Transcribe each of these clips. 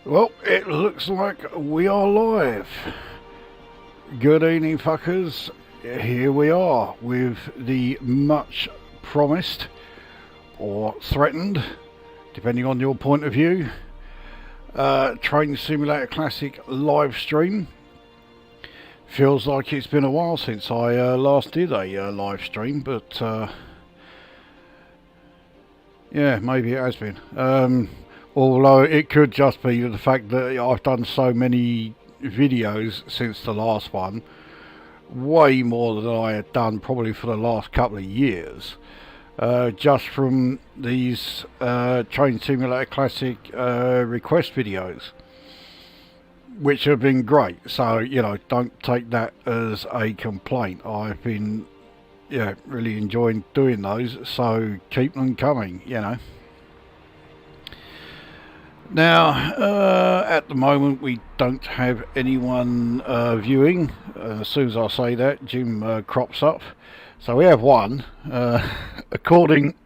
Well, it looks like we are live. Good evening, fuckers. Here we are with the much promised or threatened, depending on your point of view, Train Simulator Classic live stream. Feels like it's been a while since I last did a live stream, but yeah, maybe it has been. Although it could just be the fact that I've done so many videos since the last one, way more than I had done probably for the last couple of years, just from these Train Simulator Classic request videos, which have been great. So, you know, don't take that as a complaint. I've been, yeah, really enjoying doing those, so keep them coming, you know. Now, at the moment, we don't have anyone viewing. As soon as I say that, Jim crops up. So we have one. According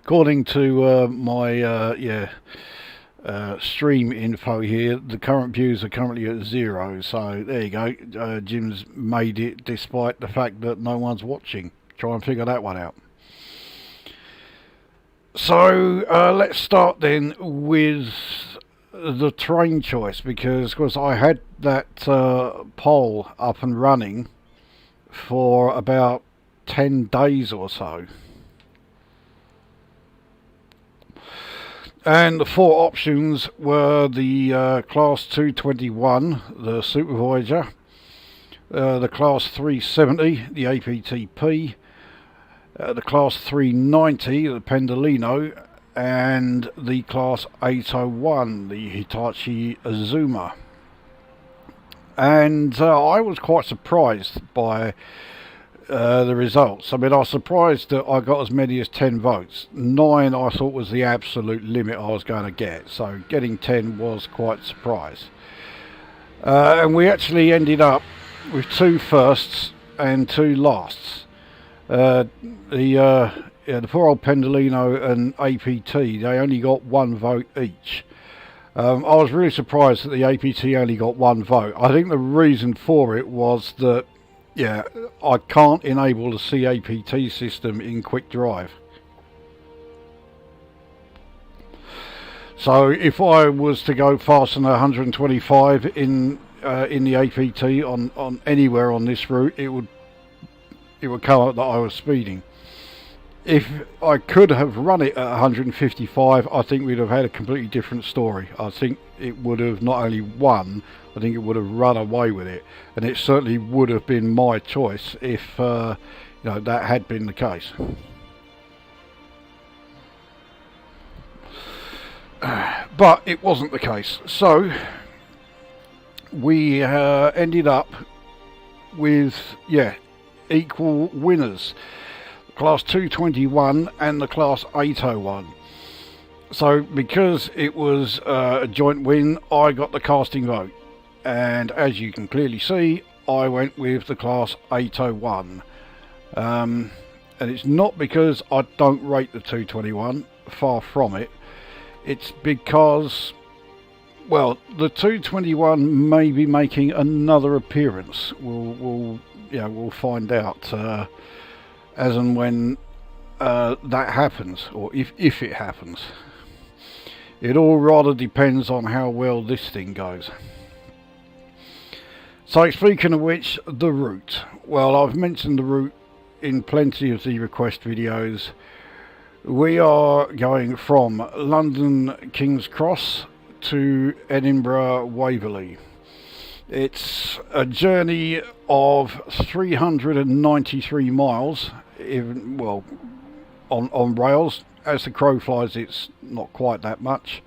according to my stream info here, the current views are currently at 0. So there you go. Jim's made it despite the fact that no one's watching. Try and figure that one out. So let's start then with the train choice, because I had that poll up and running for about 10 days or so. And the four options were the Class 221, the Super Voyager, the Class 370, the APTP, the Class 390, the Pendolino, and the Class 801, the Hitachi Azuma. And I was quite surprised by the results. I mean, I was surprised that I got as many as 10 votes. 9 I thought was the absolute limit I was going to get, so getting 10 was quite a surprise. And we actually ended up with 2 firsts and 2 lasts. The poor old Pendolino and APT, they only got 1 vote each. I was really surprised that the APT only got 1 vote. I think the reason for it was that, yeah, I can't enable the CAPT system in Quick Drive. So if I was to go faster than 125 in the APT on anywhere on this route, it would come up that I was speeding. If I could have run it at 155, I think we'd have had a completely different story. I think it would have not only won, I think it would have run away with it, and it certainly would have been my choice if you know, that had been the case. But it wasn't the case, so we ended up with, yeah, equal winners, Class 221 and the Class 801. So because it was a joint win, I got the casting vote, and as you can clearly see, I went with the Class 801. And it's not because I don't rate the 221, far from it. It's because, well, the 221 may be making another appearance. We'll find out as and when that happens, or if it happens. It all rather depends on how well this thing goes. So speaking of which, the route. Well, I've mentioned the route in plenty of the request videos. We are going from London King's Cross to Edinburgh Waverley. It's a journey of 393 miles, on rails. As the crow flies, it's not quite that much.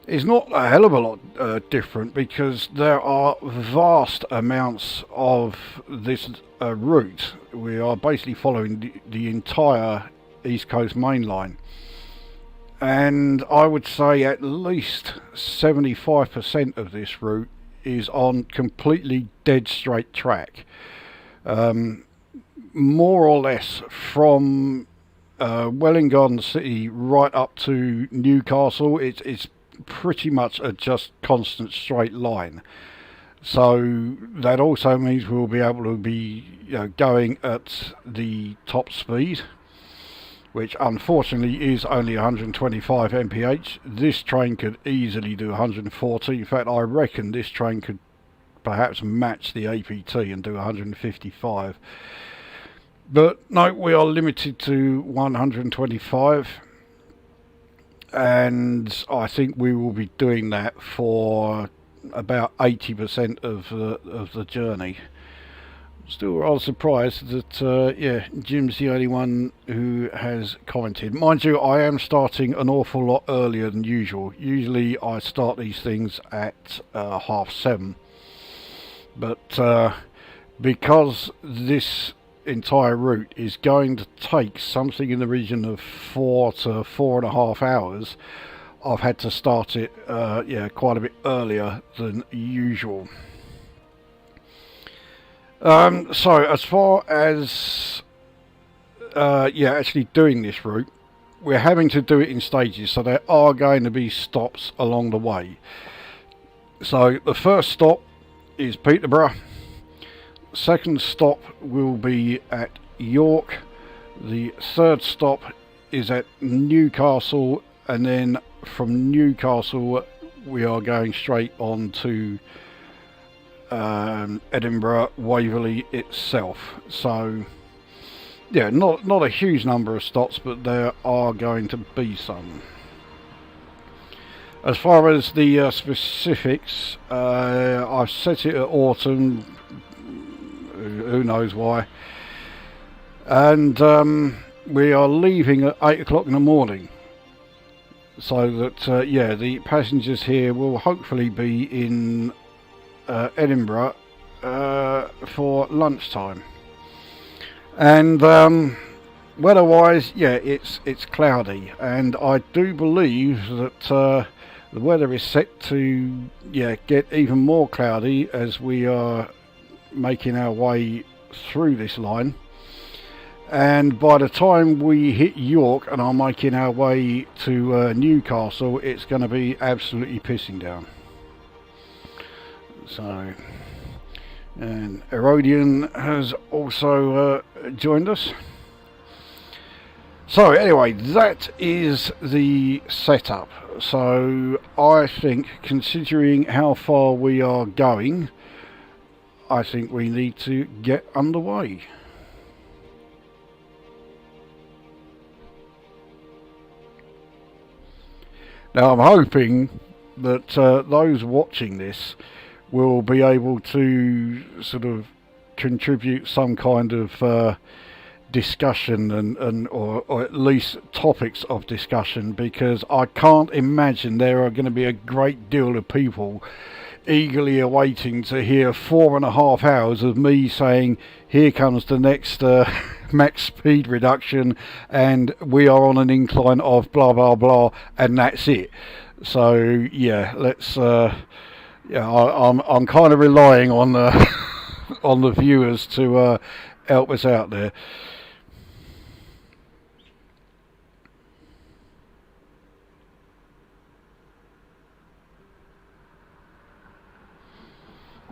It's not a hell of a lot different, because there are vast amounts of this route. We are basically following the entire East Coast Main Line. And I would say at least 75% of this route is on completely dead straight track, more or less from Welwyn Garden City right up to Newcastle. It's pretty much a just constant straight line. So that also means we'll be able to be, going at the top speed, which unfortunately is only 125 mph. This train could easily do 140. In fact, I reckon this train could perhaps match the APT and do 155. But no, we are limited to 125, and I think we will be doing that for about 80% of the journey. Still rather surprised that Jim's the only one who has commented. Mind you, I am starting an awful lot earlier than usual. Usually I start these things at 7:30, but because this entire route is going to take something in the region of 4 to 4.5 hours, I've had to start it quite a bit earlier than usual. So as far as actually doing this route, we're having to do it in stages, so there are going to be stops along the way. So the first stop is Peterborough. Second stop will be at York. The third stop is at Newcastle, and then from Newcastle we are going straight on to Edinburgh Waverley itself. So yeah, not a huge number of stops, but there are going to be some. As far as the specifics, I've set it at autumn. Who knows why? And we are leaving at 8 o'clock in the morning, so that the passengers here will hopefully be in Edinburgh for lunchtime. And weather-wise, it's cloudy, and I do believe that the weather is set to get even more cloudy as we are making our way through this line. And by the time we hit York and are making our way to Newcastle, it's going to be absolutely pissing down. So, and Erodian has also joined us. So anyway, that is the setup. So I think, considering how far we are going, I think we need to get underway. Now I'm hoping that those watching this will be able to sort of contribute some kind of discussion and or at least topics of discussion, because I can't imagine there are going to be a great deal of people eagerly awaiting to hear 4.5 hours of me saying, here comes the next max speed reduction and we are on an incline of blah blah blah, and that's it. So yeah, let's I'm kind of relying on on the viewers to help us out there.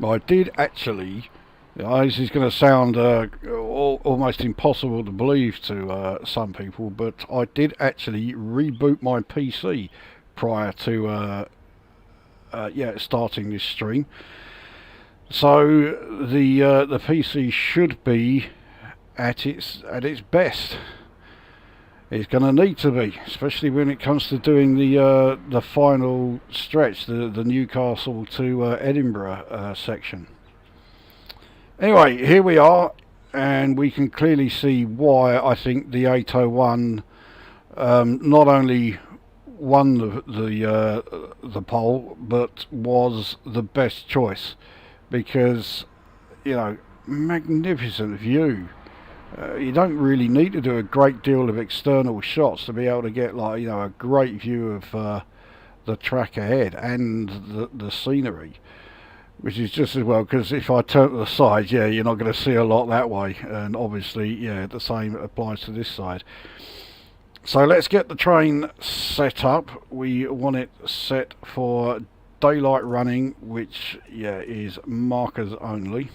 I did actually, this is going to sound almost impossible to believe to some people, but I did actually reboot my PC prior to starting this stream. So the PC should be at its best. It's going to need to be, especially when it comes to doing the final stretch, the Newcastle to Edinburgh section. Anyway, here we are, and we can clearly see why I think the 801 not only won the poll, but was the best choice, because magnificent view. You don't really need to do a great deal of external shots to be able to get a great view of the track ahead and the scenery, which is just as well, because if I turn to the side, you're not going to see a lot that way, and obviously the same applies to this side. So let's get the train set up. We want it set for daylight running, which is markers only.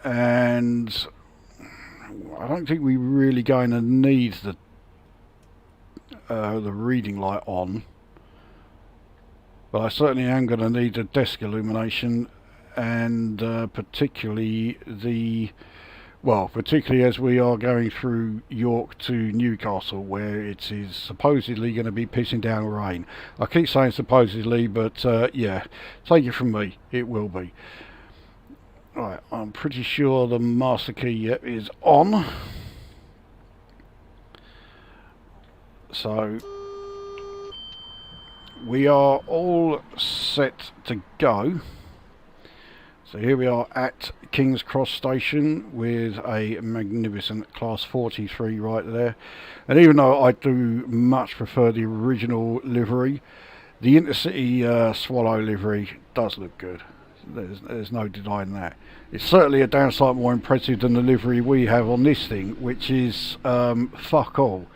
And I don't think we're really going to need the reading light on, but I certainly am going to need the desk illumination, and particularly as we are going through York to Newcastle, where it is supposedly going to be pissing down rain. I keep saying supposedly, but yeah, take it from me, it will be. Right, I'm pretty sure the master key is on. So we are all set to go. So here we are at King's Cross Station with a magnificent Class 43 right there. And even though I do much prefer the original livery, the Intercity Swallow livery does look good. There's no denying that. It's certainly a damn sight more impressive than the livery we have on this thing, which is fuck all.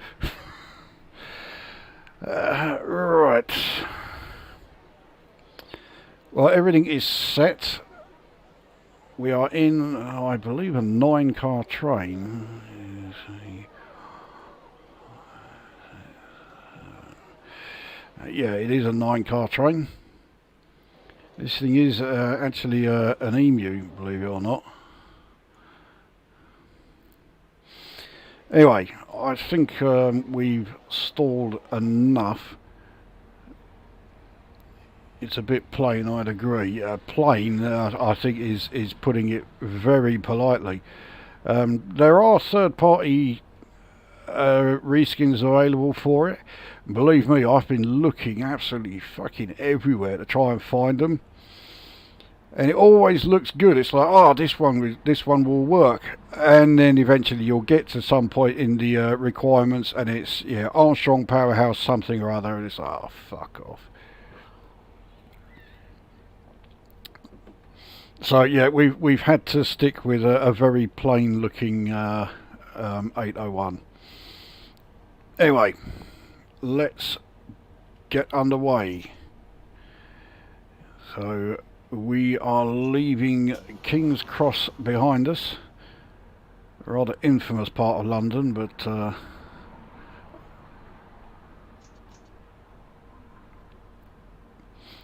Right. Well, everything is set. We are in, I believe, a 9-car train. Yeah, it is a 9-car train. This thing is actually an emu, believe it or not. Anyway, I think we've stalled enough. It's a bit plain, I'd agree. Plain, I think, is putting it very politely. There are third-party reskins available for it. Believe me, I've been looking absolutely fucking everywhere to try and find them, and it always looks good. It's like, oh, this one will work, and then eventually you'll get to some point in the requirements, and it's Armstrong Powerhouse something or other, and it's like, oh, fuck off. So yeah, we've had to stick with a very plain looking 801. Anyway, let's get underway. So we are leaving King's Cross behind us. A rather infamous part of London, but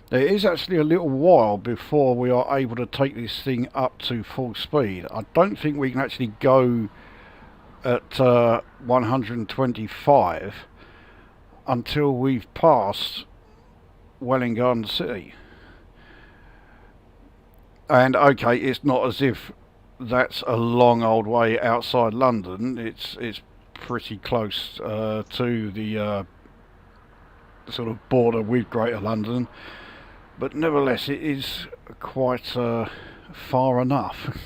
there is actually a little while before we are able to take this thing up to full speed. I don't think we can actually go at 125 until we've passed Welwyn Garden City. And okay, it's not as if that's a long old way outside London. It's pretty close to the sort of border with Greater London, but nevertheless it is quite far enough.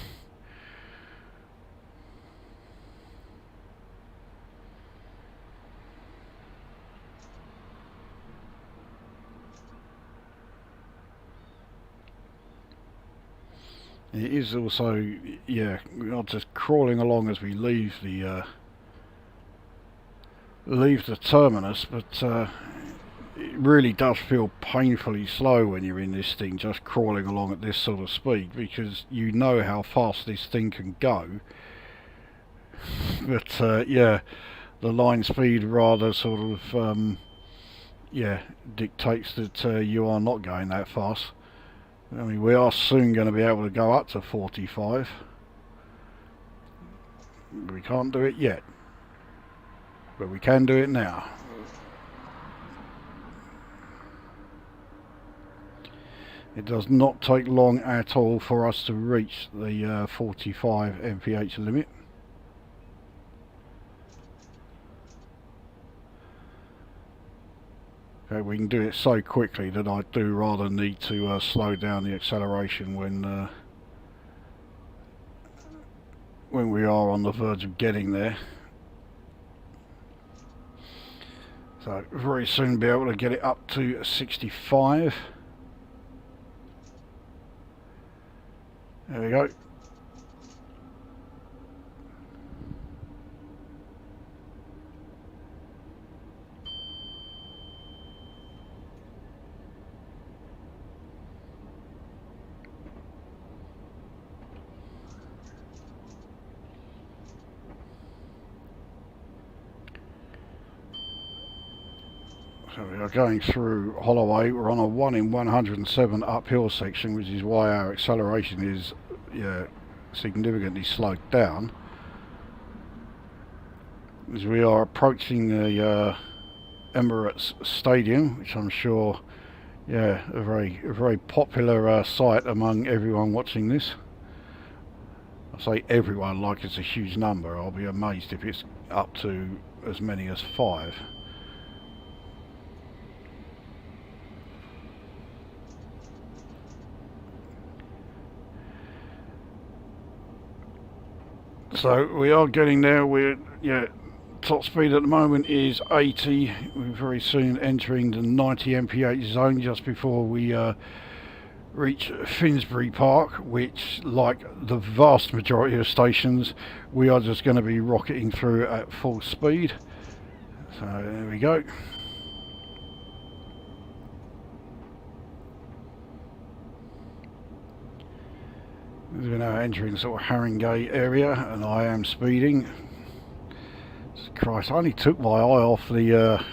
It is also, yeah, we are just crawling along as we leave the terminus, but it really does feel painfully slow when you're in this thing, just crawling along at this sort of speed, because you know how fast this thing can go. But yeah, the line speed rather sort of dictates that you are not going that fast. I mean, we are soon going to be able to go up to 45. We can't do it yet, but we can do it now. It does not take long at all for us to reach the 45 mph limit. Okay, we can do it so quickly that I do rather need to slow down the acceleration when we are on the verge of getting there. So very soon be able to get it up to 65. There we go. So we are going through Holloway. We're on a 1 in 107 uphill section, which is why our acceleration is significantly slowed down. As we are approaching the Emirates Stadium, which I'm sure, a very popular sight among everyone watching this. I say everyone like it's a huge number. I'll be amazed if it's up to as many as 5. So we are getting there. We're top speed at the moment is 80. We're very soon entering the 90 mph zone just before we reach Finsbury Park, which, like the vast majority of stations, we are just going to be rocketing through at full speed. So there we go. We're now entering the sort of Haringey area, and I am speeding. Christ, I only took my eye off the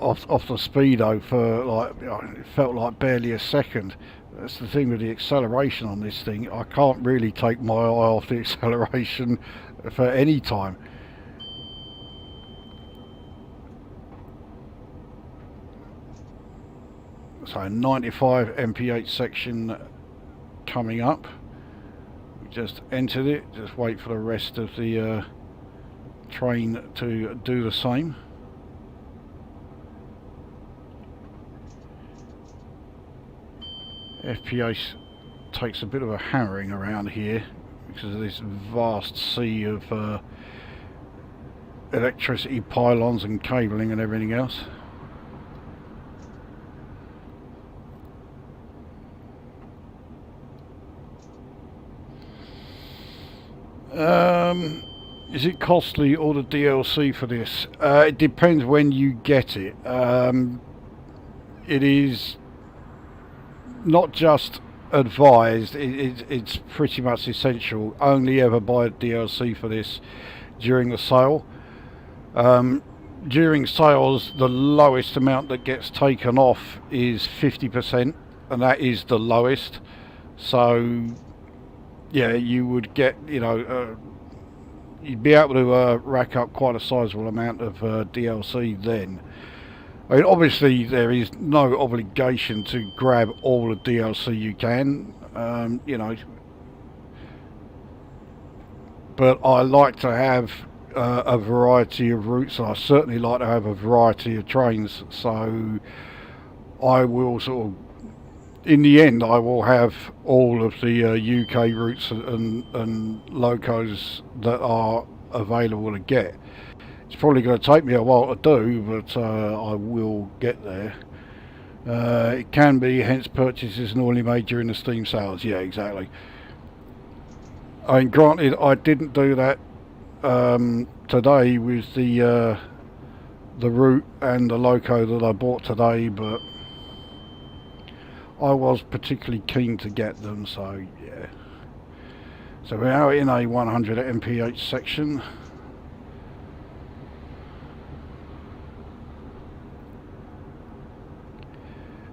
off the speedo for it felt like barely a second. That's the thing with the acceleration on this thing. I can't really take my eye off the acceleration for any time. So 95 mph section coming up. We just entered it. Just wait for the rest of the train to do the same. FPS takes a bit of a hammering around here because of this vast sea of electricity pylons and cabling and everything else. Is it costly, all the DLC for this? It depends when you get it. It is not just advised, it's pretty much essential. Only ever buy DLC for this during the sale. During sales, the lowest amount that gets taken off is 50%, and that is the lowest. So yeah, you would get, you'd be able to rack up quite a sizable amount of DLC then. I mean, obviously there is no obligation to grab all the DLC you can, but I like to have a variety of routes, and I certainly like to have a variety of trains, so I will sort of, in the end, I will have all of the UK routes and locos that are available to get. It's probably going to take me a while to do, but I will get there. It can be, hence purchases normally made during the Steam sales. Yeah, exactly. I mean, granted, I didn't do that today with the route and the loco that I bought today, but I was particularly keen to get them, so yeah. So we're now in a 100 mph section.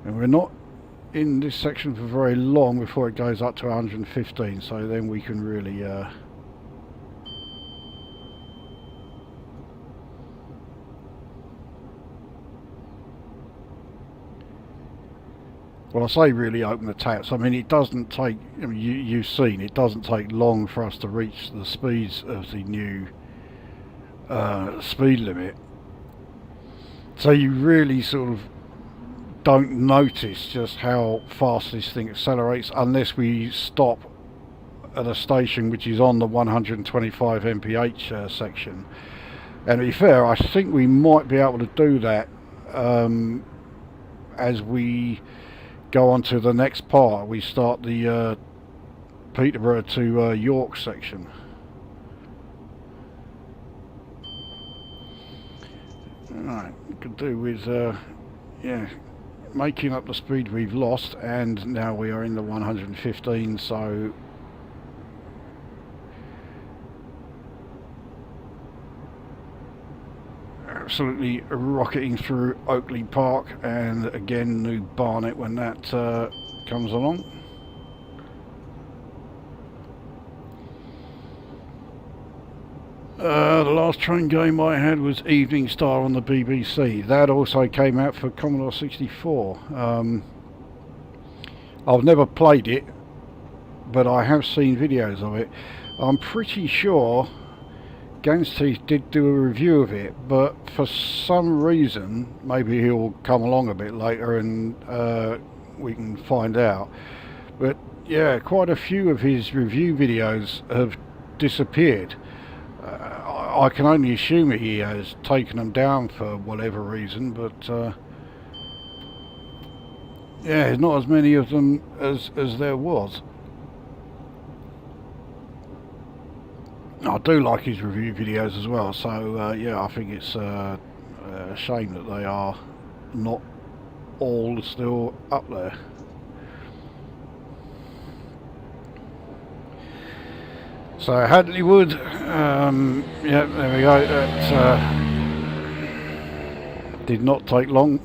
And we're not in this section for very long before it goes up to 115, so then we can really well, I say really open the taps. I mean, it doesn't take, you've seen, it doesn't take long for us to reach the speeds of the new speed limit. So you really sort of don't notice just how fast this thing accelerates unless we stop at a station which is on the 125 mph section. And to be fair, I think we might be able to do that as we go on to the next part. We start the Peterborough to York section. Alright, we could do with making up the speed we've lost, and now we are in the 115, so absolutely rocketing through Oakley Park, and again new Barnet when that comes along. The last train game I had was Evening Star on the BBC. That also came out for Commodore 64. I've never played it, but I have seen videos of it. I'm pretty sure Gansteith did do a review of it, but for some reason, maybe he'll come along a bit later and we can find out. But yeah, quite a few of his review videos have disappeared. I can only assume he has taken them down for whatever reason, but yeah, there's not as many of them as there was. I do like his review videos as well, so yeah, I think it's a shame that they are not all still up there. So Hadley Wood, yeah, there we go. That did not take long.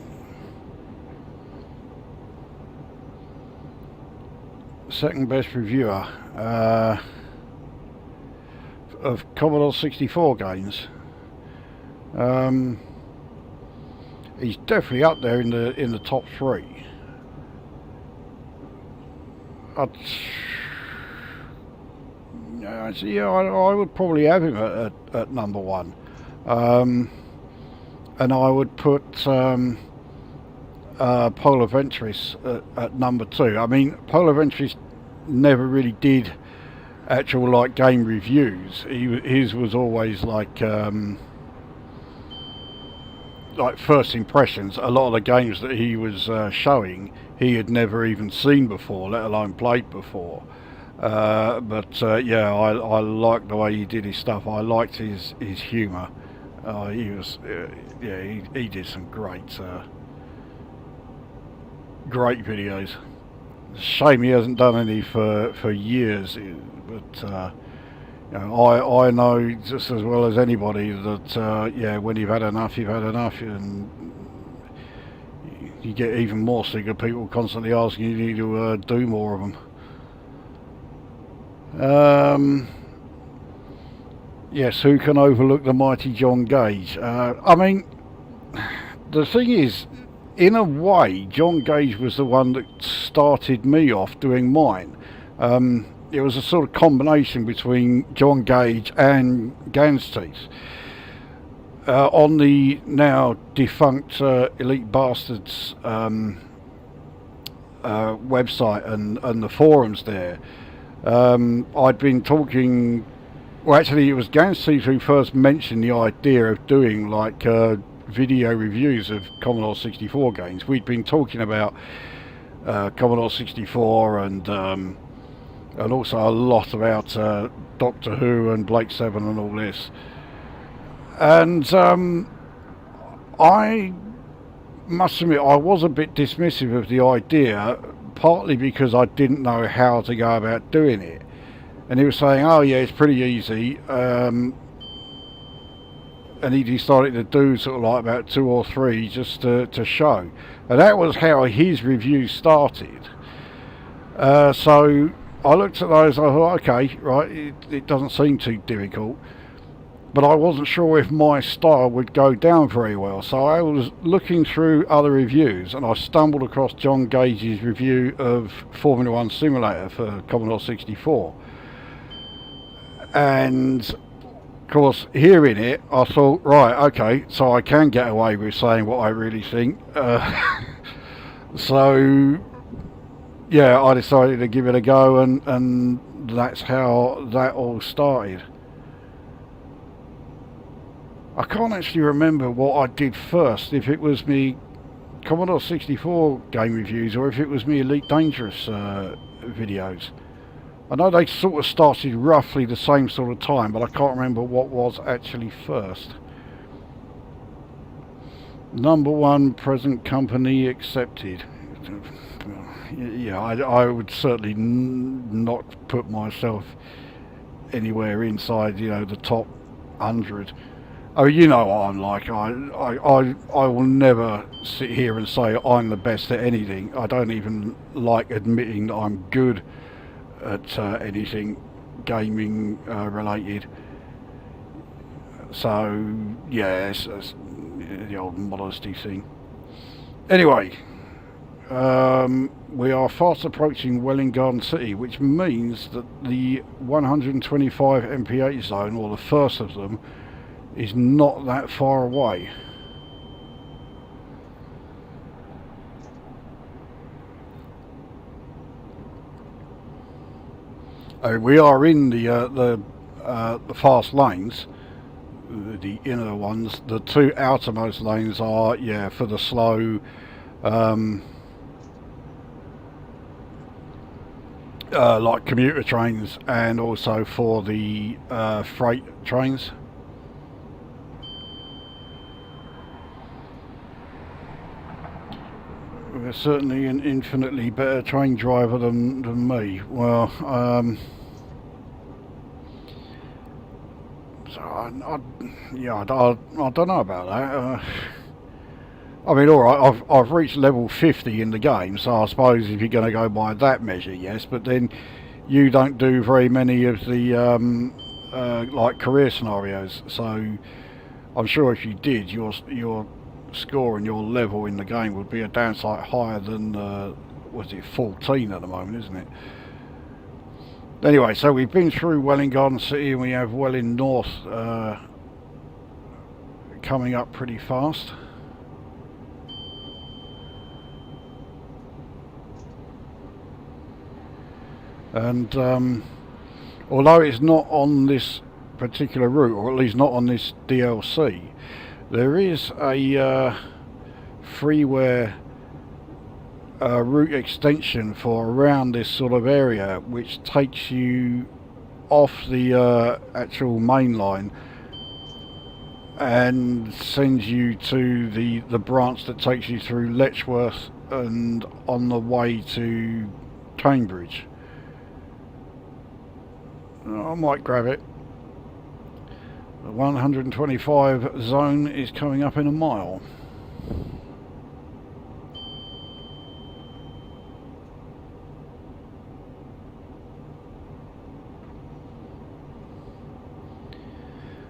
Second best reviewer of Commodore 64 games. He's definitely up there in the top three. Yeah, I would probably have him at number one, and I would put Polar Ventris at number two. I mean, Polar Ventris never really did actual like game reviews. His was always like first impressions. A lot of the games that he was showing, he had never even seen before, let alone played before. But yeah, I liked the way he did his stuff. I liked his humour. He was yeah, he did some great videos. Shame he hasn't done any for years. But you know, I know just as well as anybody that yeah, when you've had enough, you've had enough, and you get even more sick of people constantly asking you to do more of them. Yes, who can overlook the mighty John Gage? I mean, the thing is, in a way, John Gage was the one that started me off doing mine. It was a sort of combination between John Gage and Gansteith. On the now defunct Elite Bastards website and the forums there, I'd been talking. Well, actually, it was Gansteith who first mentioned the idea of doing like video reviews of Commodore 64 games. We'd been talking about Commodore 64 and also a lot about Doctor Who and Blake 7 and all this. And I must admit, I was a bit dismissive of the idea, partly because I didn't know how to go about doing it. And he was saying, oh yeah, it's pretty easy. And he decided to do sort of like about 2 or 3 just to show. And that was how his review started. So I looked at those, I thought, okay, right, it doesn't seem too difficult. But I wasn't sure if my style would go down very well. So I was looking through other reviews and I stumbled across John Gage's review of Formula 1 Simulator for Commodore 64. And of course, hearing it, I thought, right, okay, so I can get away with saying what I really think. So yeah, I decided to give it a go, and that's how that all started. I can't actually remember what I did first, if it was me Commodore 64 game reviews or if it was me Elite Dangerous videos. I know they sort of started roughly the same sort of time, but I can't remember what was actually first. Number 1 present company accepted. Yeah, I would certainly not put myself anywhere inside, you know, the top 100. Oh, you know what I'm like. I will never sit here and say I'm the best at anything. I don't even like admitting that I'm good at anything gaming related. So, yeah, it's the old modesty thing. Anyway, we are fast approaching Welwyn Garden City, which means that the 125 MPH zone, or the first of them, is not that far away. We are in the fast lanes, the inner ones. The two outermost lanes are, yeah, for the slow like commuter trains, and also for the freight trains. We're certainly an infinitely better train driver than me. Well, so I don't know about that. I mean, all right, I've reached level 50 in the game, so I suppose if you're going to go by that measure, yes. But then you don't do very many of the like career scenarios, so I'm sure if you did, your score and your level in the game would be a damn sight higher than was it 14 at the moment, isn't it? Anyway, so we've been through Welwyn Garden City, and we have Welwyn North coming up pretty fast. And although it's not on this particular route, or at least not on this DLC, there is a freeware route extension for around this sort of area, which takes you off the actual main line and sends you to the branch that takes you through Letchworth and on the way to Cambridge. I might grab it. The 125 zone is coming up in a mile.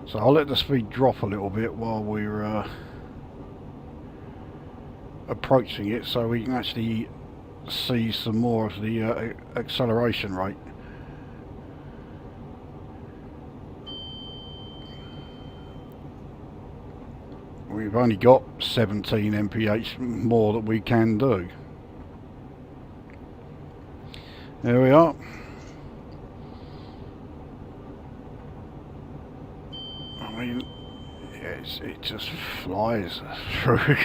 So I'll let the speed drop a little bit while we're approaching it, so we can actually see some more of the acceleration rate. We've only got 17 mph more that we can do. There we are. I mean, yes, it just flies through.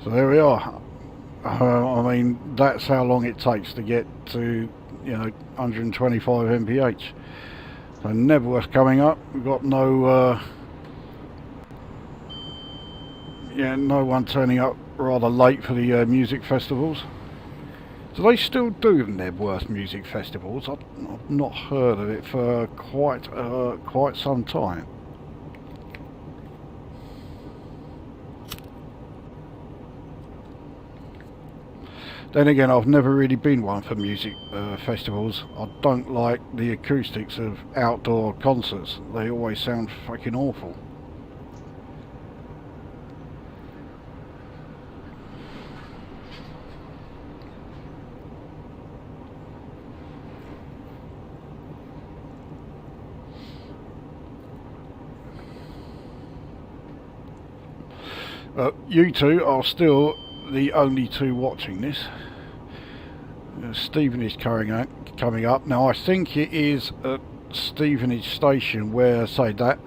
So there we are. I mean, that's how long it takes to get to, 125 mph. So Nebworth coming up. We've got no, no one turning up rather late for the music festivals. Do they still do Nebworth music festivals? I've not heard of it for quite some time. Then again, I've never really been one for music festivals. I don't like the acoustics of outdoor concerts. They always sound fucking awful. You two are still the only two watching this. Stevenage coming up. Now I think it is at Stevenage station where, say, that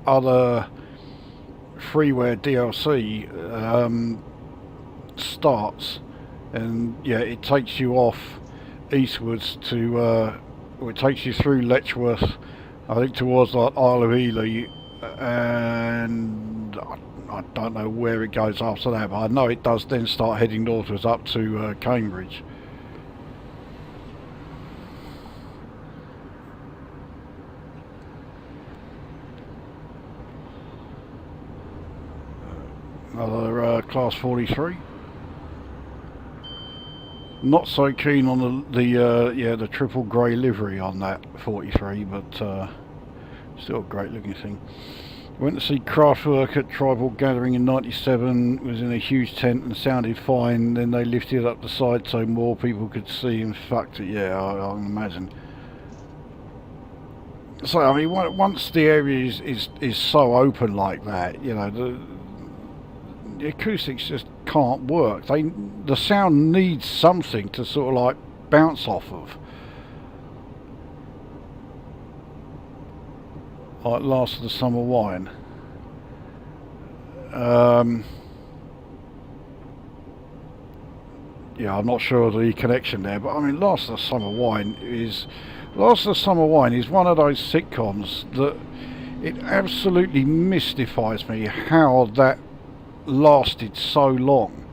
other freeware DLC starts, and yeah, it takes you off eastwards to it takes you through Letchworth, I think, towards like Isle of Ely, and I don't know where it goes after that, but I know it does then start heading northwards up to Cambridge. Another class 43. Not so keen on the triple grey livery on that 43, but still a great looking thing. Went to see Kraftwerk at Tribal Gathering in '97, was in a huge tent and sounded fine, then they lifted up the side so more people could see and fucked it, yeah, I can imagine. So, I mean, once the area is so open like that, you know, the acoustics just can't work. The sound needs something to sort of like bounce off of. Like Last of the Summer Wine. Yeah, I'm not sure of the connection there, but I mean, Last of the Summer Wine is one of those sitcoms that it absolutely mystifies me how that lasted so long.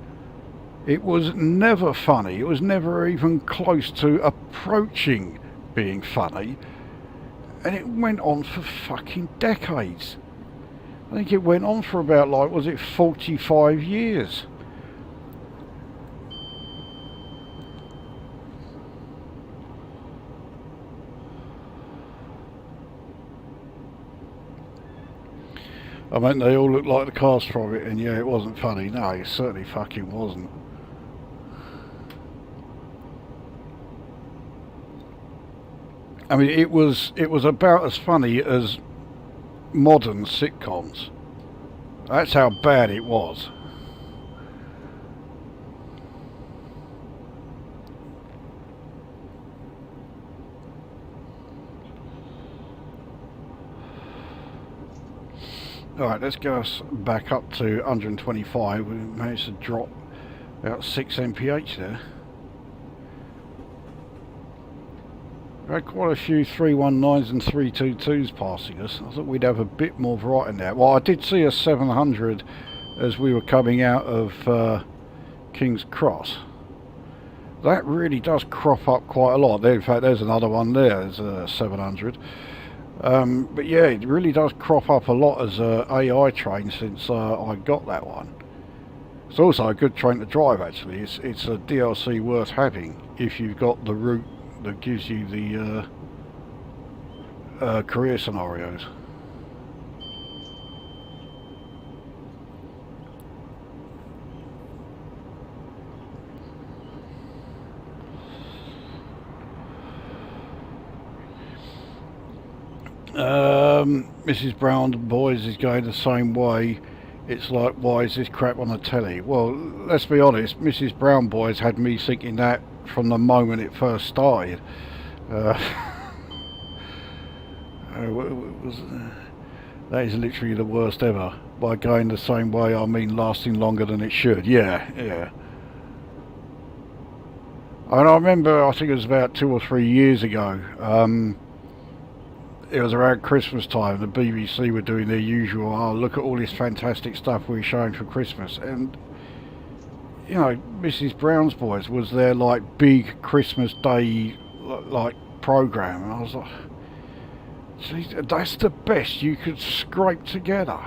It was never funny. It was never even close to approaching being funny. And it went on for fucking decades. I think it went on for about, like, was it 45 years? I mean, they all looked like the cast from it, and yeah, it wasn't funny. No, it certainly fucking wasn't. I mean, it was about as funny as modern sitcoms. That's how bad it was. Alright, let's go back up to 125. We managed to drop about 6 mph there. We had quite a few 319s and 322s passing us. I thought we'd have a bit more variety in there. Well, I did see a 700 as we were coming out of King's Cross. That really does crop up quite a lot. In fact, there's another one there. There's a 700. But yeah, it really does crop up a lot as a AI train since I got that one. It's also a good train to drive, actually. It's a DLC worth having if you've got the route that gives you the career scenarios. Mrs. Brown Boys is going the same way. It's like, why is this crap on the telly? Well, let's be honest, Mrs. Brown Boys had me thinking that from the moment it first started. That is literally the worst ever. By going the same way, I mean lasting longer than it should. Yeah. And I remember, I think it was about 2 or 3 years ago, it was around Christmas time, the BBC were doing their usual, oh, look at all this fantastic stuff we're showing for Christmas. And, you know, Mrs. Brown's Boys was their, like, big Christmas Day, like, programme. And I was like, geez, that's the best you could scrape together.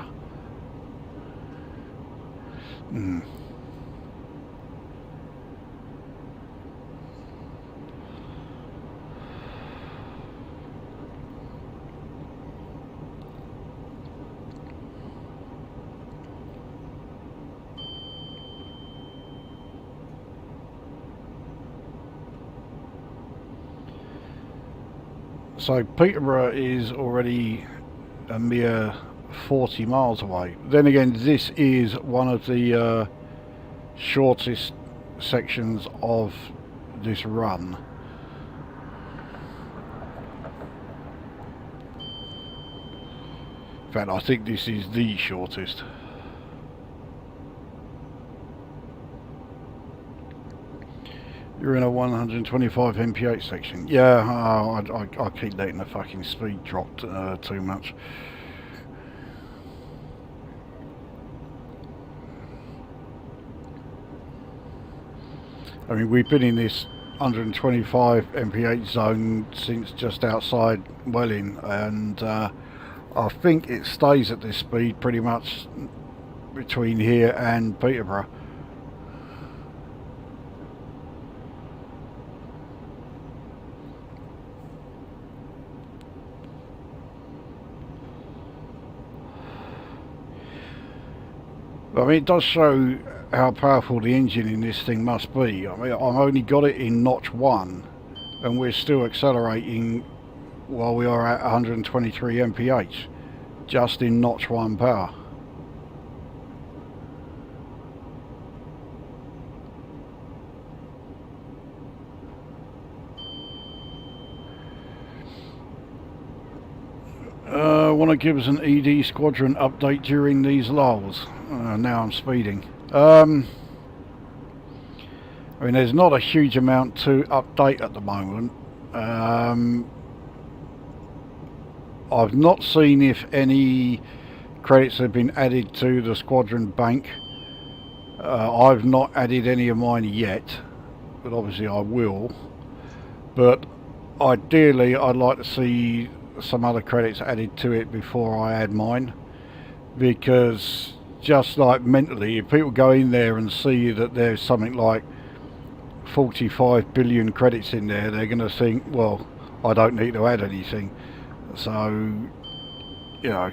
So Peterborough is already a mere 40 miles away. Then again, this is one of the shortest sections of this run. In fact, I think this is the shortest. You're in a 125 mph section. Yeah, I keep letting the fucking speed drop too much. I mean, we've been in this 125 mph zone since just outside Welling, and I think it stays at this speed pretty much between here and Peterborough. I mean, it does show how powerful the engine in this thing must be. I mean, I've only got it in notch 1 and we're still accelerating while we are at 123 mph just in notch 1 power. Want to give us an ED squadron update during these lulls. Now I'm speeding. I mean, there's not a huge amount to update at the moment. I've not seen if any credits have been added to the squadron bank. I've not added any of mine yet, but obviously I will. But ideally I'd like to see some other credits added to it before I add mine, because just like mentally, if people go in there and see that there's something like 45 billion credits in there, they're going to think, well, I don't need to add anything. So, you know,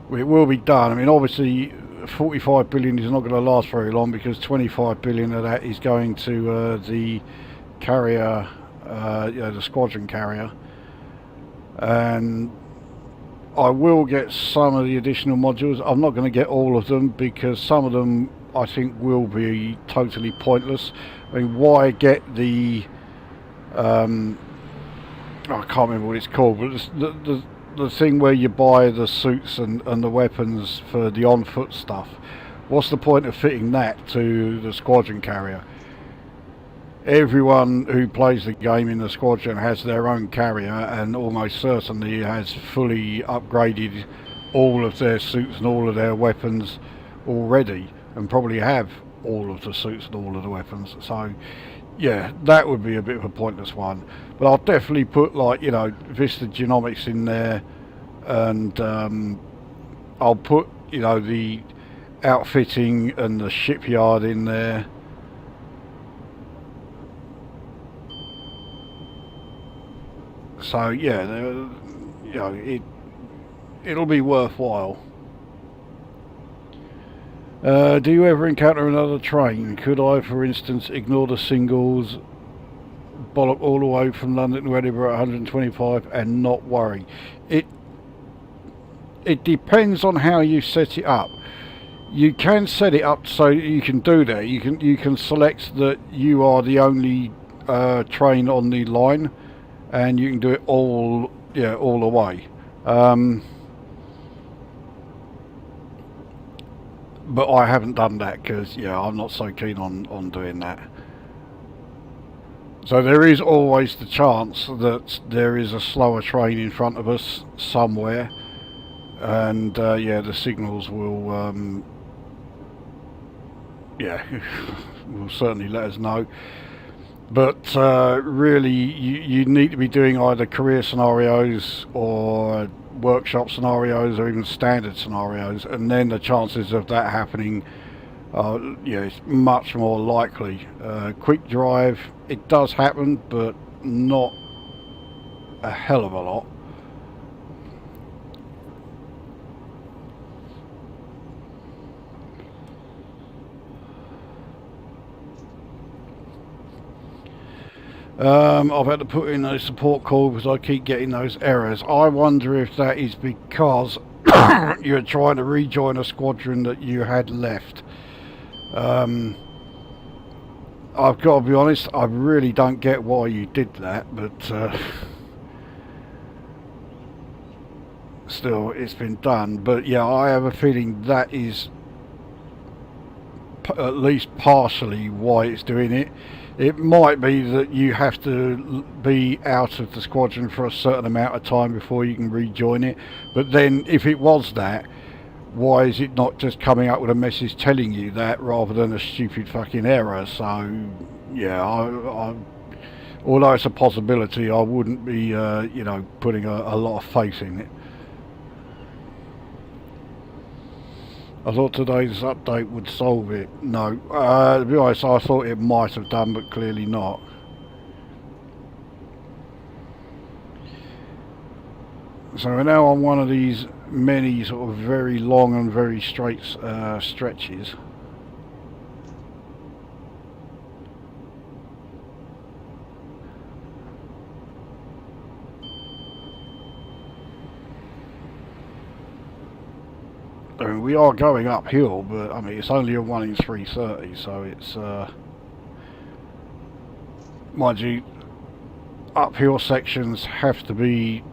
it will be done. I mean, obviously 45 billion is not going to last very long, because 25 billion of that is going to the carrier, you know, the squadron carrier, and I will get some of the additional modules. I'm not going to get all of them, because some of them I think will be totally pointless. I mean, why get the I can't remember what it's called, but the thing where you buy the suits and the weapons for the on foot stuff? What's the point of fitting that to the squadron carrier? Everyone who plays the game in the squadron has their own carrier, and almost certainly has fully upgraded all of their suits and all of their weapons already, and probably have all of the suits and all of the weapons. So yeah, that would be a bit of a pointless one. But I'll definitely put, like, you know, Vista Genomics in there, and I'll put, you know, the outfitting and the shipyard in there. So yeah, you know, it'll be worthwhile. Do you ever encounter another train? Could I, for instance, ignore the singles, bollock all the way from London to Edinburgh at 125 and not worry? It depends on how you set it up. You can set it up so you can do that. You can select that you are the only train on the line, and you can do it all the way. But I haven't done that, because I'm not so keen on doing that. So there is always the chance that there is a slower train in front of us somewhere, and the signals will will certainly let us know. But really, you need to be doing either career scenarios or workshop scenarios, or even standard scenarios, and then the chances of that happening are it's much more likely. Quick drive, it does happen, but not a hell of a lot. I've had to put in a support call because I keep getting those errors. I wonder if that is because you're trying to rejoin a squadron that you had left. I've got to be honest, I really don't get why you did that, but still, it's been done. But yeah, I have a feeling that is at least partially why it's doing it. It might be that you have to be out of the squadron for a certain amount of time before you can rejoin it. But then, if it was that, why is it not just coming up with a message telling you that, rather than a stupid fucking error? So, yeah, although it's a possibility, I wouldn't be, putting a lot of faith in it. I thought today's update would solve it. No. To be honest, I thought it might have done, but clearly not. So we're now on one of these many sort of very long and very straight stretches. I mean, we are going uphill, but I mean it's only a 1 in 330, so it's mind you, uphill sections have to be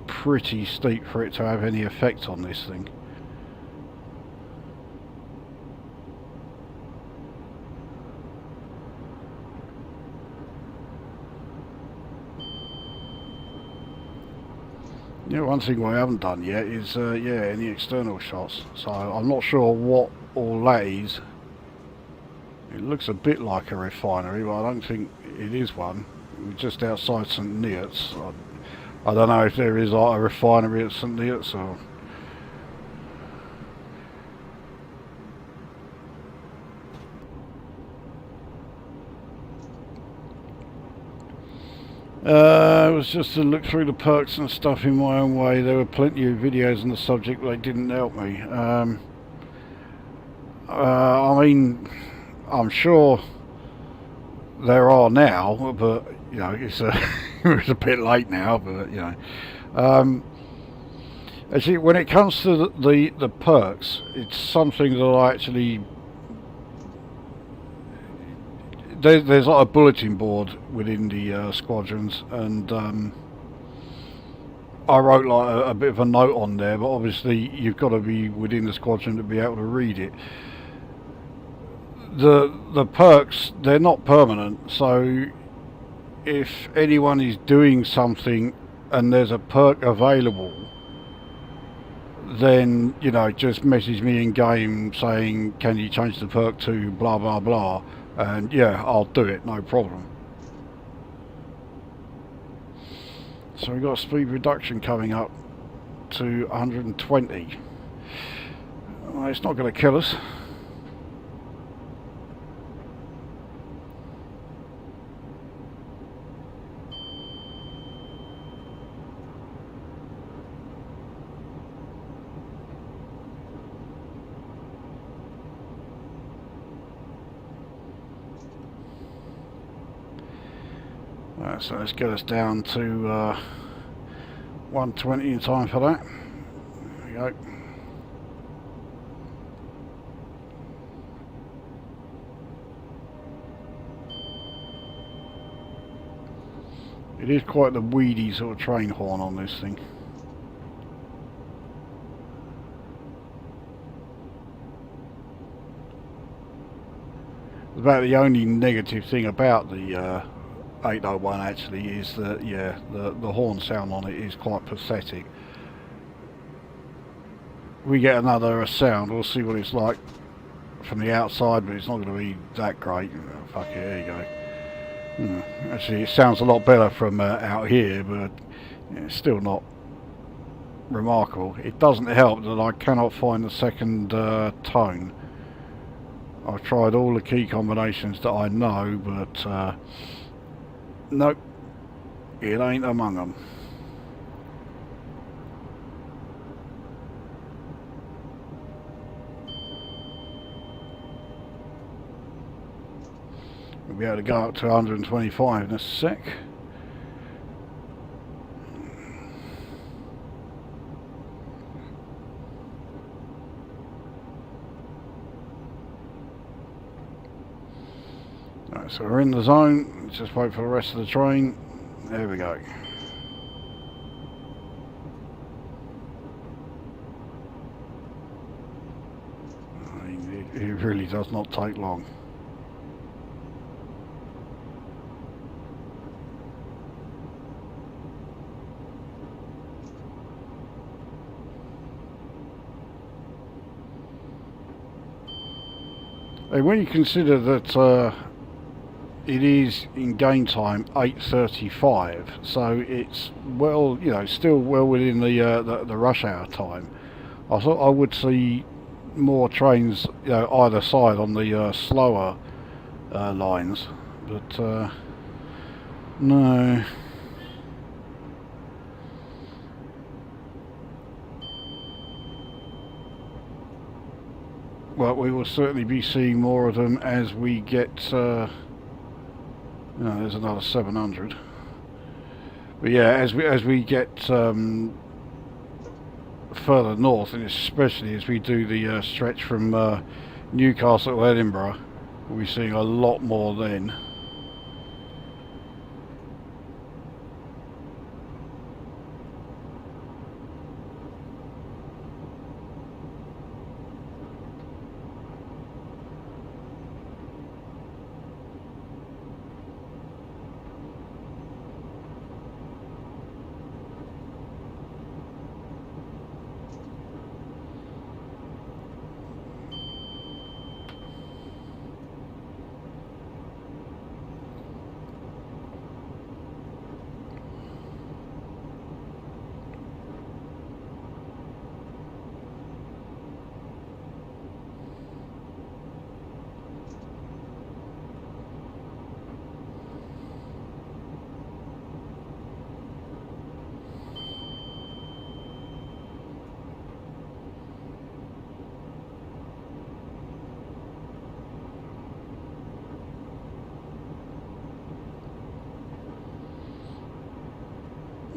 pretty steep for it to have any effect on this thing. Yeah, one thing I haven't done yet is yeah, any external shots, so I'm not sure what all that is. It looks a bit like a refinery, but I don't think it is one. We're just outside St Neots. I don't know if there is like a refinery at St Neots or... It was just to look through the perks and stuff in my own way. There were plenty of videos on the subject, but they didn't help me. I mean, I'm sure there are now, but you know, it's it's a bit late now. But you know, actually, when it comes to the perks, it's something that I actually... There's like a bulletin board within the squadrons, and I wrote like a bit of a note on there, but obviously you've got to be within the squadron to be able to read it. The perks, they're not permanent, so if anyone is doing something and there's a perk available, then, you know, just message me in game saying, can you change the perk to blah blah blah, and yeah, I'll do it, no problem. So we've got speed reduction coming up to 120. Well, it's not going to kill us. Right, so let's get us down to 120 in time for that. There we go. It is quite the weedy sort of train horn on this thing. About the only negative thing about the 801 actually is that, yeah, the horn sound on it is quite pathetic. We get another sound, we'll see what it's like from the outside, but it's not going to be that great. Fuck it, there you go. Actually, it sounds a lot better from out here, but it's still not remarkable. It doesn't help that I cannot find the second tone. I've tried all the key combinations that I know, but nope, it ain't among them. We'll be able to go up to 125 in a sec. Right, so we're in the zone. Let's just wait for the rest of the train. There we go. I mean, it really does not take long. And when you consider that it is in game time 8:35, so it's, well, you know, still well within the rush hour time. I thought I would see more trains, you know, either side on the slower lines, but no. Well, we will certainly be seeing more of them as we get. No, there's another 700. But yeah, as we get further north, and especially as we do the stretch from Newcastle to Edinburgh, we'll be seeing a lot more then.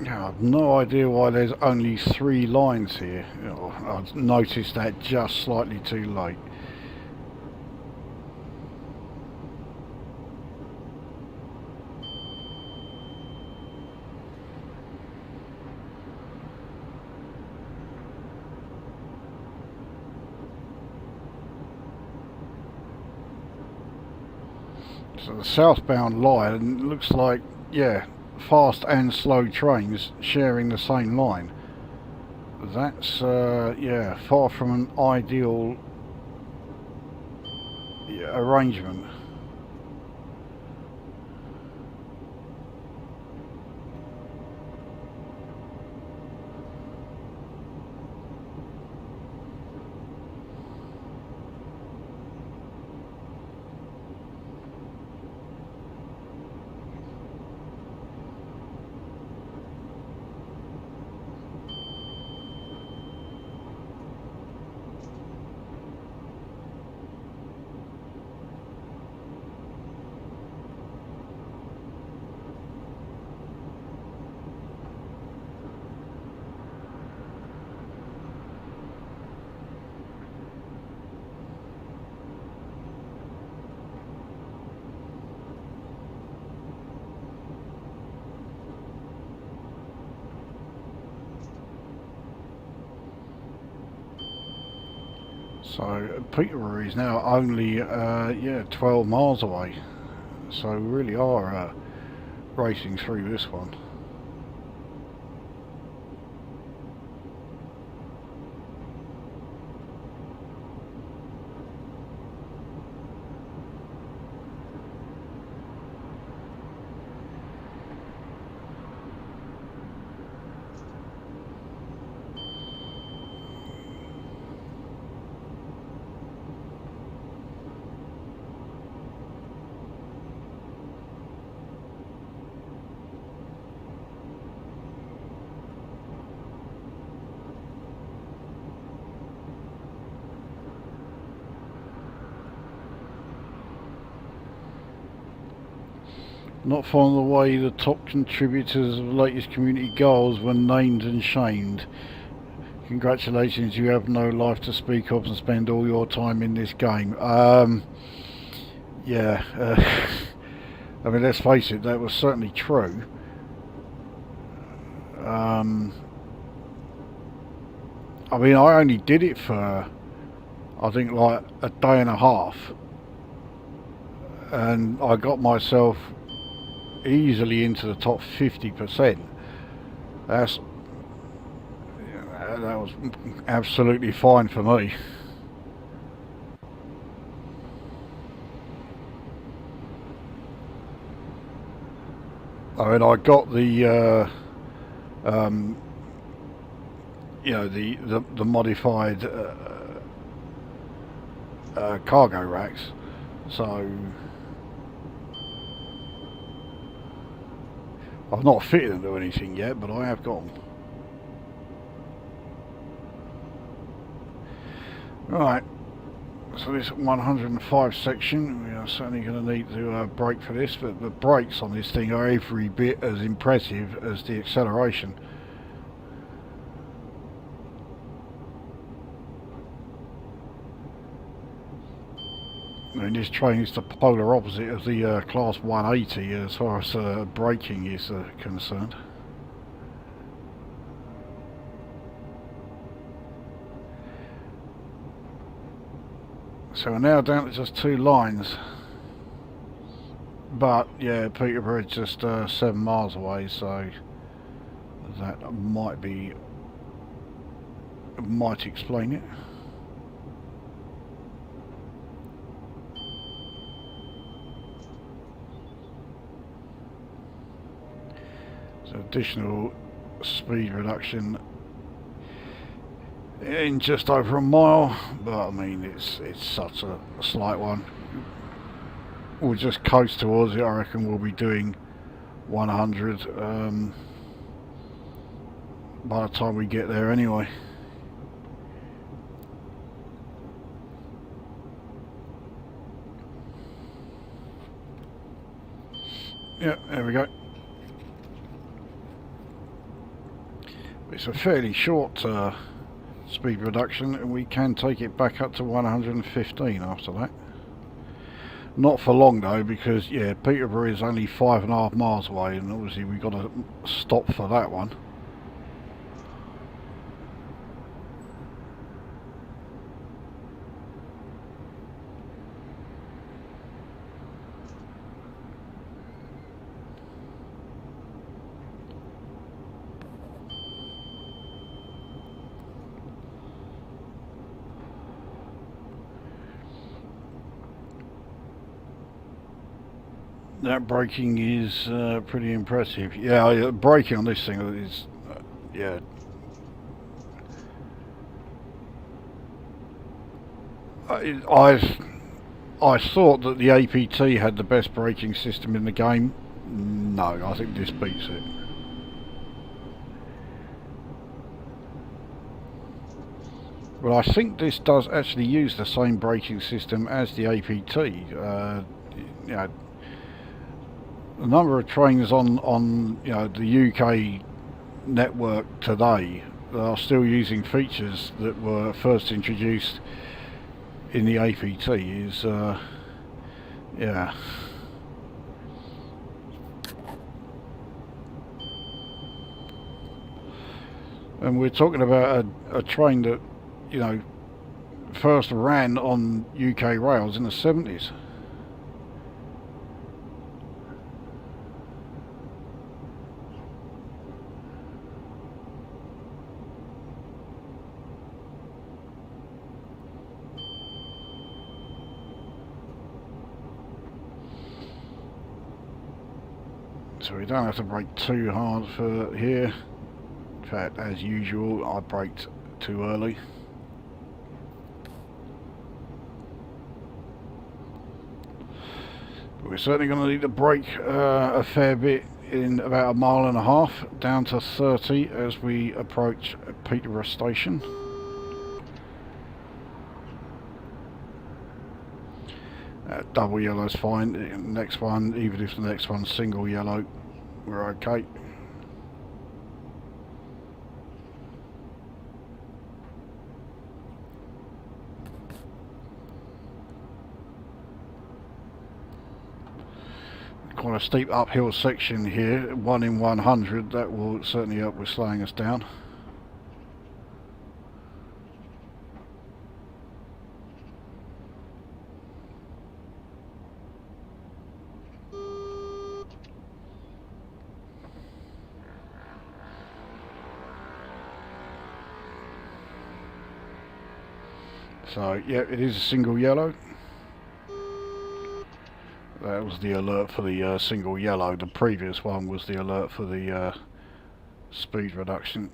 I have no idea why there's only 3 lines here. I've noticed that just slightly too late. So the southbound line looks like, yeah, fast and slow trains sharing the same line. That's yeah, far from an ideal arrangement. So Peterborough is now only yeah, 12 miles away, so we really are racing through this one. Not fond of the way the top contributors of the latest community goals were named and shamed. Congratulations, you have no life to speak of and spend all your time in this game. Yeah, I mean, let's face it, that was certainly true. I mean, I only did it for, I think, like a day and a half, and I got myself easily into the top 50%. That was absolutely fine for me. I mean, I got the you know, the modified cargo racks. So I've not fitted them to anything yet, but I have got them. Right, so this 105 section, we are certainly going to need to brake for this, but the brakes on this thing are every bit as impressive as the acceleration. I mean, this train is the polar opposite of the Class 180 as far as braking is concerned. So we're now down to just 2 lines. But yeah, Peterborough is just 7 miles away, so that might explain it. So additional speed reduction in just over a mile, but I mean it's such a slight one. We'll just coast towards it. I reckon we'll be doing 100 by the time we get there anyway. Yeah, there we go. It's a fairly short speed reduction, and we can take it back up to 115 after that. Not for long though, because yeah, Peterborough is only 5.5 miles away, and obviously we've got to stop for that one. That braking is pretty impressive. Yeah, braking on this thing is, yeah. I thought that the APT had the best braking system in the game. No, I think this beats it. Well, I think this does actually use the same braking system as the APT. You know, the number of trains on you know, the UK network today that are still using features that were first introduced in the APT is yeah. And we're talking about a train that, you know, first ran on UK rails in the 70s. So we don't have to brake too hard for here. In fact, as usual, I braked too early. But we're certainly going to need to brake a fair bit in about 1.5 miles, down to 30 as we approach Peterborough station. Double yellow is fine. Next one, even if the next one's single yellow, we're okay. Quite a steep uphill section here, 1 in 100. That will certainly help with slowing us down. So yeah, it is a single yellow. That was the alert for the single yellow. The previous one was the alert for the speed reduction.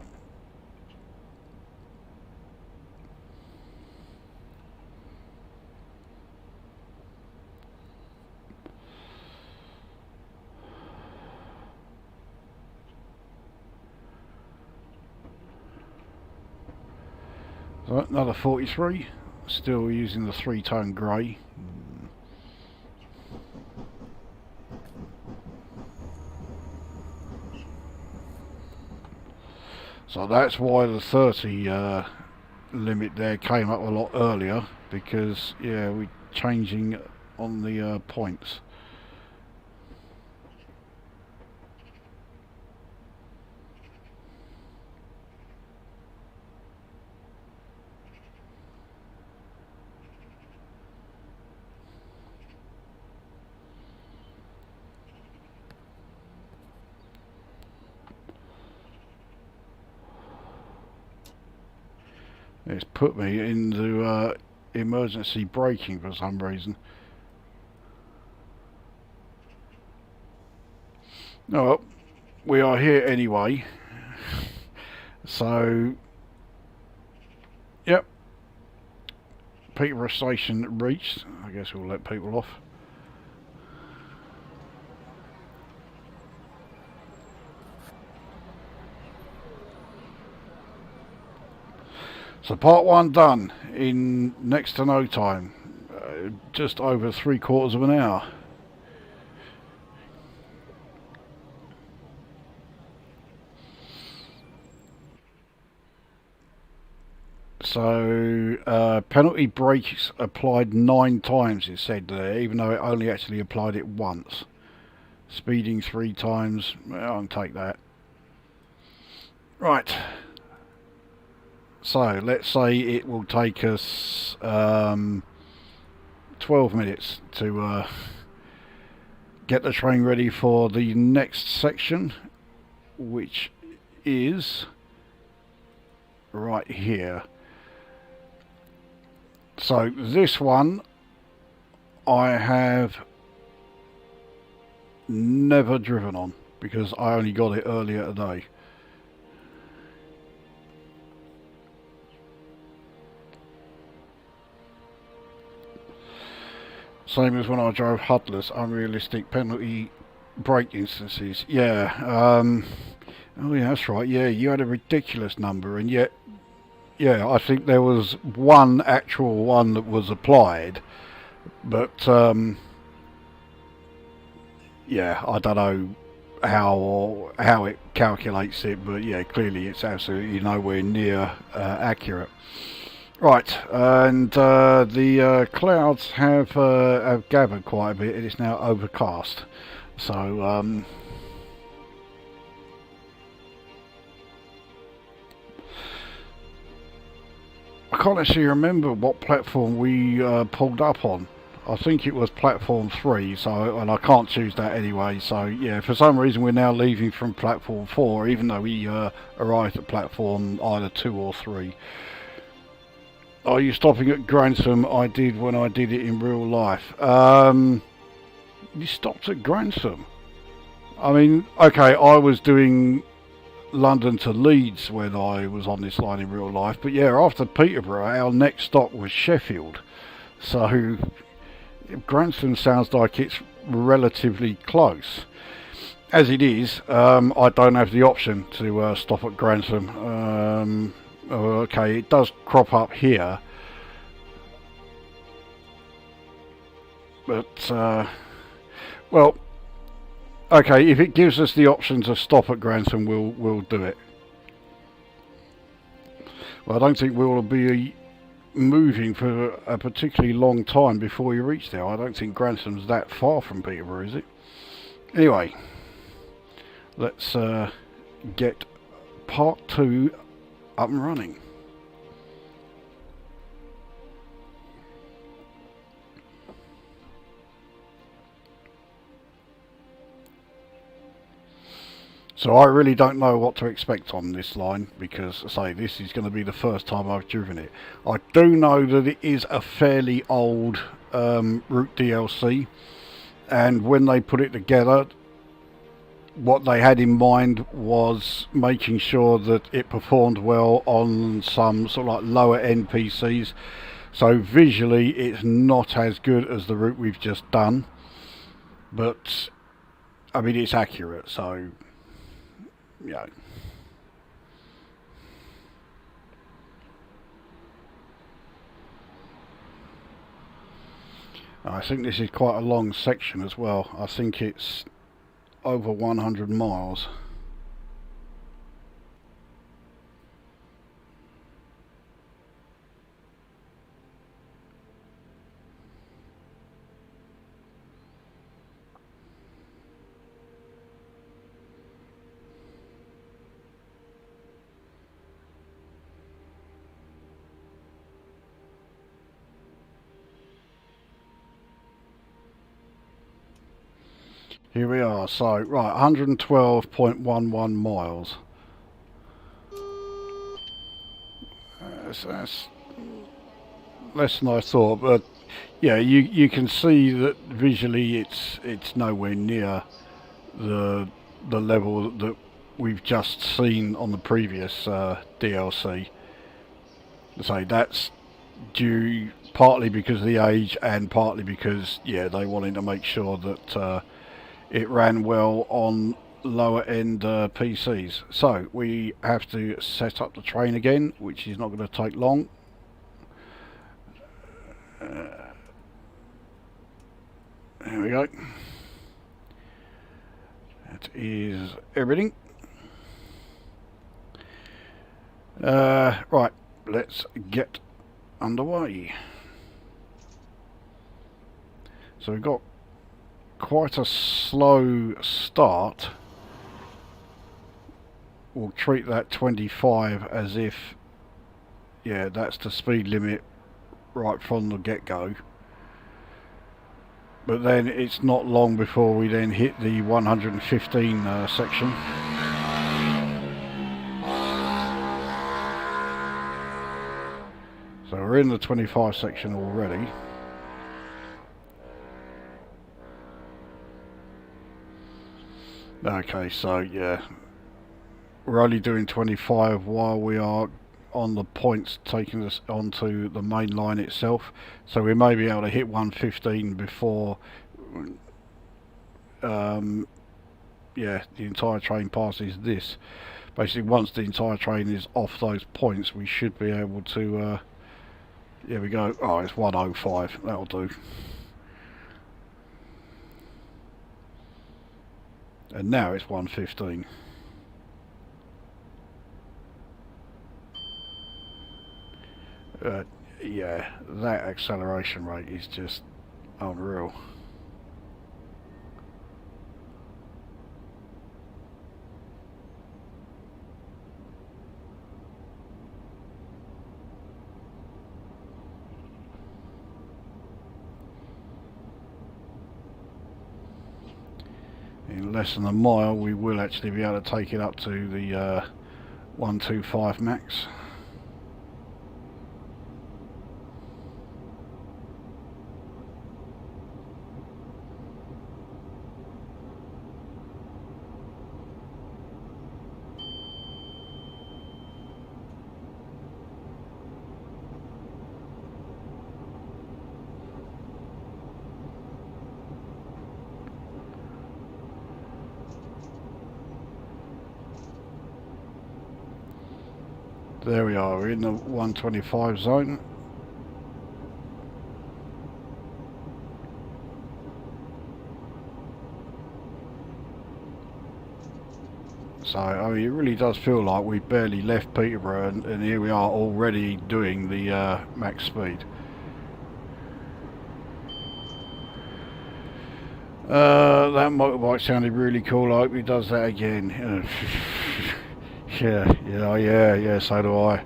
So another 43, still using the 3-tone grey. So that's why the 30 limit there came up a lot earlier, because yeah, we're changing on the points. It's put me into emergency braking for some reason. Oh, we are here anyway. So, yep. Peterborough station reached. I guess we'll let people off. So part 1 done in next to no time. Just over 3/4 of an hour. So penalty brakes applied 9 times, it said there, even though it only actually applied it once. Speeding 3 times, well, I'll take that. Right. So let's say it will take us 12 minutes to get the train ready for the next section, which is right here. So this one I have never driven on because I only got it earlier today. Same as when I drove Hudless, unrealistic penalty brake instances. Yeah, oh yeah, that's right. Yeah, you had a ridiculous number, and yet, yeah, I think there was one actual one that was applied, but yeah, I don't know how it calculates it, but yeah, clearly it's absolutely nowhere near accurate. Right, and the clouds have gathered quite a bit. It is now overcast, so I can't actually remember what platform we pulled up on. I think it was platform 3, so, and I can't choose that anyway, so yeah, for some reason we're now leaving from platform 4, even though we arrived at platform either 2 or 3. Are you stopping at Grantham? I did when I did it in real life. You stopped at Grantham? I mean, okay, I was doing London to Leeds when I was on this line in real life, but yeah, after Peterborough, our next stop was Sheffield. So Grantham sounds like it's relatively close. As it is, I don't have the option to stop at Grantham. Okay, it does crop up here, but well, okay, if it gives us the option to stop at Grantham, we'll do it. Well, I don't think we'll be moving for a particularly long time before we reach there. I don't think Grantham's that far from Peterborough, is it? Anyway, let's get part 2 up and running. So I really don't know what to expect on this line because, say, this is going to be the first time I've driven it. I do know that it is a fairly old route DLC, and when they put it together, what they had in mind was making sure that it performed well on some sort of like lower end PCs. So visually it's not as good as the route we've just done, but I mean it's accurate, so you know. I think this is quite a long section as well. I think it's over 100 miles. Here we are, so right, 112.11 miles. That's less than I thought, but yeah, you can see that visually it's nowhere near the level that we've just seen on the previous DLC. So that's due partly because of the age and partly because they wanted to make sure that it ran well on lower end PCs. So we have to set up the train again, which is not going to take long. There we go. That is everything. Right, let's get underway. So we've got quite a slow start. We'll treat that 25 as if, that's the speed limit right from the get-go. But then it's not long before we then hit the 115 section. So we're in the 25 section already. Okay, so we're only doing 25 while we are on the points taking us onto the main line itself. So we may be able to hit 115 before the entire train passes this. Basically, once the entire train is off those points, we should be able to here we go. Oh, it's 105. That'll do. And now it's 115. Yeah, that acceleration rate is just unreal. In less than a mile we will actually be able to take it up to the 125 max. There we are, we're in the 125 zone. So, I mean, it really does feel like we barely left Peterborough and here we are already doing the max speed. That motorbike sounded really cool. I hope he does that again. Yeah, so do I.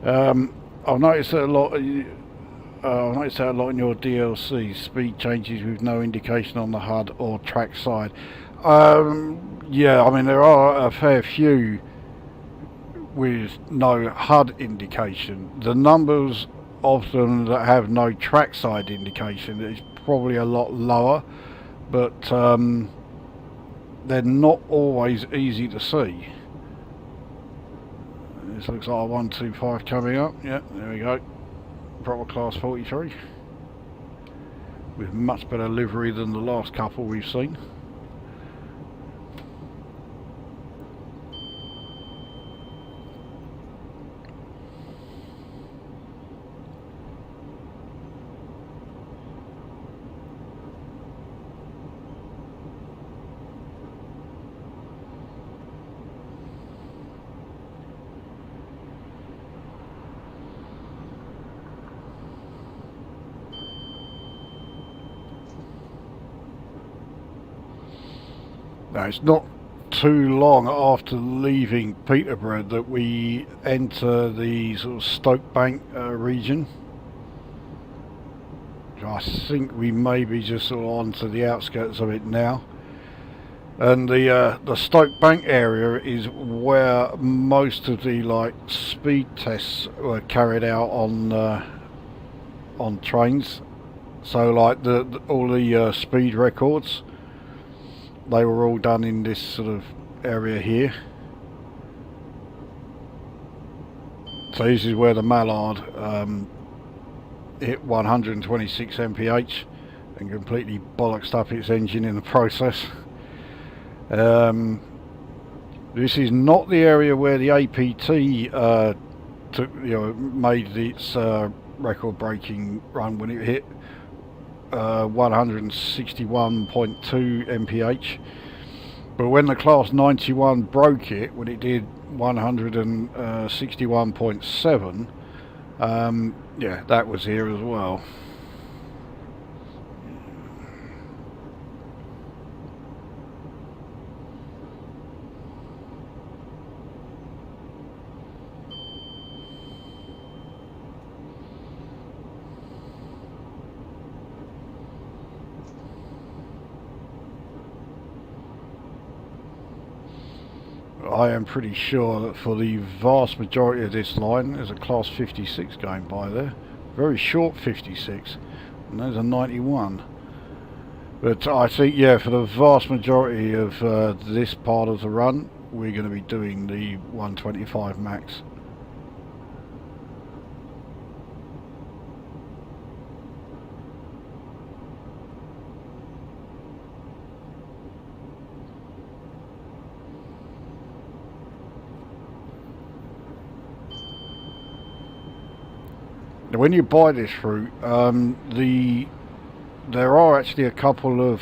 I've noticed that a lot. I've noticed that a lot in your DLC. Speed changes with no indication on the HUD or track side. Yeah, I mean there are a fair few with no HUD indication. The numbers of them that have no track side indication is probably a lot lower, but they're not always easy to see. This looks like a 125 coming up. Yeah, there we go. Proper class 43. With much better livery than the last couple we've seen. Now, it's not too long after leaving Peterborough that we enter the sort of Stoke Bank region. I think we may be just sort of onto the outskirts of it now. And the Stoke Bank area is where most of the speed tests were carried out on trains. So all the speed records, they were all done in this sort of area here. So this is where the Mallard hit 126 mph and completely bollocksed up its engine in the process. This is not the area where the APT made its record-breaking run when it hit 161.2 mph. But when the Class 91 broke it, when it did 161.7, yeah, that was here as well. I am pretty sure that for the vast majority of this line there's a Class 56 going by there. Very short 56, and there's a 91. But I think, yeah, for the vast majority of this part of the run, we're going to be doing the 125 max. When you buy this route, there are actually a couple of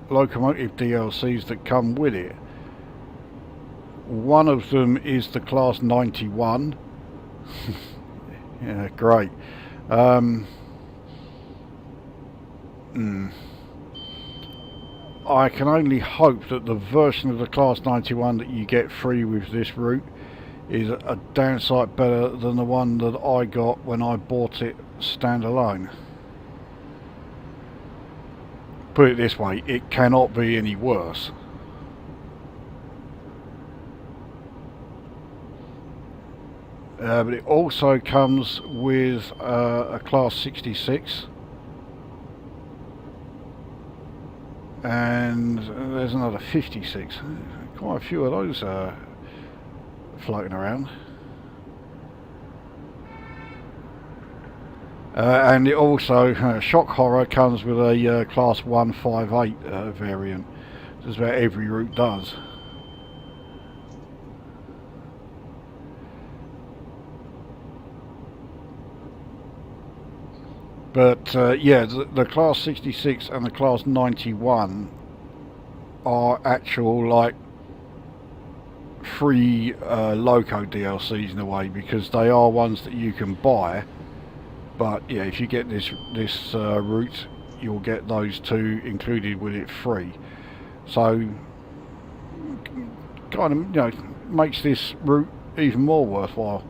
locomotive DLCs that come with it. One of them is the Class 91. Yeah, great. I can only hope that the version of the Class 91 that you get free with this route is a damn sight better than the one that I got when I bought it standalone. Put it this way, it cannot be any worse. But it also comes with a Class 66, and there's another 56. Quite a few of those floating around. And it also, Shock Horror comes with a Class 158 variant. Just about every route does. But yeah, the Class 66 and the Class 91 are actual free loco DLCs in a way, because they are ones that you can buy. But yeah, if you get this route, you'll get those two included with it free. So kind of, makes this route even more worthwhile.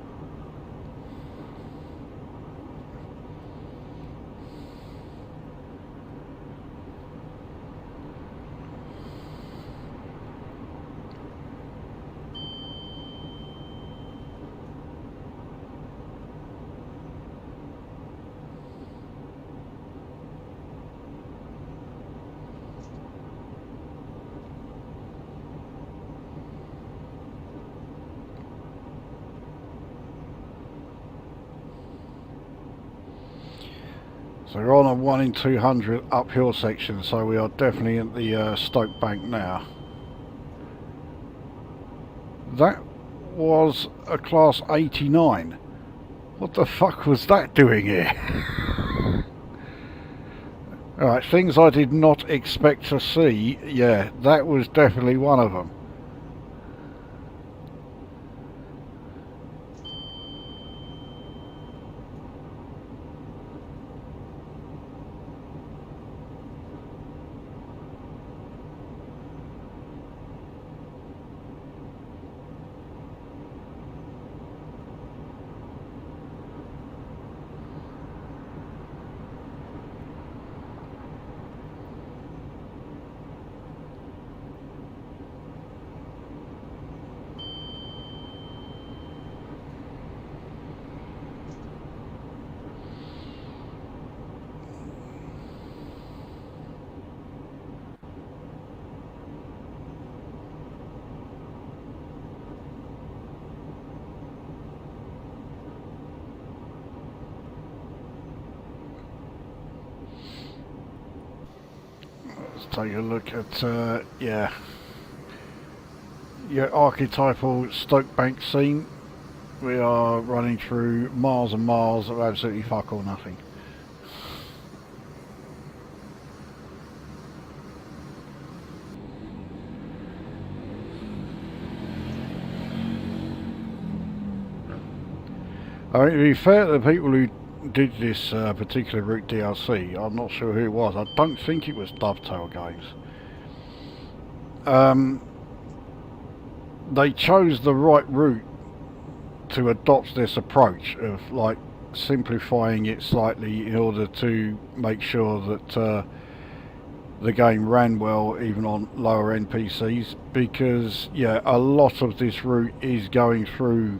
So we're on a 1 in 200 uphill section, so we are definitely at the Stoke Bank now. That was a Class 89. What the fuck was that doing here? Alright, things I did not expect to see. Yeah, that was definitely one of them. take a look at, yeah, your archetypal Stoke Bank scene. We are running through miles and miles of absolutely fuck or nothing. I mean, to be fair to the people who did this particular route DLC, I'm not sure who it was. I don't think it was Dovetail Games. They chose the right route to adopt this approach of like simplifying it slightly in order to make sure that the game ran well even on lower end PCs, because yeah, a lot of this route is going through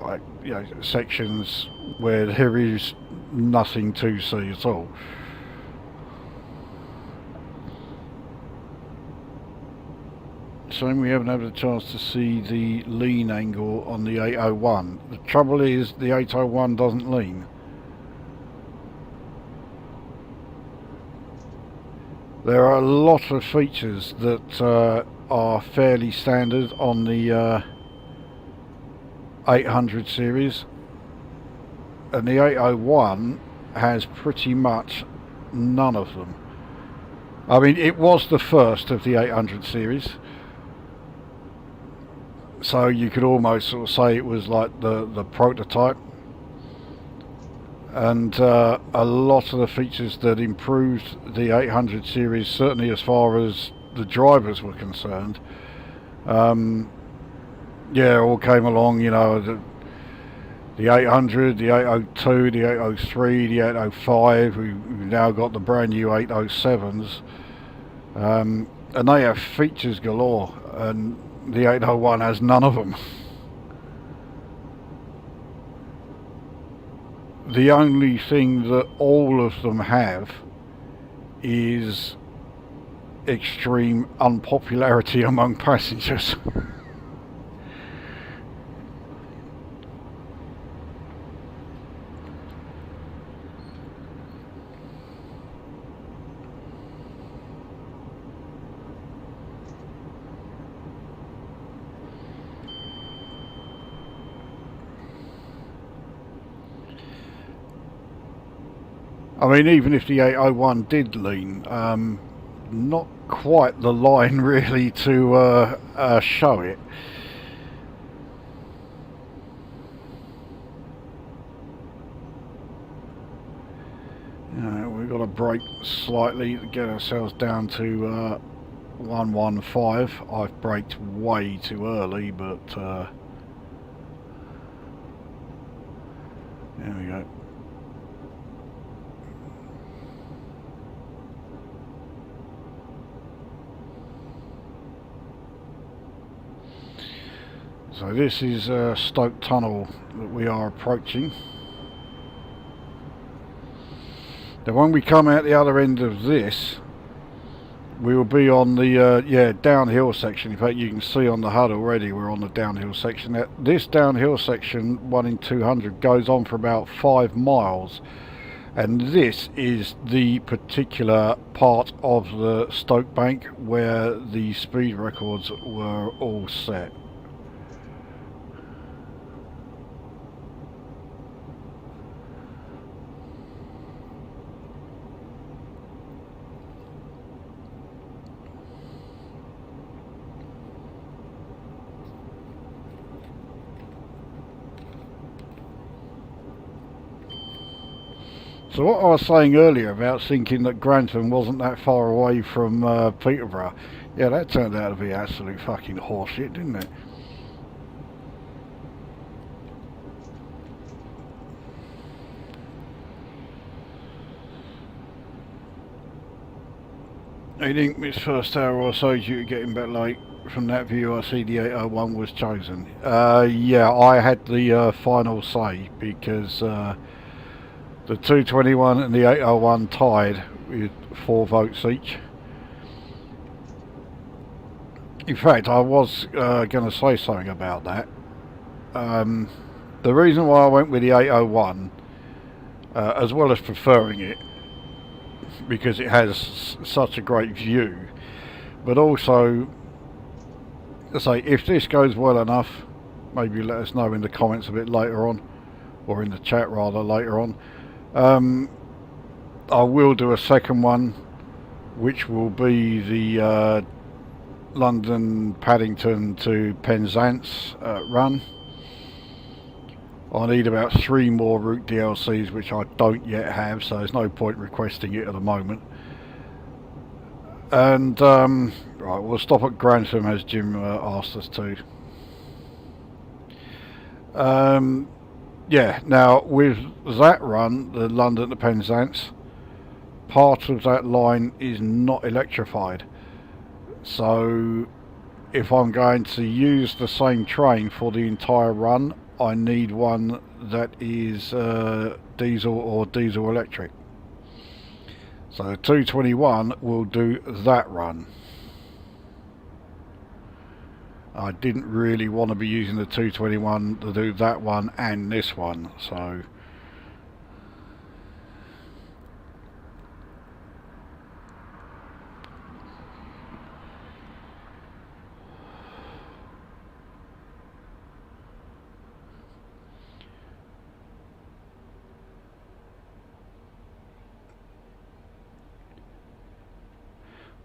like, you know, sections where there is nothing to see at all. Shame we haven't had a chance to see the lean angle on the 801. The trouble is the 801 doesn't lean. There are a lot of features that are fairly standard on the 800 series, and the 801 has pretty much none of them. I mean, it was the first of the 800 series, so you could almost sort of say it was like the prototype, and a lot of the features that improved the 800 series, certainly as far as the drivers were concerned, yeah, all came along, you know, the 800, the 802, the 803, the 805, we've now got the brand new 807s, and they have features galore, and the 801 has none of them. The only thing that all of them have is extreme unpopularity among passengers. I mean, even if the 801 did lean, not quite the line really to show it. We've got to brake slightly to get ourselves down to 115. I've braked way too early, but there we go. So this is Stoke Tunnel that we are approaching. Now when we come out the other end of this, we will be on the downhill section. In fact, you can see on the HUD already we're on the downhill section. Now, this downhill section, 1 in 200, goes on for about 5 miles. And this is the particular part of the Stoke Bank where the speed records were all set. So what I was saying earlier about thinking that Grantham wasn't that far away from Peterborough, yeah, that turned out to be absolute fucking horseshit, didn't it? I think this first hour or so is you getting back late. From that view, I see the 801 was chosen. Yeah, I had the final say because the 221 and the 801 tied with 4 votes each. In fact, I was going to say something about that. The reason why I went with the 801, as well as preferring it, because it has such a great view. But also, I say, if this goes well enough, maybe let us know in the comments a bit later on, or in the chat rather later on. I will do a second one, which will be the London Paddington to Penzance run. I need about 3 more route DLCs, which I don't yet have, so there's no point requesting it at the moment. And right, we'll stop at Grantham as Jim asked us to. Yeah, now with that run, the London to Penzance, part of that line is not electrified. So if I'm going to use the same train for the entire run, I need one that is diesel or diesel electric. So the 221 will do that run. I didn't really want to be using the 221 to do that one and this one, so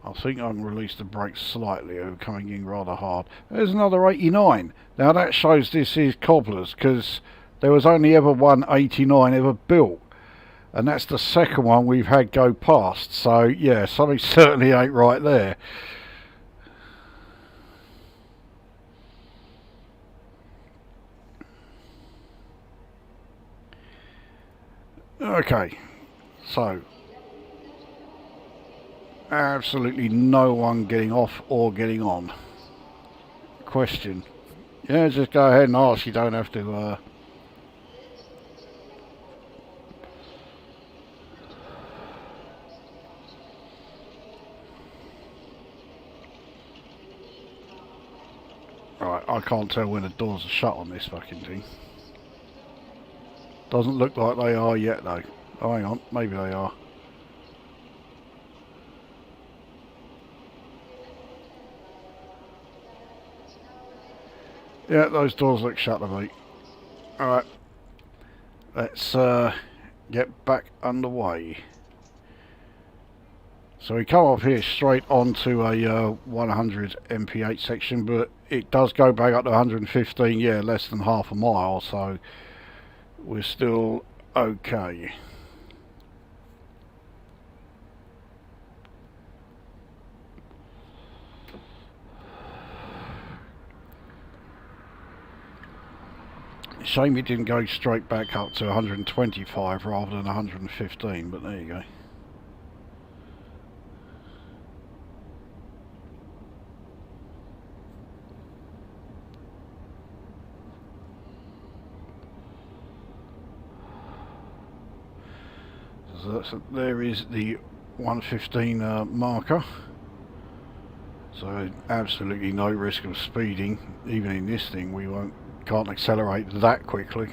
I think I can release the brakes slightly, over coming in rather hard. There's another 89. Now that shows this is cobblers, because there was only ever one 89 ever built. And that's the second one we've had go past. So yeah, something certainly ain't right there. Okay, so absolutely no one getting off or getting on. Question. Yeah, just go ahead and ask. You don't have to Right, I can't tell when the doors are shut on this fucking thing. Doesn't look like they are yet though. Oh, hang on, maybe they are. Yeah, those doors look shut to me. Alright, let's get back underway. So we come off here straight onto a 100 mph section, but it does go back up to 115, yeah, less than half a mile, so we're still okay. Shame it didn't go straight back up to 125 rather than 115, but there you go. So there is the 115 marker. So absolutely no risk of speeding. Even in this thing, we can't accelerate that quickly.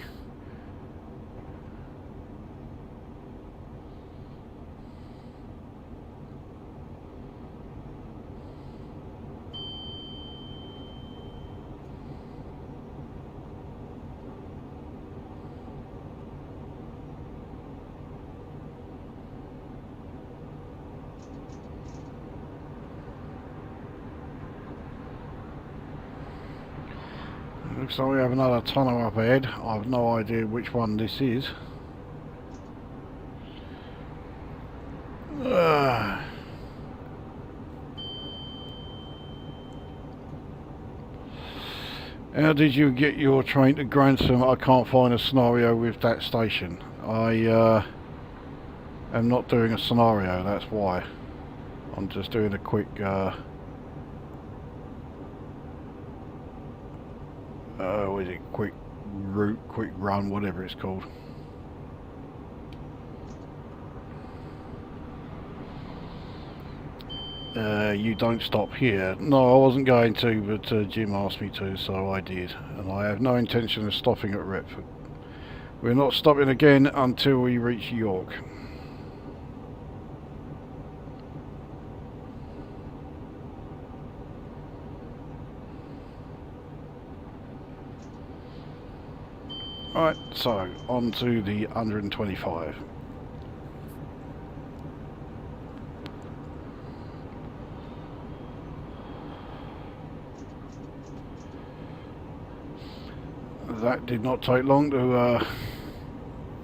Looks like we have another tunnel up ahead. I have no idea which one this is. How did you get your train to Grantham? I can't find a scenario with that station. I am not doing a scenario, that's why. I'm just doing a quick what is it, quick route, quick run, whatever it's called. You don't stop here. No, I wasn't going to, but Jim asked me to, so I did. And I have no intention of stopping at Retford. We're not stopping again until we reach York. Right, so on to the 125. That did not take long to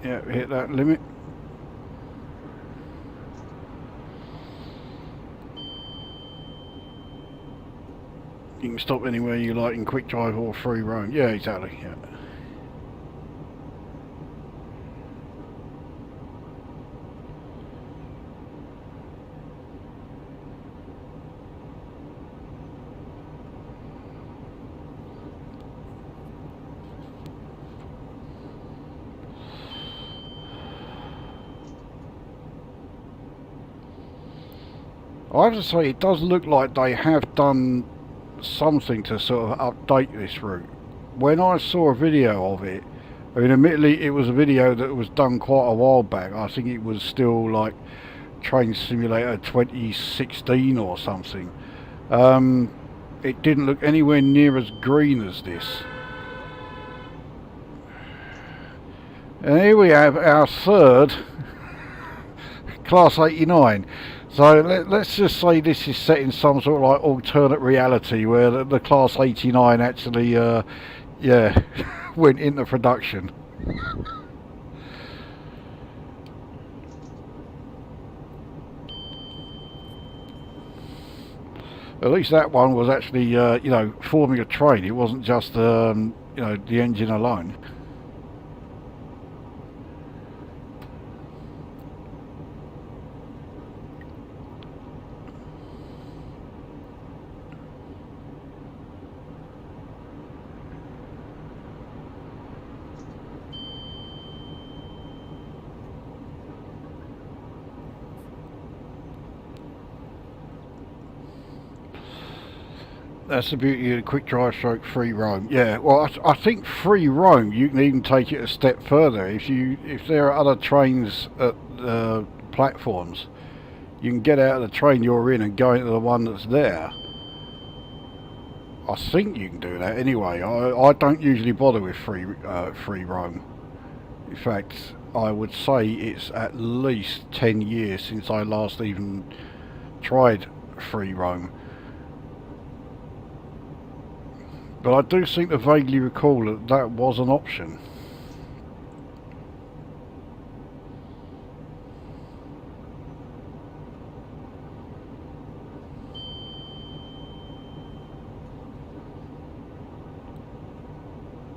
yeah, hit that limit. You can stop anywhere you like in quick drive or free roam. Yeah, exactly. Yeah. I have to say, it does look like they have done something to sort of update this route. When I saw a video of it, I mean, admittedly, it was a video that was done quite a while back. I think it was still like Train Simulator 2016 or something. It didn't look anywhere near as green as this. And here we have our third Class 89. So let's just say this is set in some sort of like alternate reality where the Class 89 actually, yeah, went into production. At least that one was actually, you know, forming a train. It wasn't just, you know, the engine alone. That's the beauty of the quick drive stroke free roam. Yeah, well, I think free roam, you can even take it a step further. If there are other trains at platforms, you can get out of the train you're in and go into the one that's there. I think you can do that anyway. I don't usually bother with free roam. In fact, I would say it's at least 10 years since I last even tried free roam. But I do seem to vaguely recall that that was an option.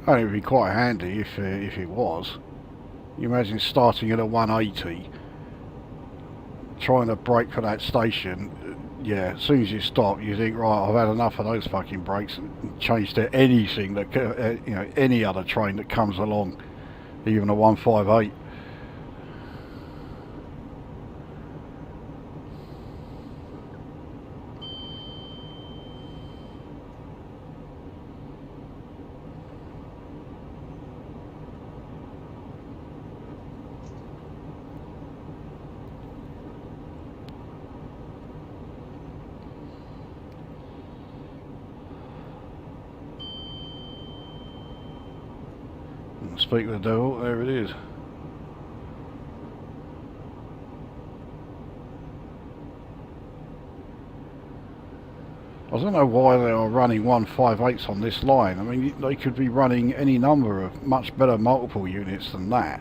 And it would be quite handy if it was. You imagine starting at a 180, trying to brake for that station. Yeah, as soon as you stop, you think, right, I've had enough of those fucking brakes, and change to anything that, you know, any other train that comes along, even a 158. Speak of the devil, there it is. I don't know why they are running 158s on this line. I mean, they could be running any number of much better multiple units than that.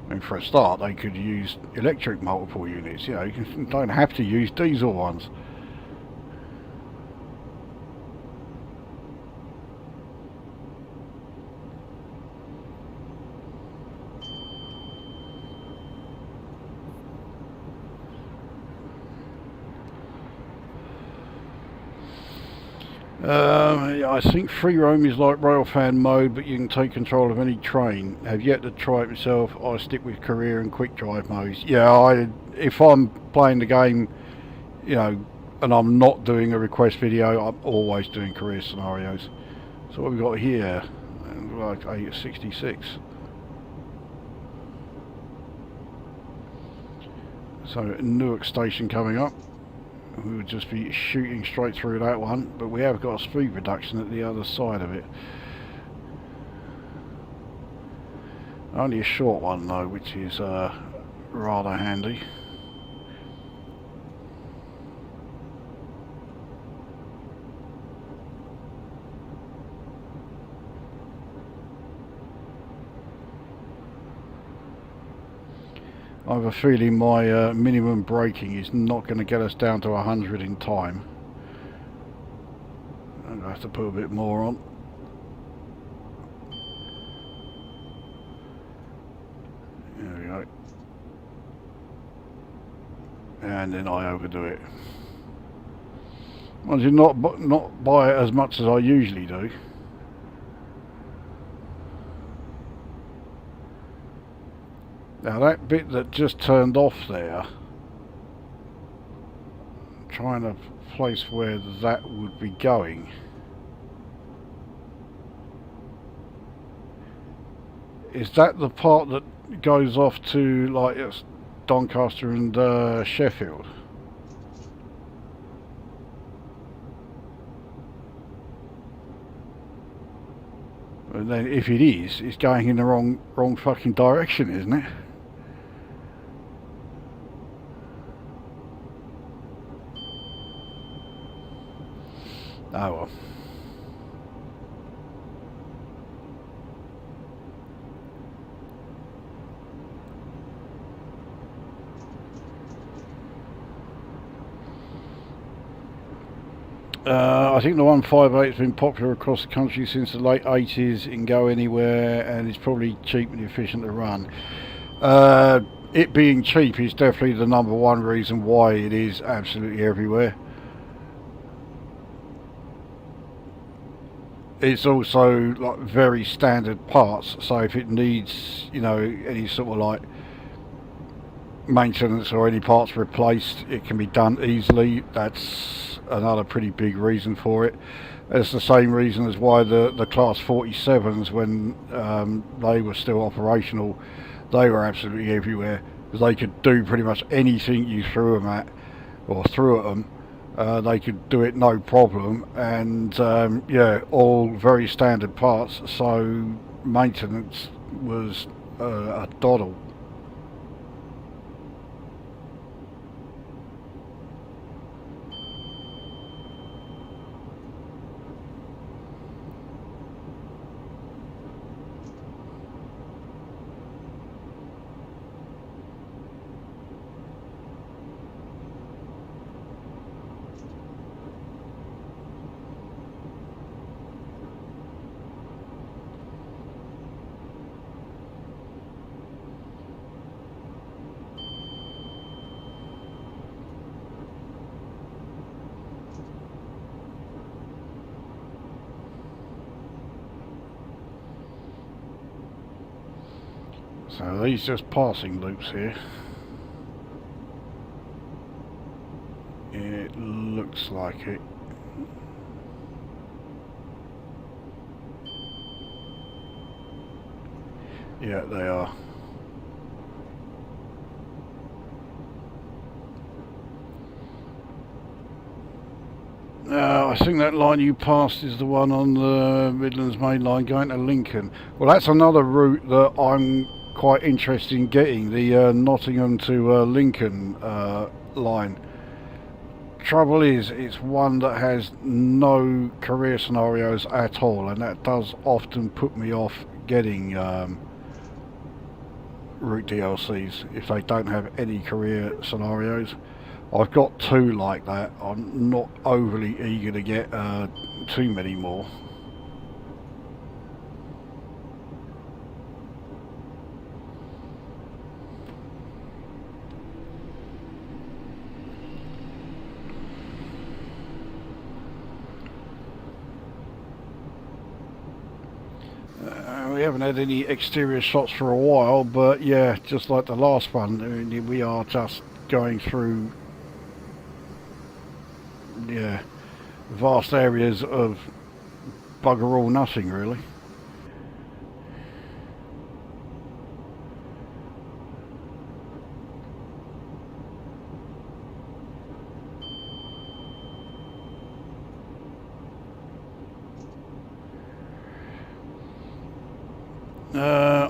I mean, for a start, they could use electric multiple units. You know, you don't have to use diesel ones. I think free roam is like railfan mode, but you can take control of any train. Have yet to try it myself. I stick with career and quick drive modes. Yeah, if I'm playing the game, you know, and I'm not doing a request video, I'm always doing career scenarios. So what we've got here, like 866. So Newark station coming up. we would just be shooting straight through that one, but we have got a speed reduction at the other side of it. Only a short one though, which is rather handy. I have a feeling my minimum braking is not going to get us down to 100 in time. I'm going to have to put a bit more on. There we go. And then I overdo it. I did not buy it as much as I usually do. Now that bit that just turned off there, I'm trying to place where that would be going. Is that the part that goes off to like Doncaster and Sheffield? And then if it is, it's going in the wrong fucking direction, isn't it? Oh well. I think the 158 has been popular across the country since the late 80s. It can go anywhere and it's probably cheap and efficient to run. It being cheap is definitely the number one reason why it is absolutely everywhere. It's also like very standard parts, so if it needs, you know, any sort of like maintenance or any parts replaced, it can be done easily. That's another pretty big reason for it. It's the same reason as why the Class 47s, when they were still operational, they were absolutely everywhere, because they could do pretty much anything you threw them at, or threw at them. They could do it no problem, and yeah, all very standard parts, so maintenance was a doddle. So these just passing loops here. It looks like it. Yeah, they are. I think that line you passed is the one on the Midlands main line going to Lincoln. Well, that's another route that I'm quite interested in getting, the Nottingham to Lincoln line. Trouble is, it's one that has no career scenarios at all, and that does often put me off getting route DLCs if they don't have any career scenarios. I've got two like that. I'm not overly eager to get too many more. We haven't had any exterior shots for a while, but yeah, just like the last one, I mean, we are just going through, yeah, vast areas of bugger all nothing really.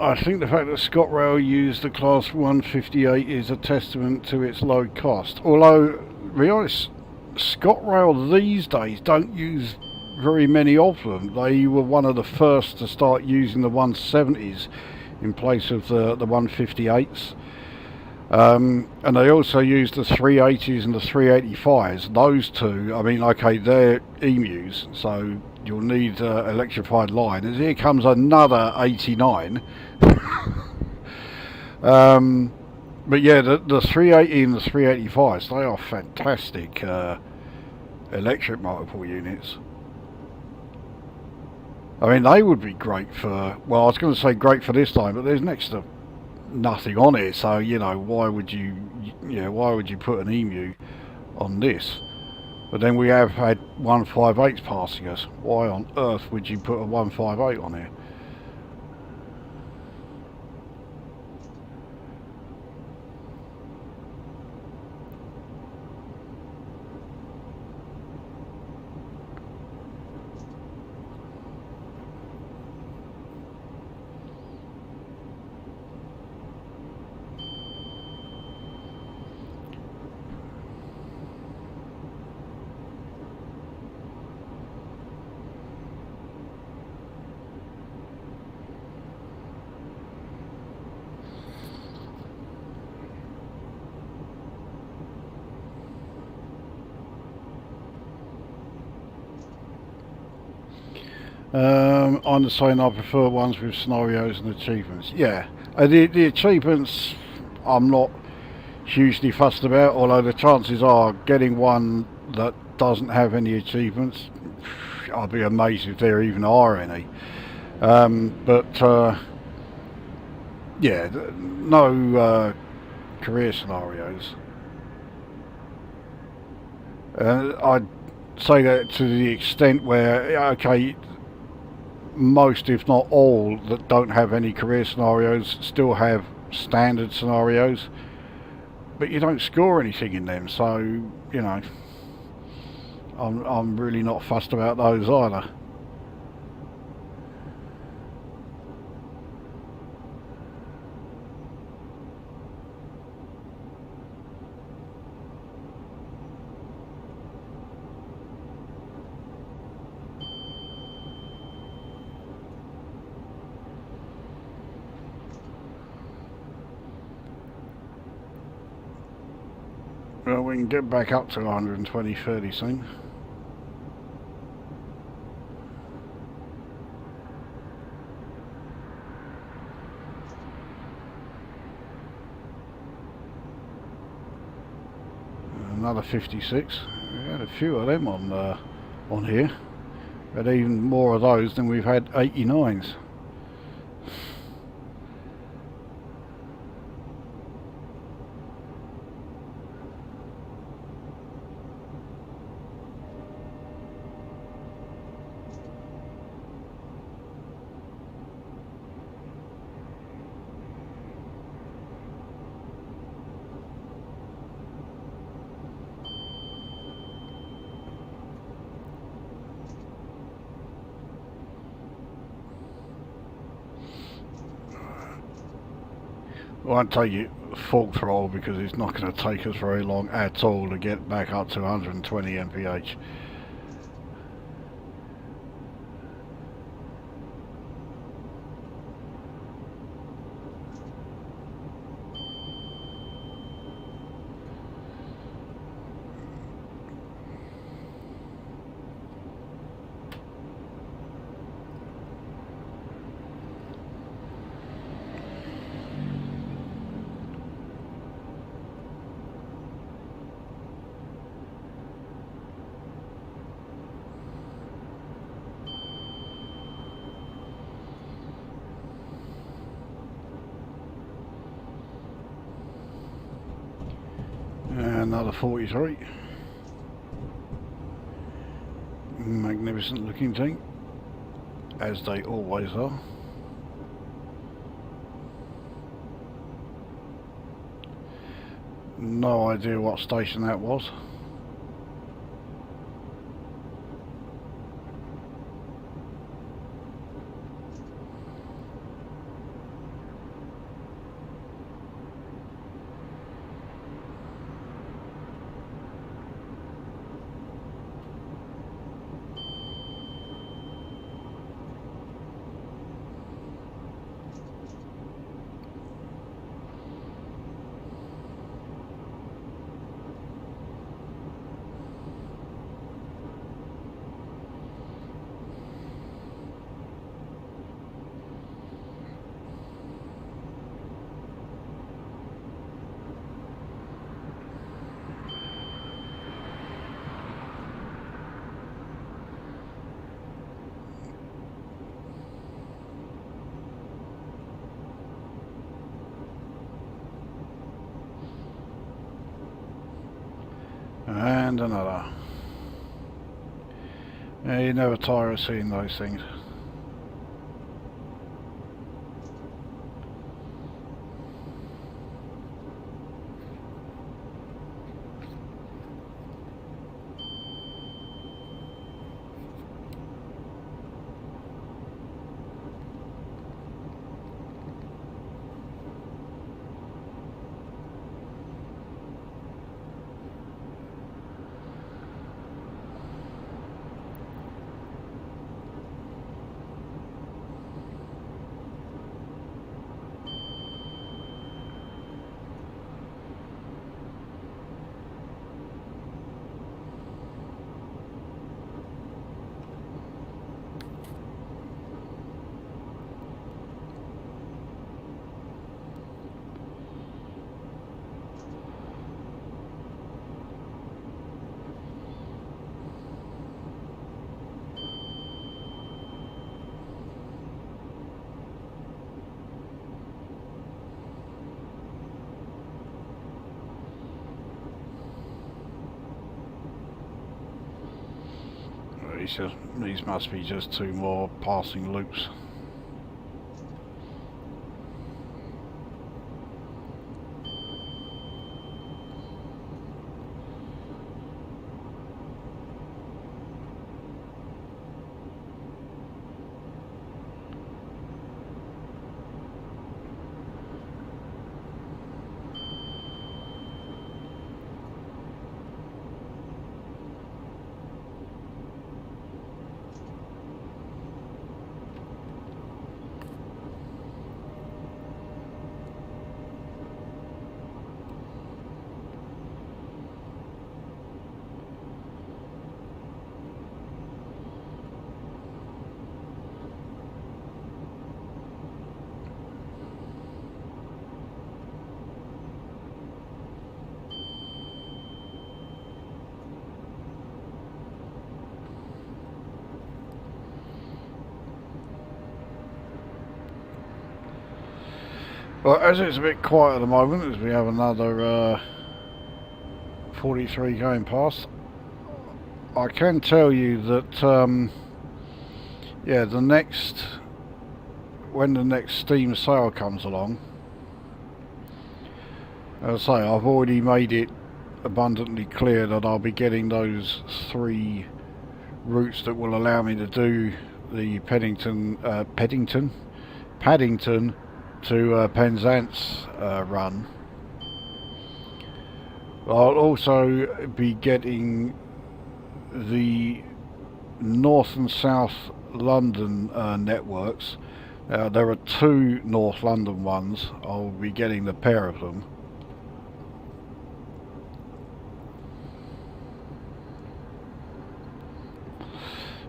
I think the fact that ScotRail used the Class 158 is a testament to its low cost. Although, to be honest, ScotRail these days don't use very many of them. They were one of the first to start using the 170s in place of the 158s. And they also use the 380s and the 385s. Those two, I mean, okay, they're emus, so you'll need electrified line. And here comes another 89. But yeah, the 380 and the 385s, they are fantastic electric multiple units. I mean, they would be great for, well, I was going to say great for this line, but there's next to nothing on it, so you know, why would you put an emu on this? But then we have had 158s passing us. Why on earth would you put a 158 on here? I'm the same, I prefer ones with scenarios and achievements. Yeah, the achievements I'm not hugely fussed about, although the chances are getting one that doesn't have any achievements, I'd be amazed if there even are any. Yeah, no career scenarios. I'd say that to the extent where, okay, most if not all that don't have any career scenarios still have standard scenarios, but you don't score anything in them, so you know, I'm really not fussed about those either. Well, we can get back up to 120 fairly soon. Another 56. We had a few of them on here. We had even more of those than we've had 89s. I won't take it full throttle because it's not going to take us very long at all to get back up to 120 mph. Another 43. Magnificent looking thing, as they always are. No idea what station that was. And another. Yeah, you never tire of seeing those things. These must be just 2 more passing loops. Well, as it's a bit quiet at the moment, as we have another 43 going past, I can tell you that yeah, when the next Steam sale comes along, as I say, I've already made it abundantly clear that I'll be getting those 3 routes that will allow me to do the Paddington to Penzance run. I'll also be getting the North and South London networks. There are 2 North London ones. I'll be getting the pair of them.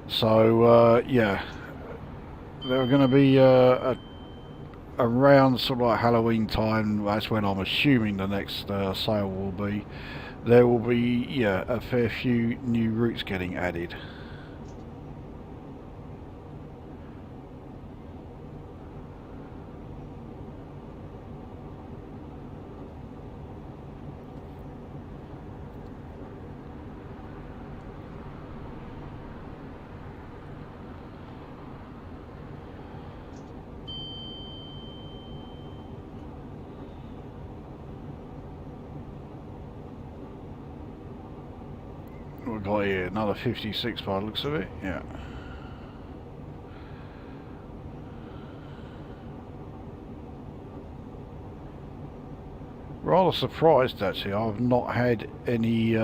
So yeah, they're going to be around sort of like Halloween time. That's when I'm assuming the next sale will be. There will be, yeah, a fair few new routes getting added. We've got here another 56 by the looks of it, yeah. Rather surprised actually, I've not had any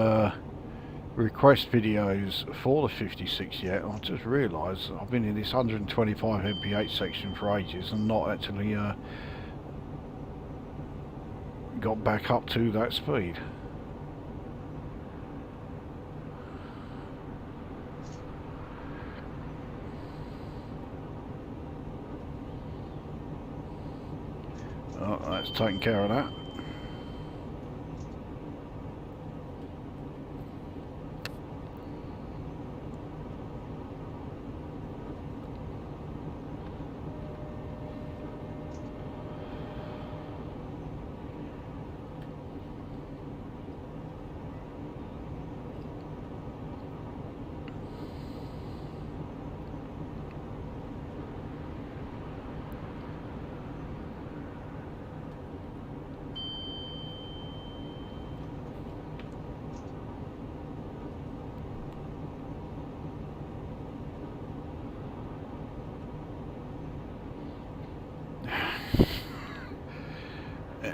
request videos for the 56 yet. I just realised I've been in this 125 mph section for ages and not actually got back up to that speed. Oh, that's taken care of that.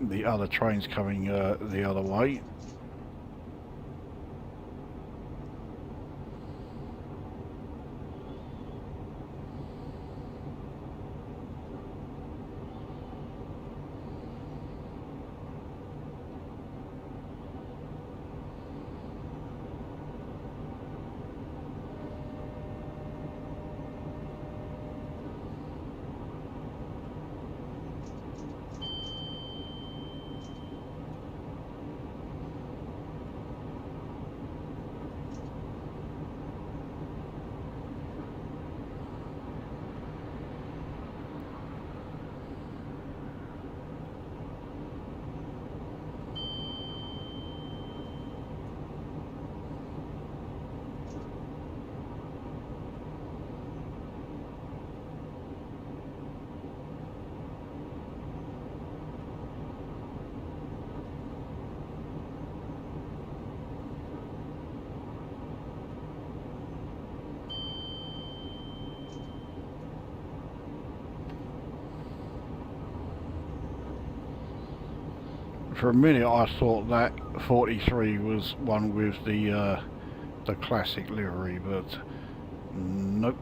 the other trains coming the other way. For a minute I thought that 43 was one with the classic livery, but nope.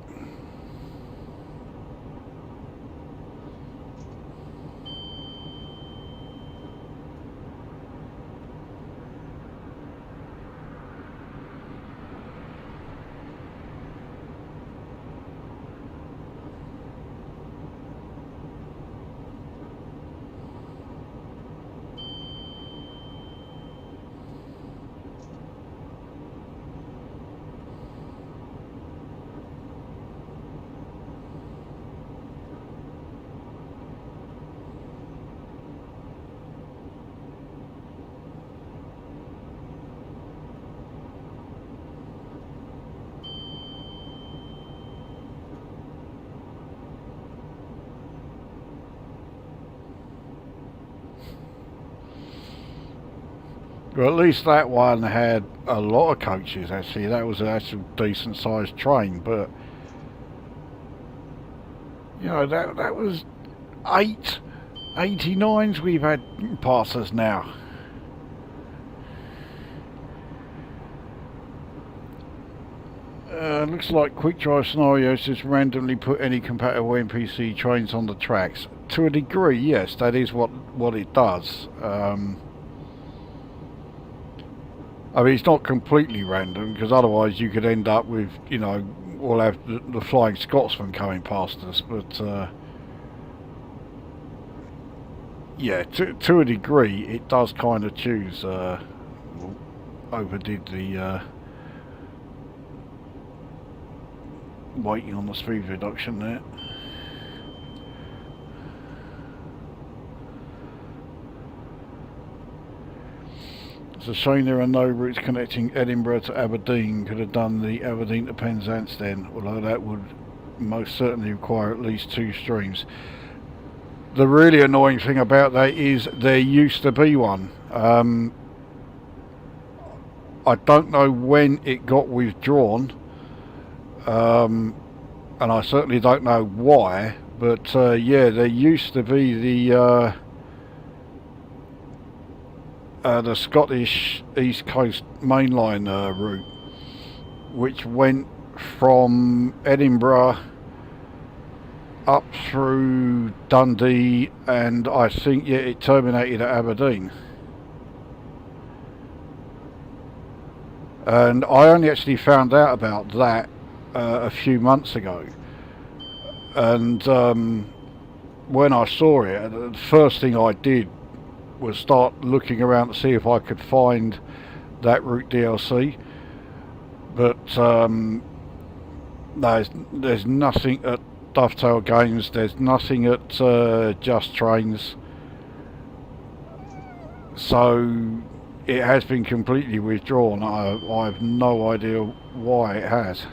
Well, at least that one had a lot of coaches, actually. That was an actual decent sized train, but you know, that was 8 89s we've had past us now. Looks like quick drive scenarios just randomly put any compatible NPC trains on the tracks. To a degree, yes, that is what it does. I mean, it's not completely random, because otherwise you could end up with, you know, we'll have the Flying Scotsman coming past us, but yeah, to a degree it does kind of choose. Overdid the waiting on the speed reduction there. It's a shame there are no routes connecting Edinburgh to Aberdeen. Could have done the Aberdeen to Penzance then, although that would most certainly require at least 2 streams. The really annoying thing about that is there used to be one. I don't know when it got withdrawn, and I certainly don't know why, but yeah, there used to be the Scottish East Coast mainline route, which went from Edinburgh up through Dundee, and I think, yeah, it terminated at Aberdeen. And I only actually found out about that a few months ago, and when I saw it, the first thing I did was start looking around to see if I could find that route DLC, but there's nothing at Dovetail Games, there's nothing at Just Trains, so it has been completely withdrawn. I have no idea why it has.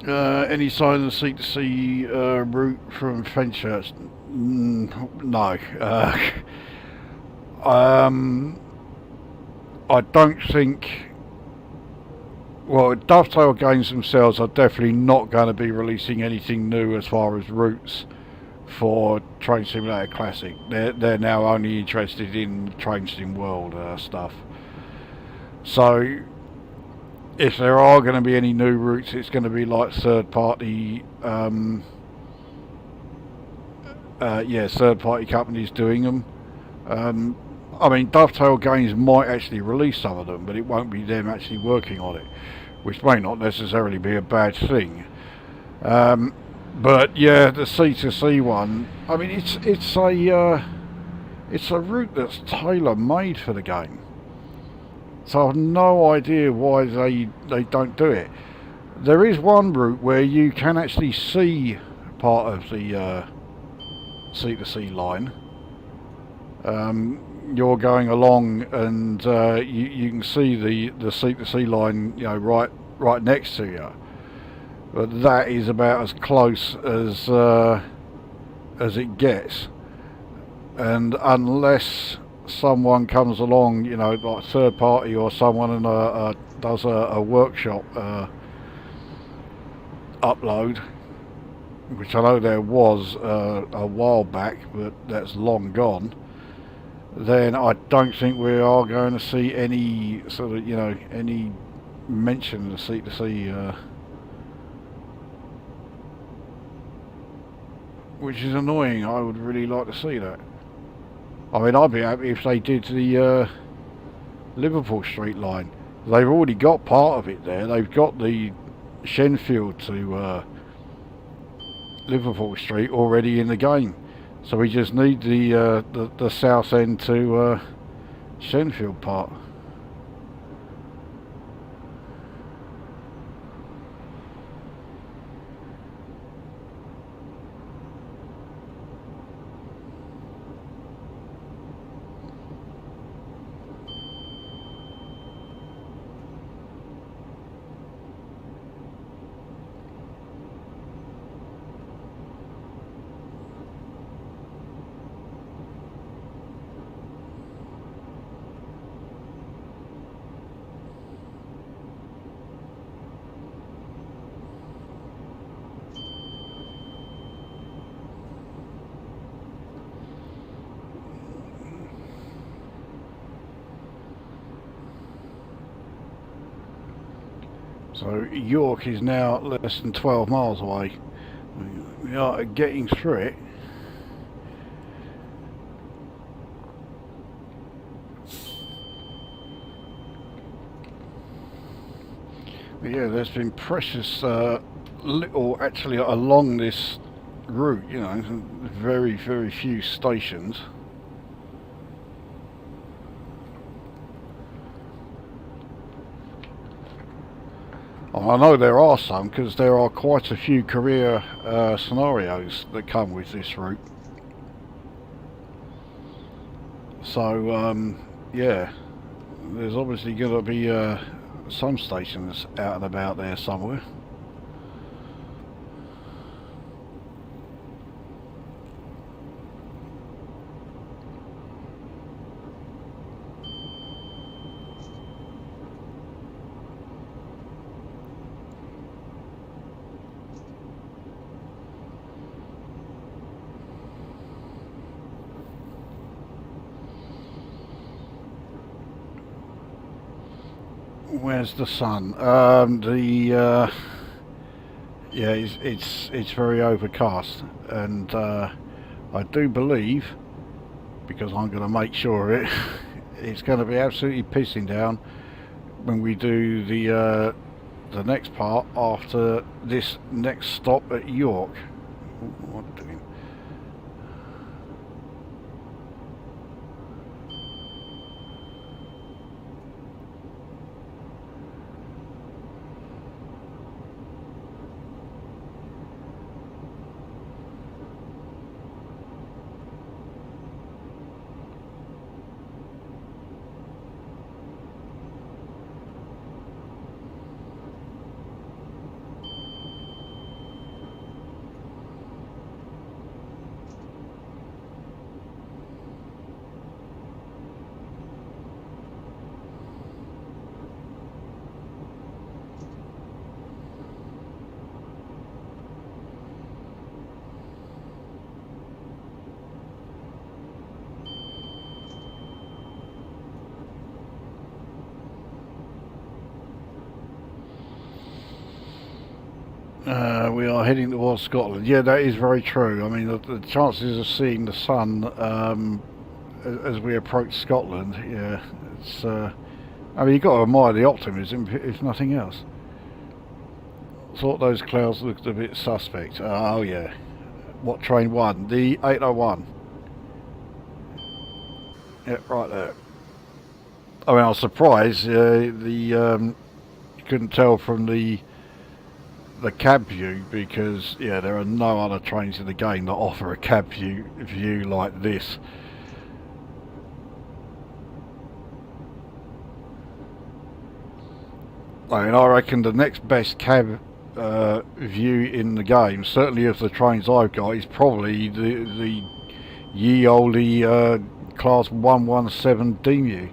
Any sign of the C2C route from Fenchurch? No. I don't think. Well, Dovetail Games themselves are definitely not going to be releasing anything new as far as routes for Train Simulator Classic. They're now only interested in Train Sim World stuff. So, if there are going to be any new routes, it's going to be like third-party, third-party companies doing them. I mean, Dovetail Games might actually release some of them, but it won't be them actually working on it, which may not necessarily be a bad thing. But yeah, the C2C one. I mean, it's a route that's tailor-made for the game. So I've no idea why they don't do it. There is one route where you can actually see part of the C2C line. You're going along and you can see the C2C line, you know, right next to you. But that is about as close as it gets. And unless someone comes along, you know, like third party or someone and does a workshop upload, which I know there was a while back, but that's long gone, then I don't think we are going to see any sort of, you know, any mention of the C2C, which is annoying. I would really like to see that. I mean, I'd be happy if they did the Liverpool Street line. They've already got part of it there. They've got the Shenfield to Liverpool Street already in the game. So we just need the south end to Shenfield part. So York is now less than 12 miles away. We are getting through it. But yeah, there's been precious little actually along this route, you know, very, very few stations. I know there are some, because there are quite a few career scenarios that come with this route. So, yeah, there's obviously going to be some stations out and about there somewhere. Where's the sun? Yeah, it's very overcast, and I do believe, because I'm going to make sure of it, it's going to be absolutely pissing down when we do the next part after this next stop at York. What am I doing? We are heading towards Scotland. Yeah, that is very true. I mean, the chances of seeing the sun as we approach Scotland, yeah, it's. I mean, you've got to admire the optimism, if nothing else. Thought those clouds looked a bit suspect. Oh yeah. What train won? The 801. Yeah, right there. I mean, I was surprised. You couldn't tell from the cab view because yeah, there are no other trains in the game that offer a cab view like this. I mean, I reckon the next best cab view in the game, certainly of the trains I've got, is probably the ye olde Class 117 Demu.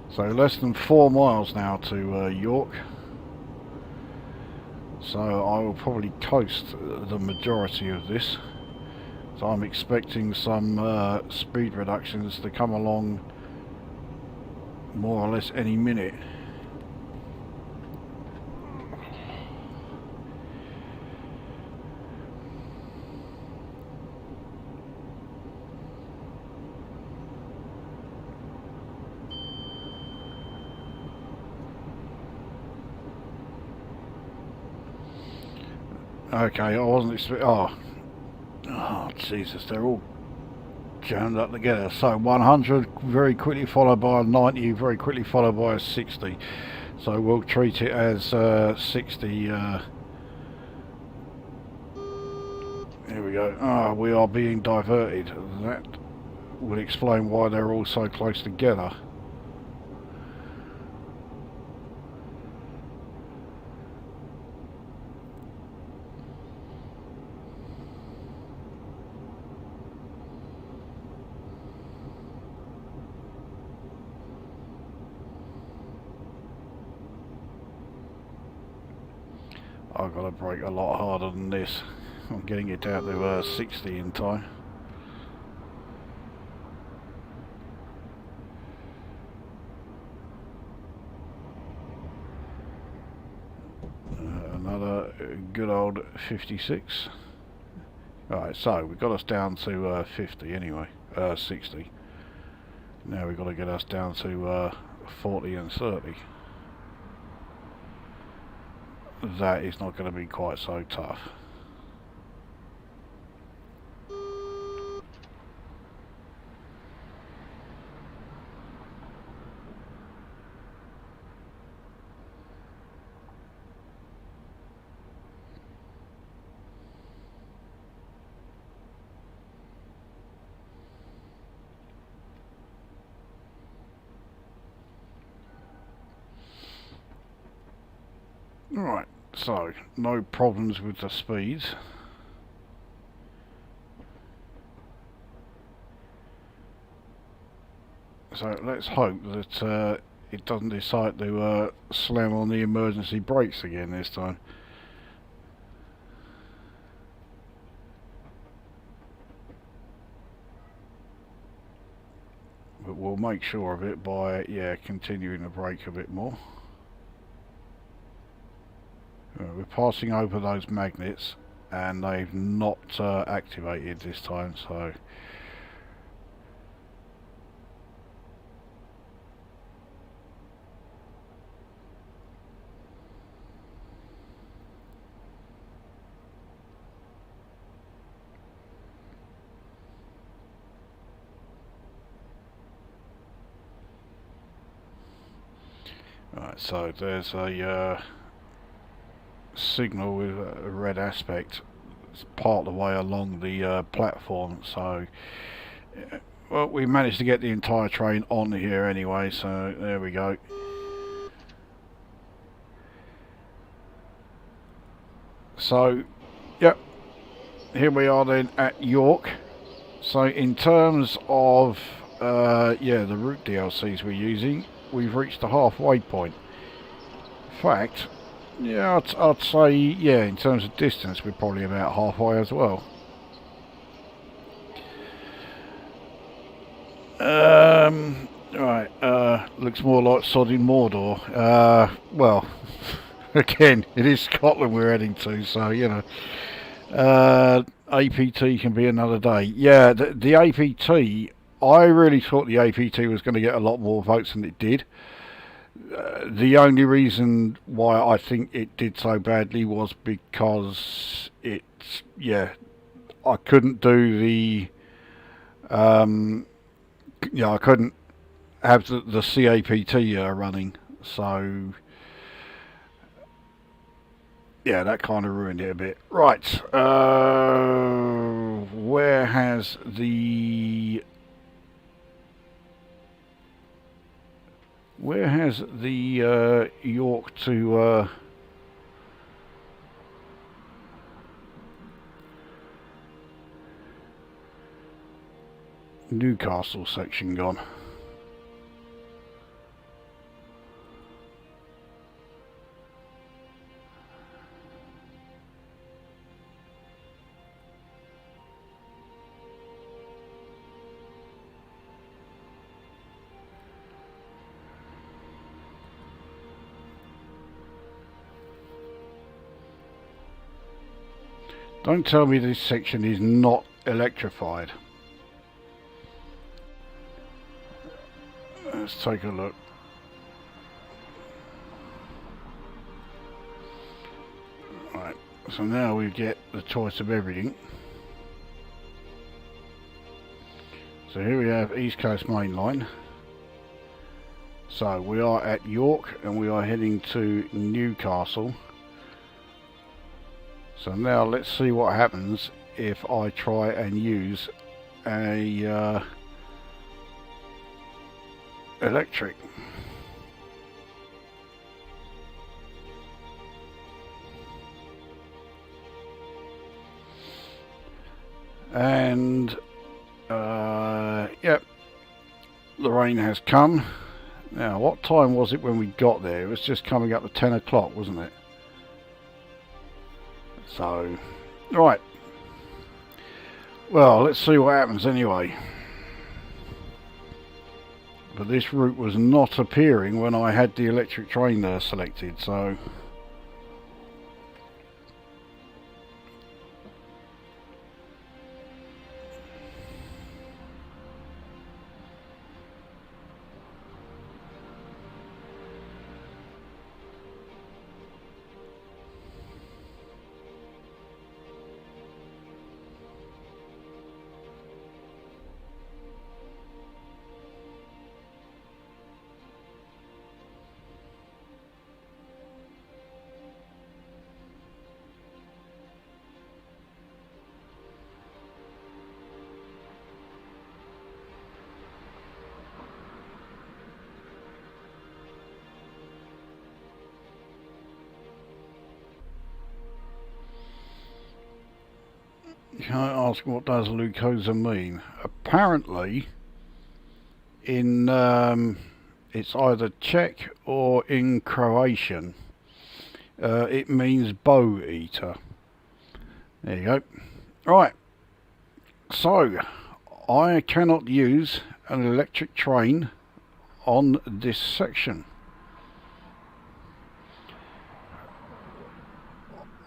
So less than 4 miles now to York. So I will probably coast the majority of this. So I'm expecting some speed reductions to come along more or less any minute. Okay, I wasn't expecting. Oh, Jesus, they're all jammed up together. So 100 very quickly followed by a 90, very quickly followed by a 60. So we'll treat it as 60. Here we go. We are being diverted. That would explain why they're all so close together. I've got to brake a lot harder than this. I'm getting it down to 60 in time. Another good old 56. Alright, so we've got us down to 50 anyway, 60. Now we've got to get us down to 40 and 30. That is not going to be quite so tough. Right, so no problems with the speeds. So let's hope that it doesn't decide to slam on the emergency brakes again this time. But we'll make sure of it by, yeah, continuing to brake a bit more. We're passing over those magnets and they've not activated this time, so right, so there's a signal with a red aspect. It's part of the way along the platform, so well, we managed to get the entire train on here anyway, so there we go. So, yep, here we are then at York. So in terms of the route DLCs we're using, we've reached the halfway point. In fact, yeah, I'd say, yeah, in terms of distance, we're probably about halfway as well. Right, looks more like sodding Mordor. Well, again, it is Scotland we're heading to, so, you know. APT can be another day. Yeah, the APT, I really thought the APT was going to get a lot more votes than it did. The only reason why I think it did so badly was because it's, yeah, I couldn't do the, I couldn't have the CAPT running, so yeah, that kind of ruined it a bit. Right, where has the York to Newcastle section gone? Don't tell me this section is not electrified. Let's take a look. Right, so now we get the choice of everything. So here we have East Coast Main Line. So we are at York and we are heading to Newcastle. So now let's see what happens if I try and use a electric. And yep, the rain has come. Now, what time was it when we got there? It was just coming up to 10 o'clock, wasn't it? So, right. Well, let's see what happens anyway. But this route was not appearing when I had the electric train there selected, so... Can I ask, what does Lukozer mean? Apparently, in it's either Czech or in Croatian, it means bow eater. There you go. Right. So, I cannot use an electric train on this section.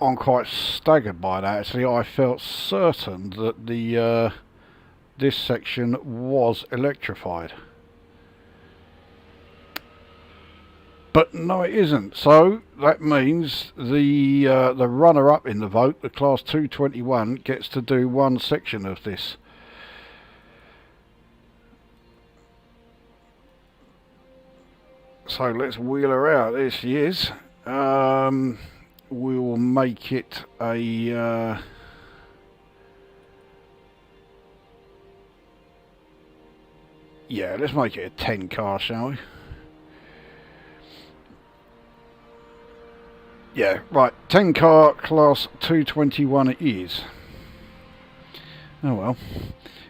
I'm quite staggered by that. Actually, I felt certain that the this section was electrified, but no, it isn't. So that means the runner-up in the vote, the Class 221, gets to do one section of this. So let's wheel her out. There she is. We will make it a yeah, let's make it a 10 car, shall we? Yeah, right, 10 car class 221 it is. Oh well.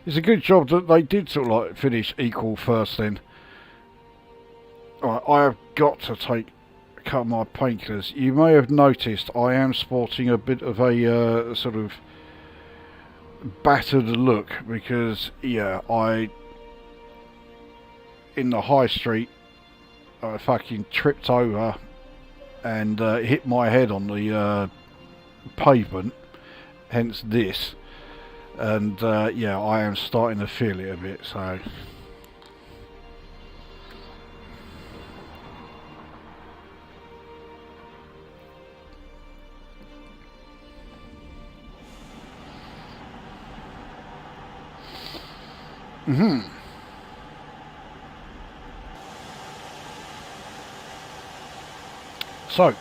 It's a good job that they did sort of like finish equal first then. Right, I have got to take a couple of my painkillers. You may have noticed I am sporting a bit of a sort of battered look because, yeah, in the high street, I fucking tripped over and hit my head on the pavement, hence this. And yeah, I am starting to feel it a bit, so... So,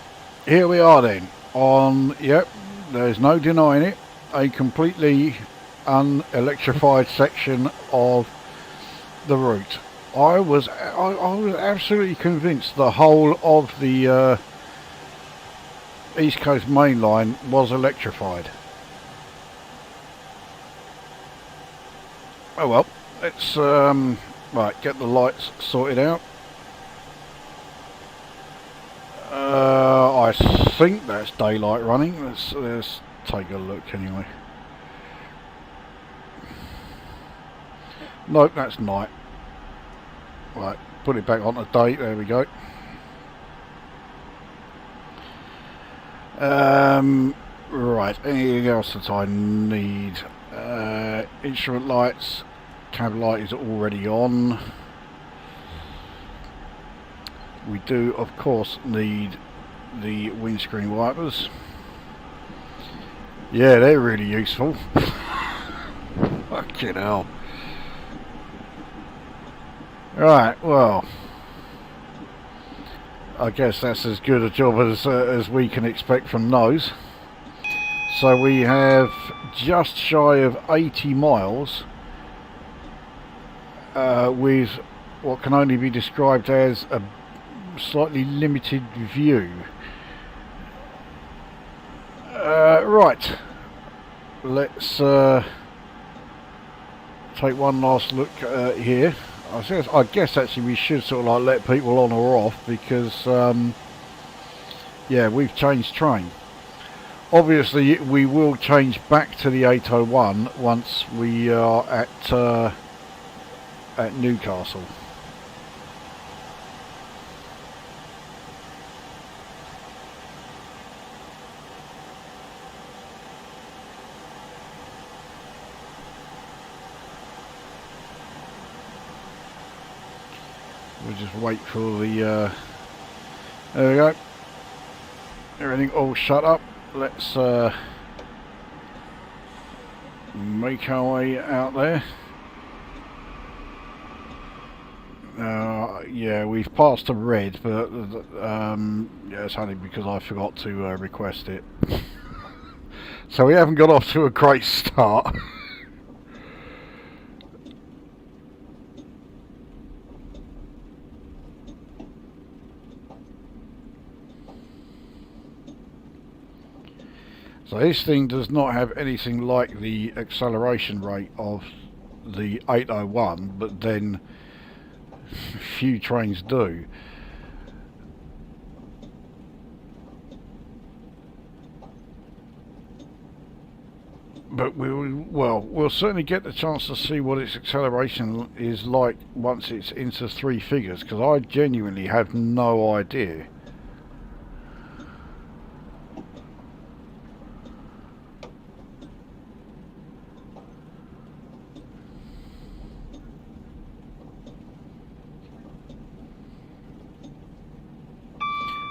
here we are then, on, yep, there's no denying it, a completely unelectrified section of the route. I was absolutely convinced the whole of the East Coast main line was electrified. Oh well, let's right, get the lights sorted out. I think that's daylight running. Let's take a look anyway. Nope, that's night. Right, put it back onto date. There we go. Right, anything else that I need? Instrument lights. Cab light is already on. We do, of course, need the windscreen wipers. Yeah, they're really useful. Fucking hell. Right, well, I guess that's as good a job as we can expect from those. So we have just shy of 80 miles with what can only be described as a slightly limited view. Right, let's take one last look here. I guess actually we should sort of like let people on or off because yeah, we've changed train. Obviously we will change back to the 801 once we are at Newcastle. We'll just wait for the there we go, everything all shut up. Let's make our way out there. Yeah, we've passed the red, but yeah, it's only because I forgot to request it. So we haven't got off to a great start. So this thing does not have anything like the acceleration rate of the 801, but then few trains do. But we'll certainly get the chance to see what its acceleration is like once it's into three figures, because I genuinely have no idea.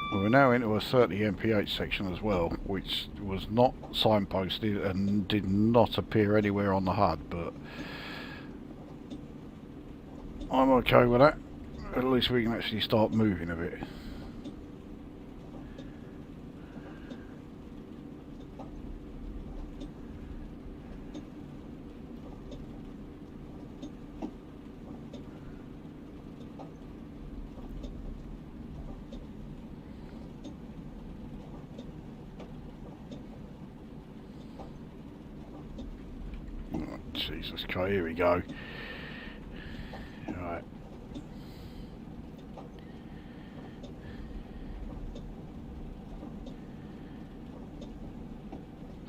We're now into a 30 mph section as well, which was not signposted and did not appear anywhere on the HUD, but I'm okay with that. At least we can actually start moving a bit. Jesus Christ, here we go. Right.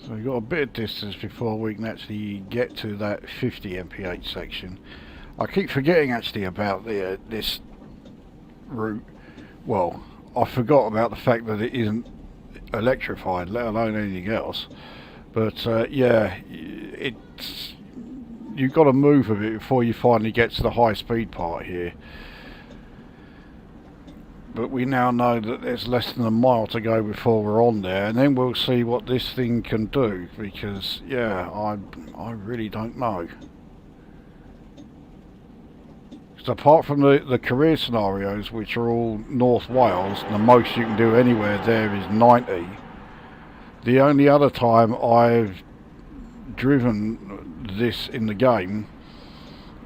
So we've got a bit of distance before we can actually get to that 50 mph section. I keep forgetting actually about this route. Well, I forgot about the fact that it isn't electrified, let alone anything else. But yeah, it's, you've got to move a bit before you finally get to the high speed part here. But we now know that there's less than a mile to go before we're on there, and then we'll see what this thing can do, because yeah, I really don't know. So apart from the career scenarios, which are all North Wales, the most you can do anywhere there is 90. The only other time I've driven this in the game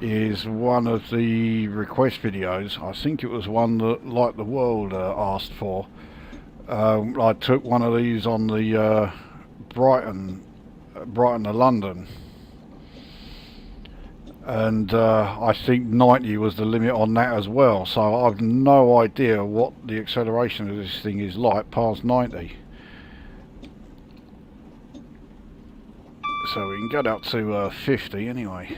is one of the request videos. I think it was one that Like the World asked for. I took one of these on the Brighton to London, and I think 90 was the limit on that as well, so I've no idea what the acceleration of this thing is like past 90. So we can get up to 50 anyway.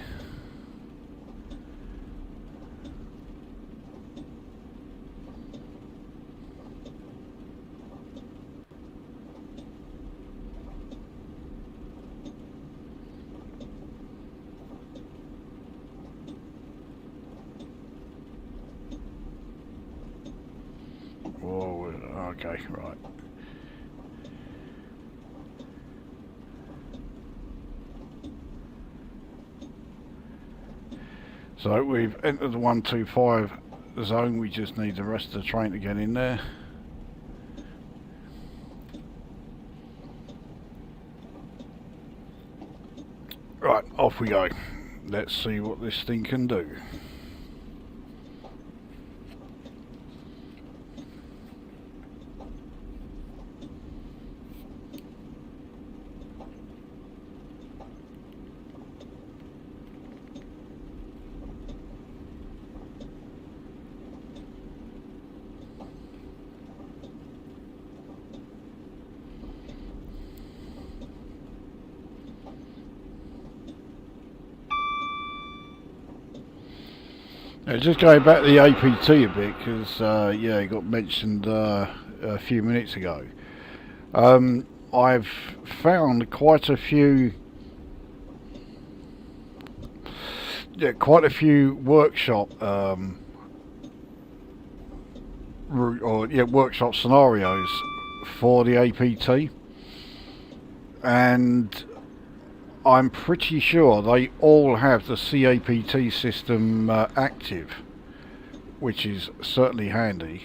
Oh, okay, right. So we've entered the 125 zone, we just need the rest of the train to get in there. Right, off we go. Let's see what this thing can do. Just going back to the APT a bit, because yeah, it got mentioned a few minutes ago. I've found quite a few workshop workshop scenarios for the APT, and I'm pretty sure they all have the CAPT system active, which is certainly handy.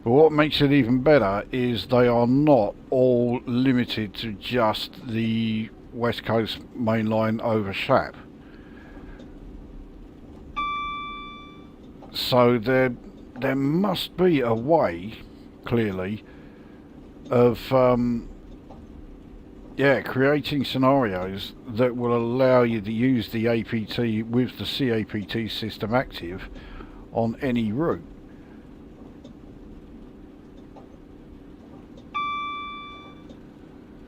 But what makes it even better is they are not all limited to just the West Coast main line over Shap. So there must be a way, clearly, of creating scenarios that will allow you to use the APT with the CAPT system active on any route.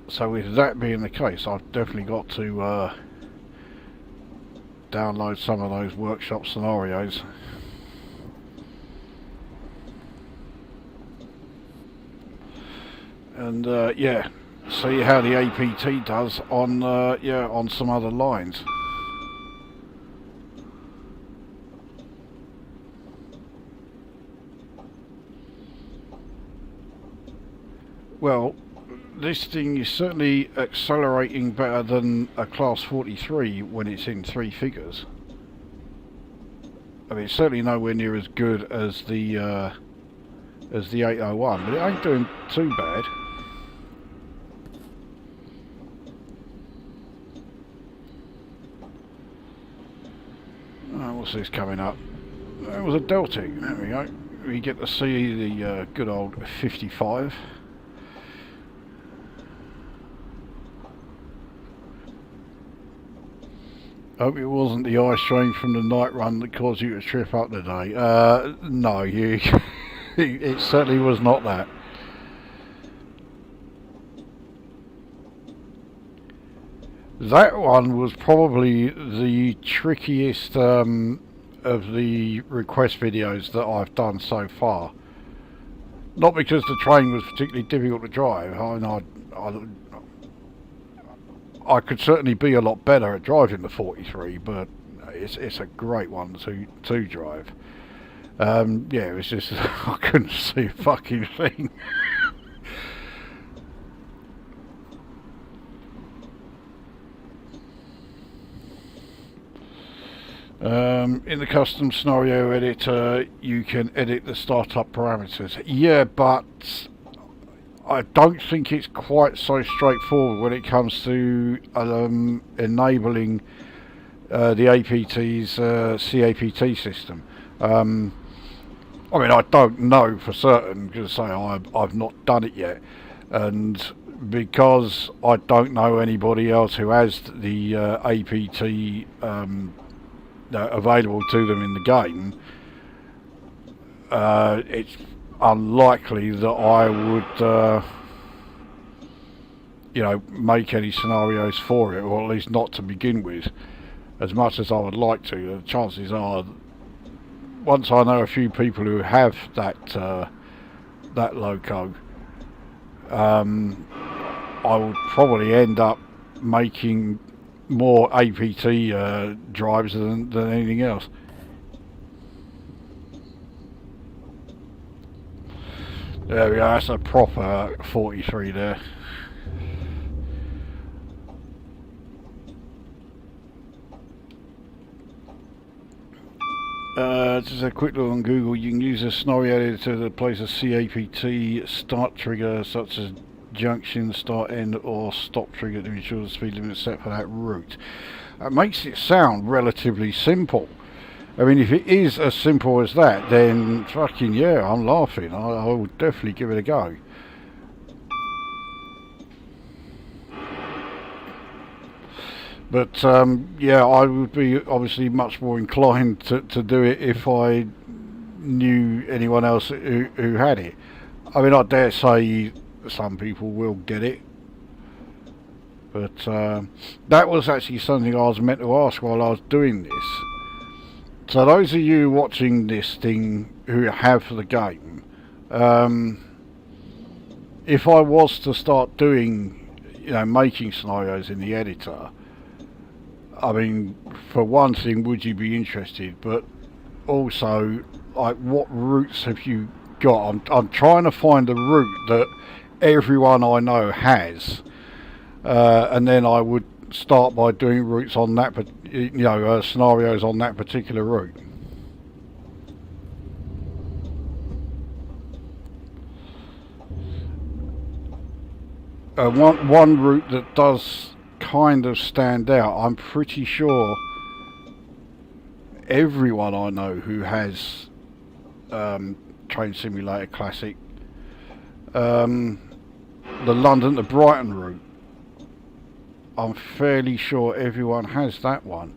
So with that being the case, I've definitely got to download some of those workshop scenarios. And yeah, see how the APT does on on some other lines. Well, this thing is certainly accelerating better than a Class 43 when it's in 3 figures. I mean, it's certainly nowhere near as good as the 801, but it ain't doing too bad. What's this coming up? It was a Deltic. There we go. We get to see the good old 55. Hope it wasn't the ice train from the night run that caused you to trip up today. No, you. It certainly was not that. That one was probably the trickiest of the request videos that I've done so far. Not because the train was particularly difficult to drive. I could certainly be a lot better at driving the 43, but it's a great one to drive. Yeah, it was just I couldn't see a fucking thing. In the custom scenario editor, you can edit the startup parameters. Yeah, but I don't think it's quite so straightforward when it comes to enabling the APT's CAPT system. I mean, I don't know for certain because I've not done it yet, and because I don't know anybody else who has the APT available to them in the game, it's unlikely that I would, make any scenarios for it, or at least not to begin with. As much as I would like to, the chances are, once I know a few people who have that loco, I would probably end up making more APT drives than anything else. There we go, that's a proper 43 there. Just a quick look on Google. You can use a scenario editor to place a CAPT start trigger such as junction, start, end or stop trigger to ensure the speed limit set for that route. That makes it sound relatively simple. I mean, if it is as simple as that, then fucking yeah, I'm laughing. I would definitely give it a go. But yeah, I would be obviously much more inclined to do it if I knew anyone else who had it. I mean, I dare say some people will get it. But that was actually something I was meant to ask while I was doing this. So those of you watching this thing who have the game, if I was to start doing, making scenarios in the editor, I mean, for one thing, would you be interested? But also, like, what routes have you got? I'm trying to find a route that everyone I know has, and then I would start by doing routes on that, scenarios on that particular route. One route that does kind of stand out, I'm pretty sure everyone I know who has Train Simulator Classic, the London to Brighton route, I'm fairly sure everyone has that one.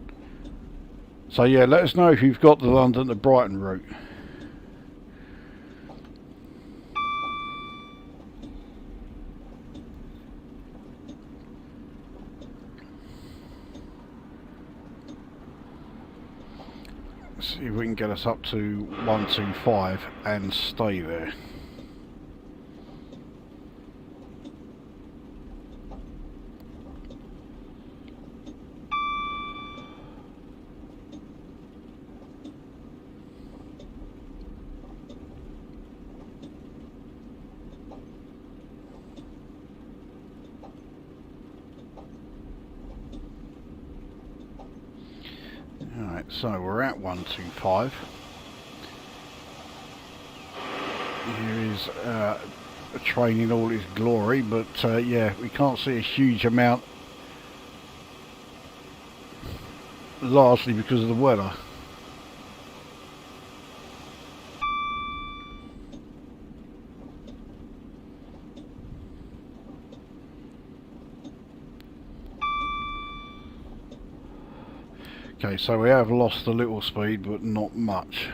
So yeah, let us know if you've got the London to Brighton route. See if we can get us up to 125 and stay there. Alright, so we're at 125. Here is a train in all its glory, but yeah, we can't see a huge amount, largely because of the weather. Okay, so we have lost a little speed, but not much.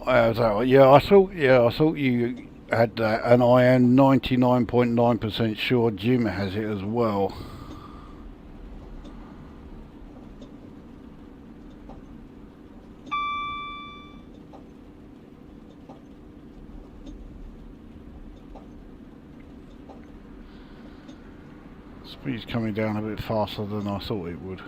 Yeah, I thought you had that, and I am 99.9% sure Jim has it as well. Speed's coming down a bit faster than I thought it would.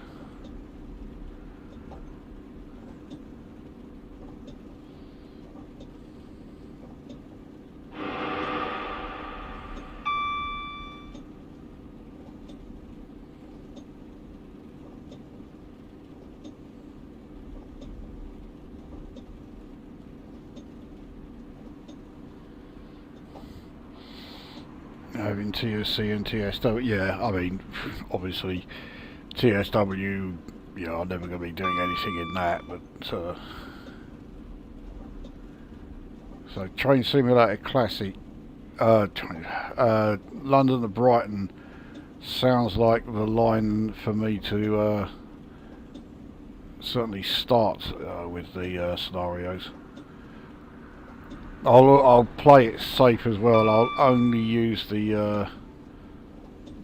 Having TSC and TSW, yeah, I mean, obviously TSW, you know, I'm never going to be doing anything in that, but so Train Simulator Classic, London to Brighton sounds like the line for me to certainly start with the scenarios. I'll play it safe as well. I'll only use the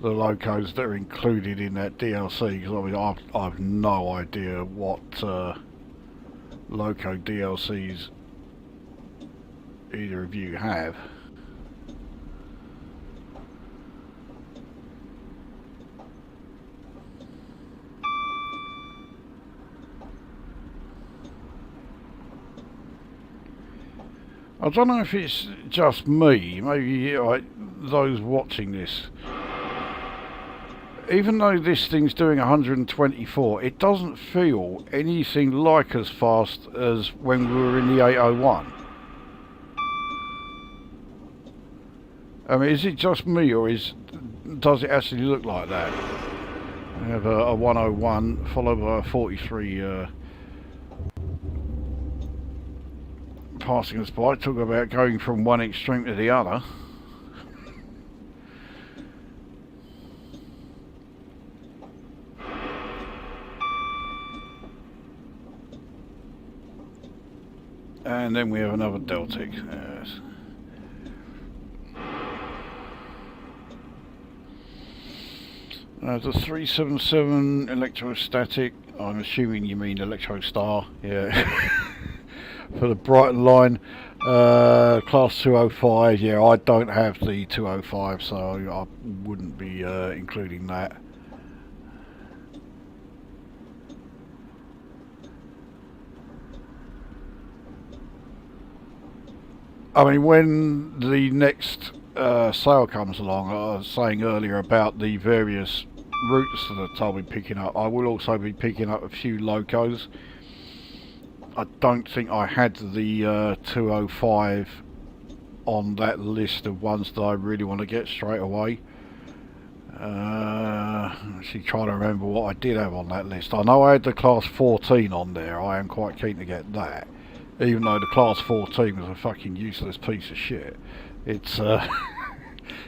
locos that are included in that DLC, because I mean I've no idea what loco DLCs either of you have. I don't know if it's just me, maybe those watching this. Even though this thing's doing 124, it doesn't feel anything like as fast as when we were in the 801. I mean, is it just me, or does it actually look like that? We have a 101 followed by a 43 passing us by. Talk about going from one extreme to the other. And then we have another Deltic. Yes. The 377 electrostatic. I'm assuming you mean Electrostar. Yeah. For the Brighton line, class 205. Yeah, I don't have the 205, so I wouldn't be including that. I mean, when the next sale comes along, I was saying earlier about the various routes that I'll be picking up. I will also be picking up a few locos. I don't think I had the 205 on that list of ones that I really want to get straight away. Actually trying to remember what I did have on that list. I know I had the class 14 on there. I am quite keen to get that, even though the class 14 was a fucking useless piece of shit. It's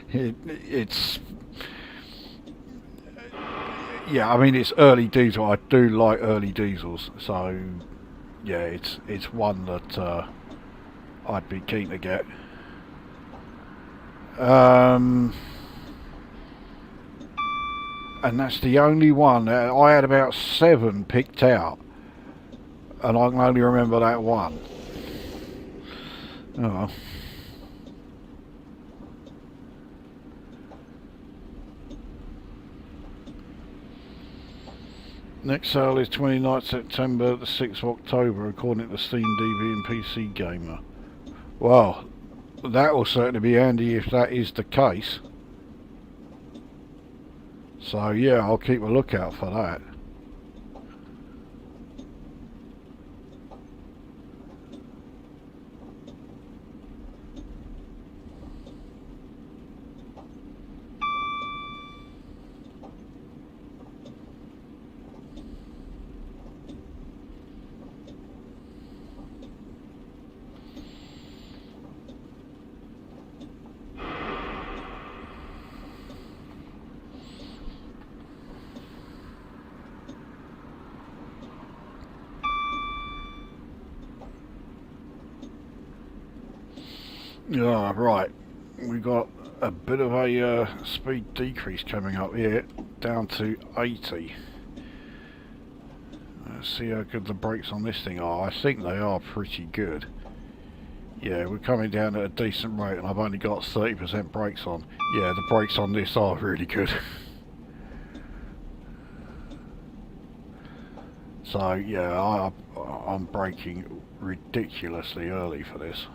it's yeah, I mean, it's early diesel. I do like early diesels, so yeah, it's one that I'd be keen to get. And that's the only one. I had about 7 picked out, and I can only remember that one. Oh well. Next sale is 29th September to 6th of October, according to Steam DB and PC Gamer. Well, that will certainly be handy if that is the case. So yeah, I'll keep a lookout for that. Yeah, right. We got a bit of a speed decrease coming up here, down to 80. Let's see how good the brakes on this thing are. I think they are pretty good. Yeah, we're coming down at a decent rate, and I've only got 30% brakes on. Yeah, the brakes on this are really good. So yeah, I'm braking ridiculously early for this.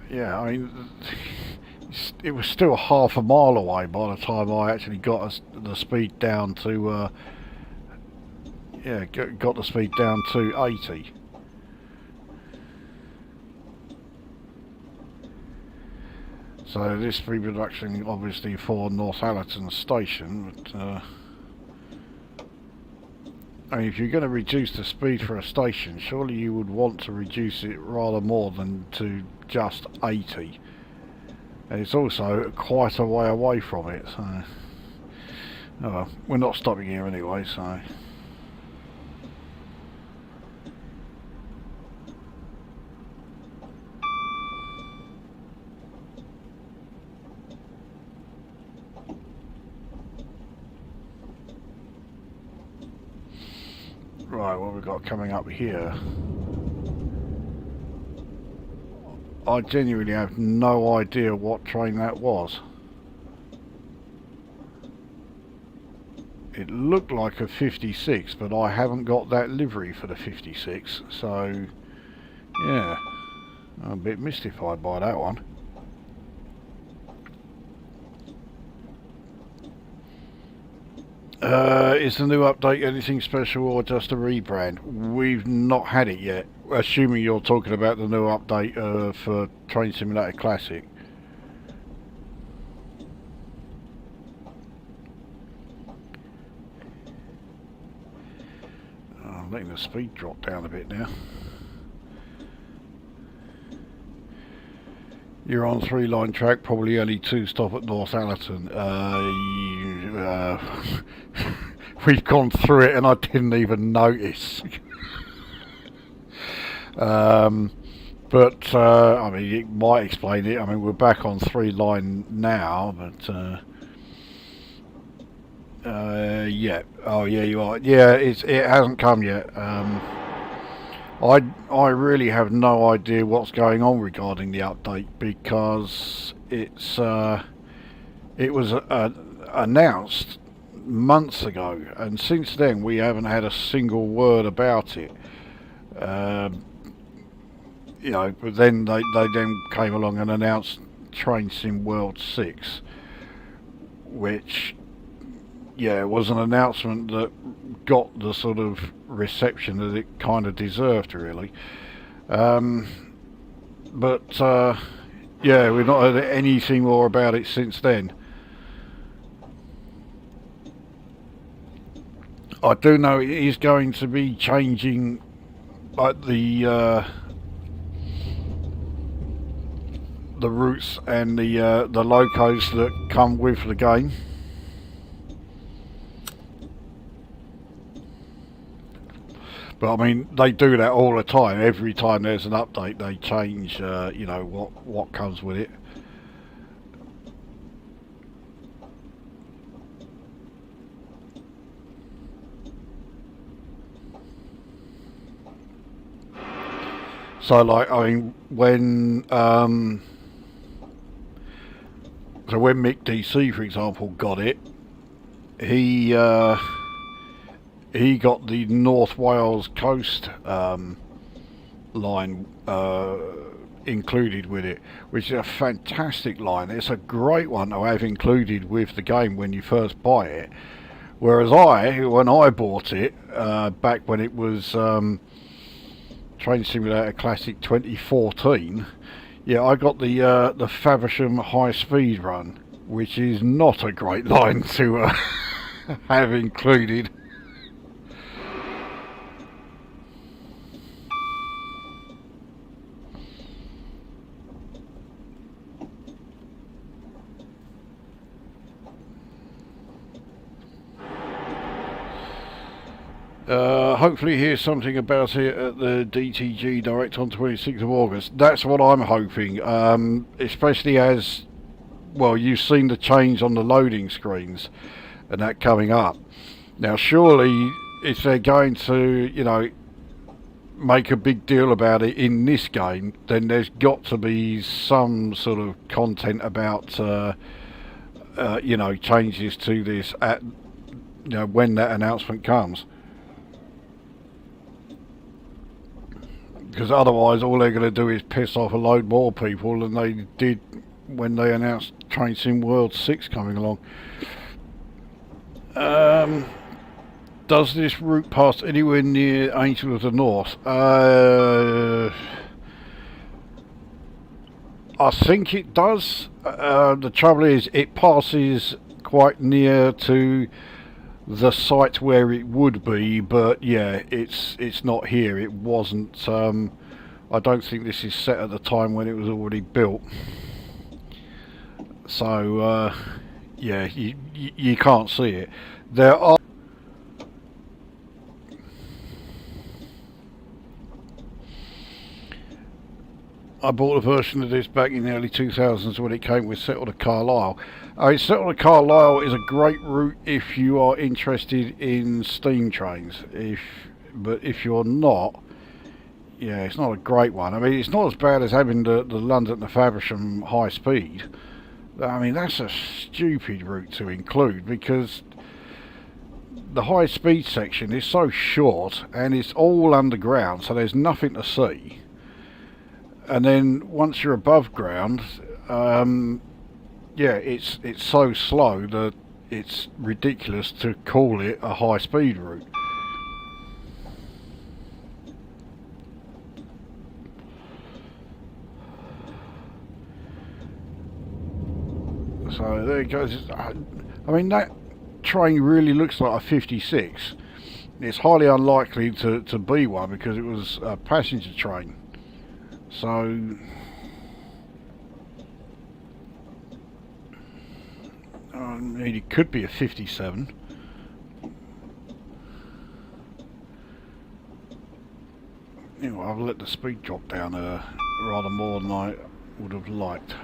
Yeah, I mean, it was still half a mile away by the time I actually got the speed down to, got the speed down to 80. So this speed reduction obviously for Northallerton Station, but I mean, if you're going to reduce the speed for a station, surely you would want to reduce it rather more than to just 80. And it's also quite a way away from it, so... Oh well, we're not stopping here anyway, so... Right, what we've got coming up here... I genuinely have no idea what train that was. It looked like a 56, but I haven't got that livery for the 56, so yeah, I'm a bit mystified by that one. Is the new update anything special or just a rebrand? We've not had it yet, assuming you're talking about the new update for Train Simulator Classic. I'm letting the speed drop down a bit now. You're on 3-line track, probably only 2 stop at Northallerton. We've gone through it and I didn't even notice. But I mean, it might explain it. I mean, we're back on 3-line now, but yeah. Oh yeah, you are. Yeah, it hasn't come yet. I really have no idea what's going on regarding the update, because it was announced months ago, and since then we haven't had a single word about it. You know, but then they then came along and announced Train Sim World 6, which was an announcement that got the sort of reception that it kind of deserved, really. But yeah, we've not heard anything more about it since then. I do know it is going to be changing, like the routes and the locos that come with the game. But I mean, they do that all the time. Every time there's an update, they change, you know, what comes with it. So, like, I mean, when Mick DC, for example, got it, he got the North Wales Coast line included with it, which is a fantastic line. It's a great one to have included with the game when you first buy it. Whereas when I bought it, back when it was Train Simulator Classic 2014, yeah, I got the Faversham High Speed Run, which is not a great line to have included. Hopefully hear something about it at the DTG Direct on 26th of August. That's what I'm hoping, especially as, well, you've seen the change on the loading screens and that coming up. Now surely if they're going to, you know, make a big deal about it in this game, then there's got to be some sort of content about you know, changes to this at, you know, when that announcement comes. Because otherwise all they're going to do is piss off a load more people than they did when they announced Train Sim World 6 coming along. Does this route pass anywhere near Angel of the North? I think it does. The trouble is it passes quite near to the site where it would be, but yeah, it's not here. It wasn't. I don't think this is set at the time when it was already built. So yeah, you can't see it. There are. I bought a version of this back in the early 2000s when it came with Settle to Carlisle. Settle to Carlisle is a great route if you are interested in steam trains. But if you're not, yeah, it's not a great one. I mean, it's not as bad as having the London to Faversham high speed. I mean, that's a stupid route to include because the high speed section is so short and it's all underground, so there's nothing to see. And then once you're above ground, yeah, it's so slow that it's ridiculous to call it a high speed route. So there it goes. I mean, that train really looks like a 56. It's highly unlikely to be one because it was a passenger train. So I mean, it could be a 57. Anyway, I've let the speed drop down rather more than I would have liked.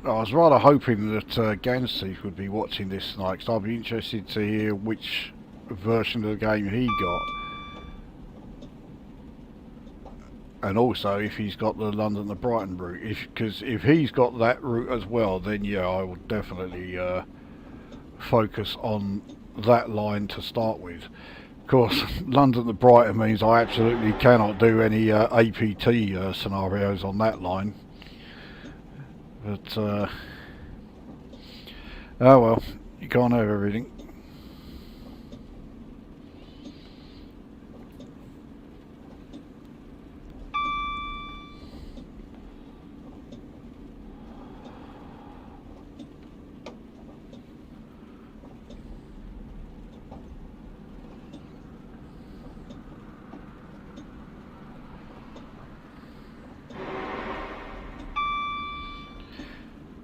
I was rather hoping that Gansteith would be watching this tonight, because I'd be interested to hear which version of the game he got. And also if he's got the London to Brighton route. Because if he's got that route as well, then yeah, I will definitely focus on that line to start with. Of course, London to Brighton means I absolutely cannot do any APT scenarios on that line. But, oh well, you can't have everything.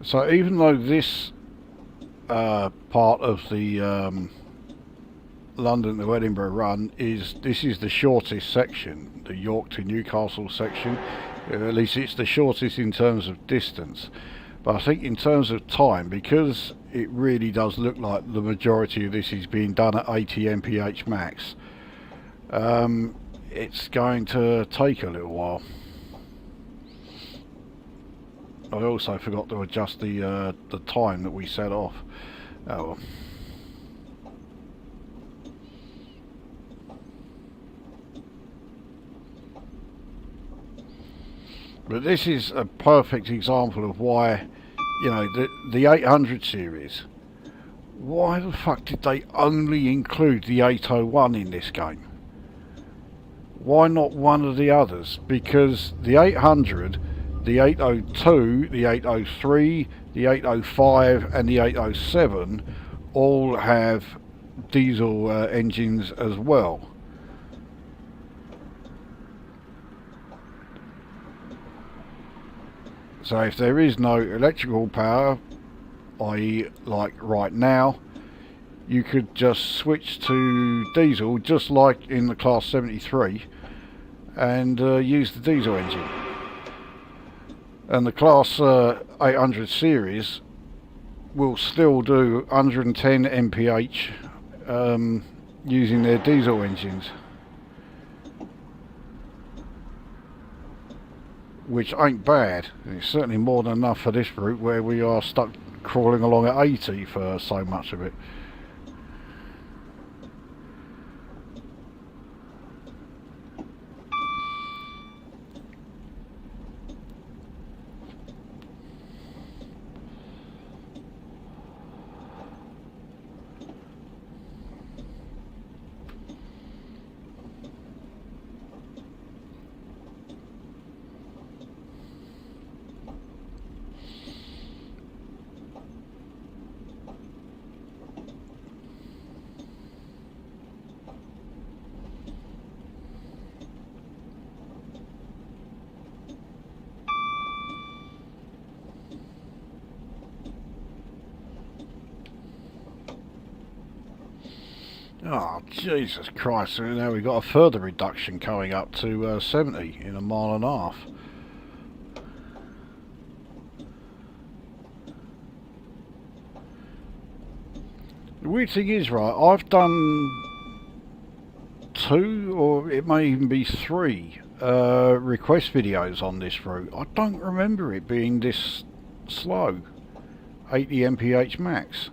So even though this part of the London to Edinburgh run is the shortest section, the York to Newcastle section, at least it's the shortest in terms of distance, but I think in terms of time, because it really does look like the majority of this is being done at 80 mph max, it's going to take a little while. I also forgot to adjust the time that we set off. Oh well. But this is a perfect example of why, you know, the 800 series, why the fuck did they only include the 801 in this game? Why not one of the others? Because the 800 the 802, the 803, the 805 and the 807 all have diesel engines as well. So if there is no electrical power, i.e. like right now, you could just switch to diesel just like in the Class 73 and use the diesel engine. And the Class 800 series will still do 110 mph using their diesel engines, which ain't bad. It's certainly more than enough for this route where we are stuck crawling along at 80 for so much of it. Oh, Jesus Christ, so now we've got a further reduction coming up to 70 in a mile and a half. The weird thing is, right, I've done 2, or it may even be 3, request videos on this route. I don't remember it being this slow, 80 mph max.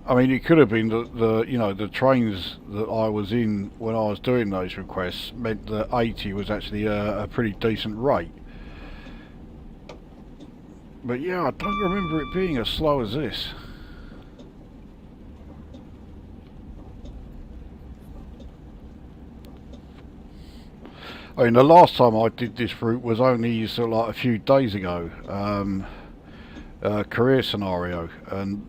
I mean, it could have been the you know, the trains that I was in when I was doing those requests meant that 80 was actually a pretty decent rate. But yeah, I don't remember it being as slow as this. I mean, the last time I did this route was only sort of like a few days ago, career scenario, and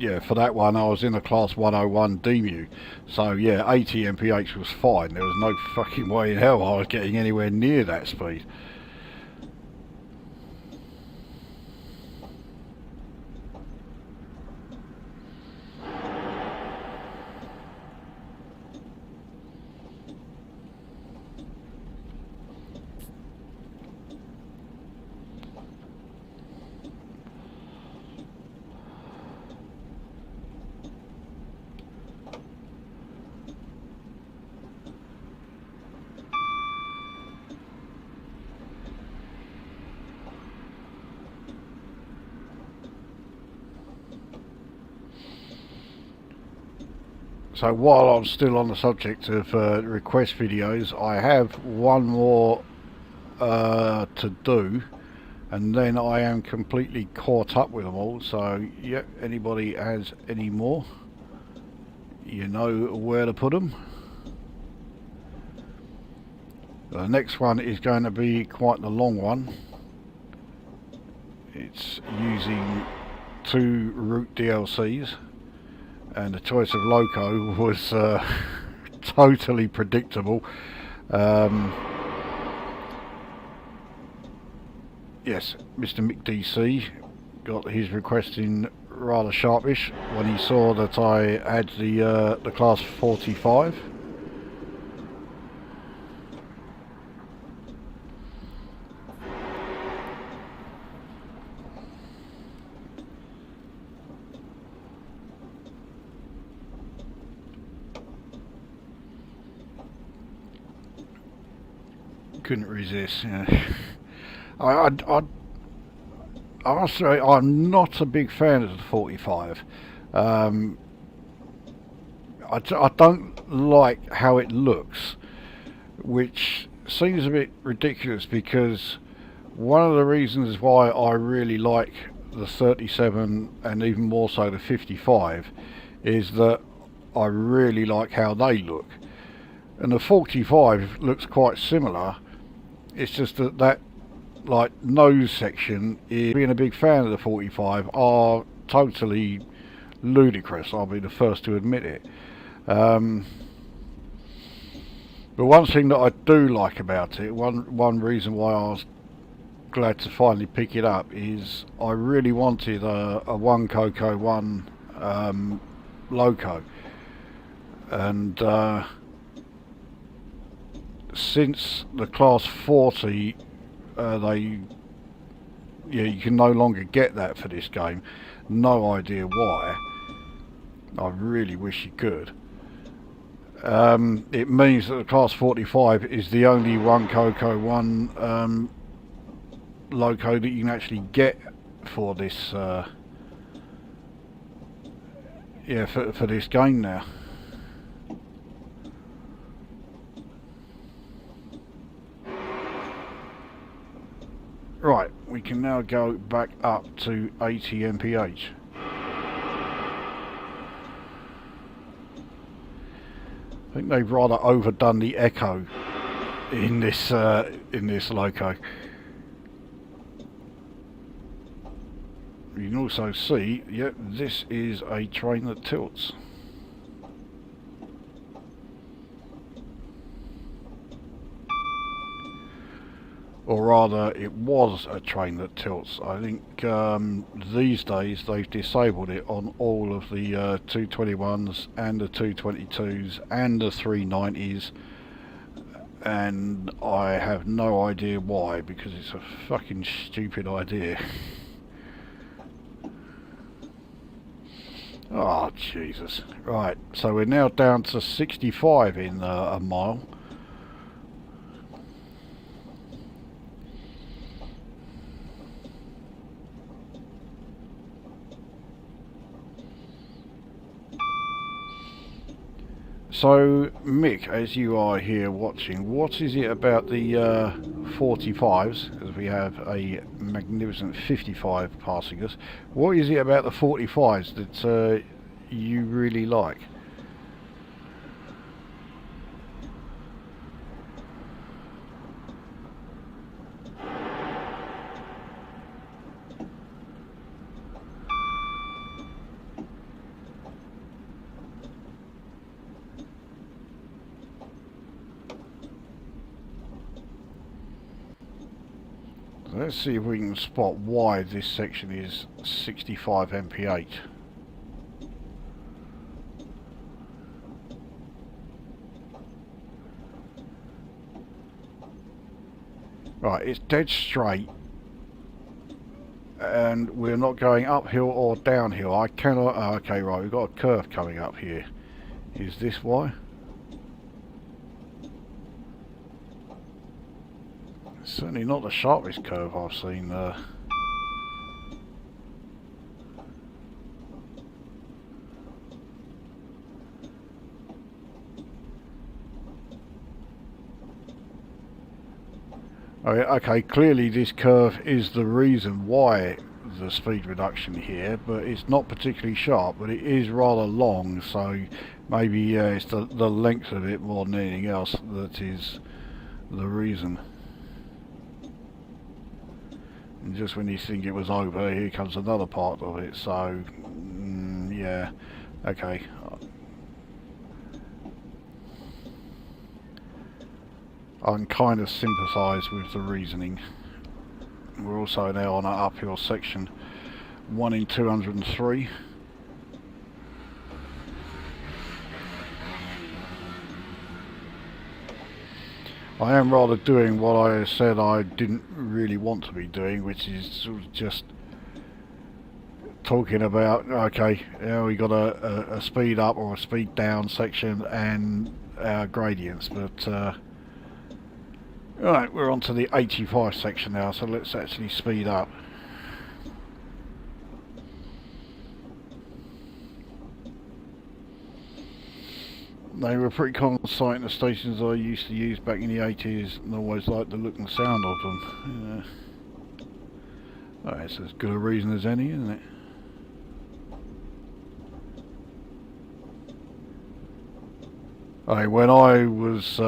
yeah, for that one I was in a Class 101 DMU, so yeah, 80 mph was fine. There was no fucking way in hell I was getting anywhere near that speed. So while I'm still on the subject of request videos, I have one more to do, and then I am completely caught up with them all. So yeah, anybody has any more, you know where to put them. The next one is going to be quite the long one. It's using 2 route DLCs. And the choice of loco was totally predictable. Yes, Mr. Mick DC got his request in rather sharpish when he saw that I had the Class 45. Couldn't resist. Yeah. I say I'm not a big fan of the 45. I don't like how it looks, which seems a bit ridiculous because one of the reasons why I really like the 37 and even more so the 55 is that I really like how they look, and the 45 looks quite similar It's just that like nose section, is, being a big fan of the 45, are totally ludicrous. I'll be the first to admit it. But one thing that I do like about it, one reason why I was glad to finally pick it up, is I really wanted a 1 Coco 1 loco, and since the Class 40, you can no longer get that for this game. No idea why. I really wish you could. It means that the Class 45 is the only 1 Coco 1 loco that you can actually get for this for this game now. Right, we can now go back up to 80 mph. I think they've rather overdone the echo in this loco. You can also see, yep, this is a train that tilts. Or rather, it was a train that tilts. I think these days they've disabled it on all of the 221s and the 222s and the 390s, and I have no idea why, because it's a fucking stupid idea. Oh Jesus. Right, so we're now down to 65 in a mile. So, Mick, as you are here watching, what is it about the 45s, because we have a magnificent 55 passing us, what is it about the 45s that you really like? Let's see if we can spot why this section is 65 mph. Right, it's dead straight, and we're not going uphill or downhill. I cannot... Oh, okay, right, we've got a curve coming up here. Is this why? Certainly not the sharpest curve I've seen. Okay, clearly this curve is the reason why the speed reduction here, but it's not particularly sharp, but it is rather long, so maybe it's the length of it more than anything else that is the reason. And just when you think it was over, here comes another part of it, so yeah, okay. I can kind of sympathise with the reasoning. We're also now on an uphill section, 1 in 203. I am rather doing what I said I didn't really want to be doing, which is sort of just talking about, okay, we got a speed up or a speed down section and gradients, but right, we're on to the 85 section now, so let's actually speed up. They were a pretty common sight in the stations I used to use back in the 80s, and always liked the look and sound of them. Yeah. Oh, it's as good a reason as any, isn't it? When I was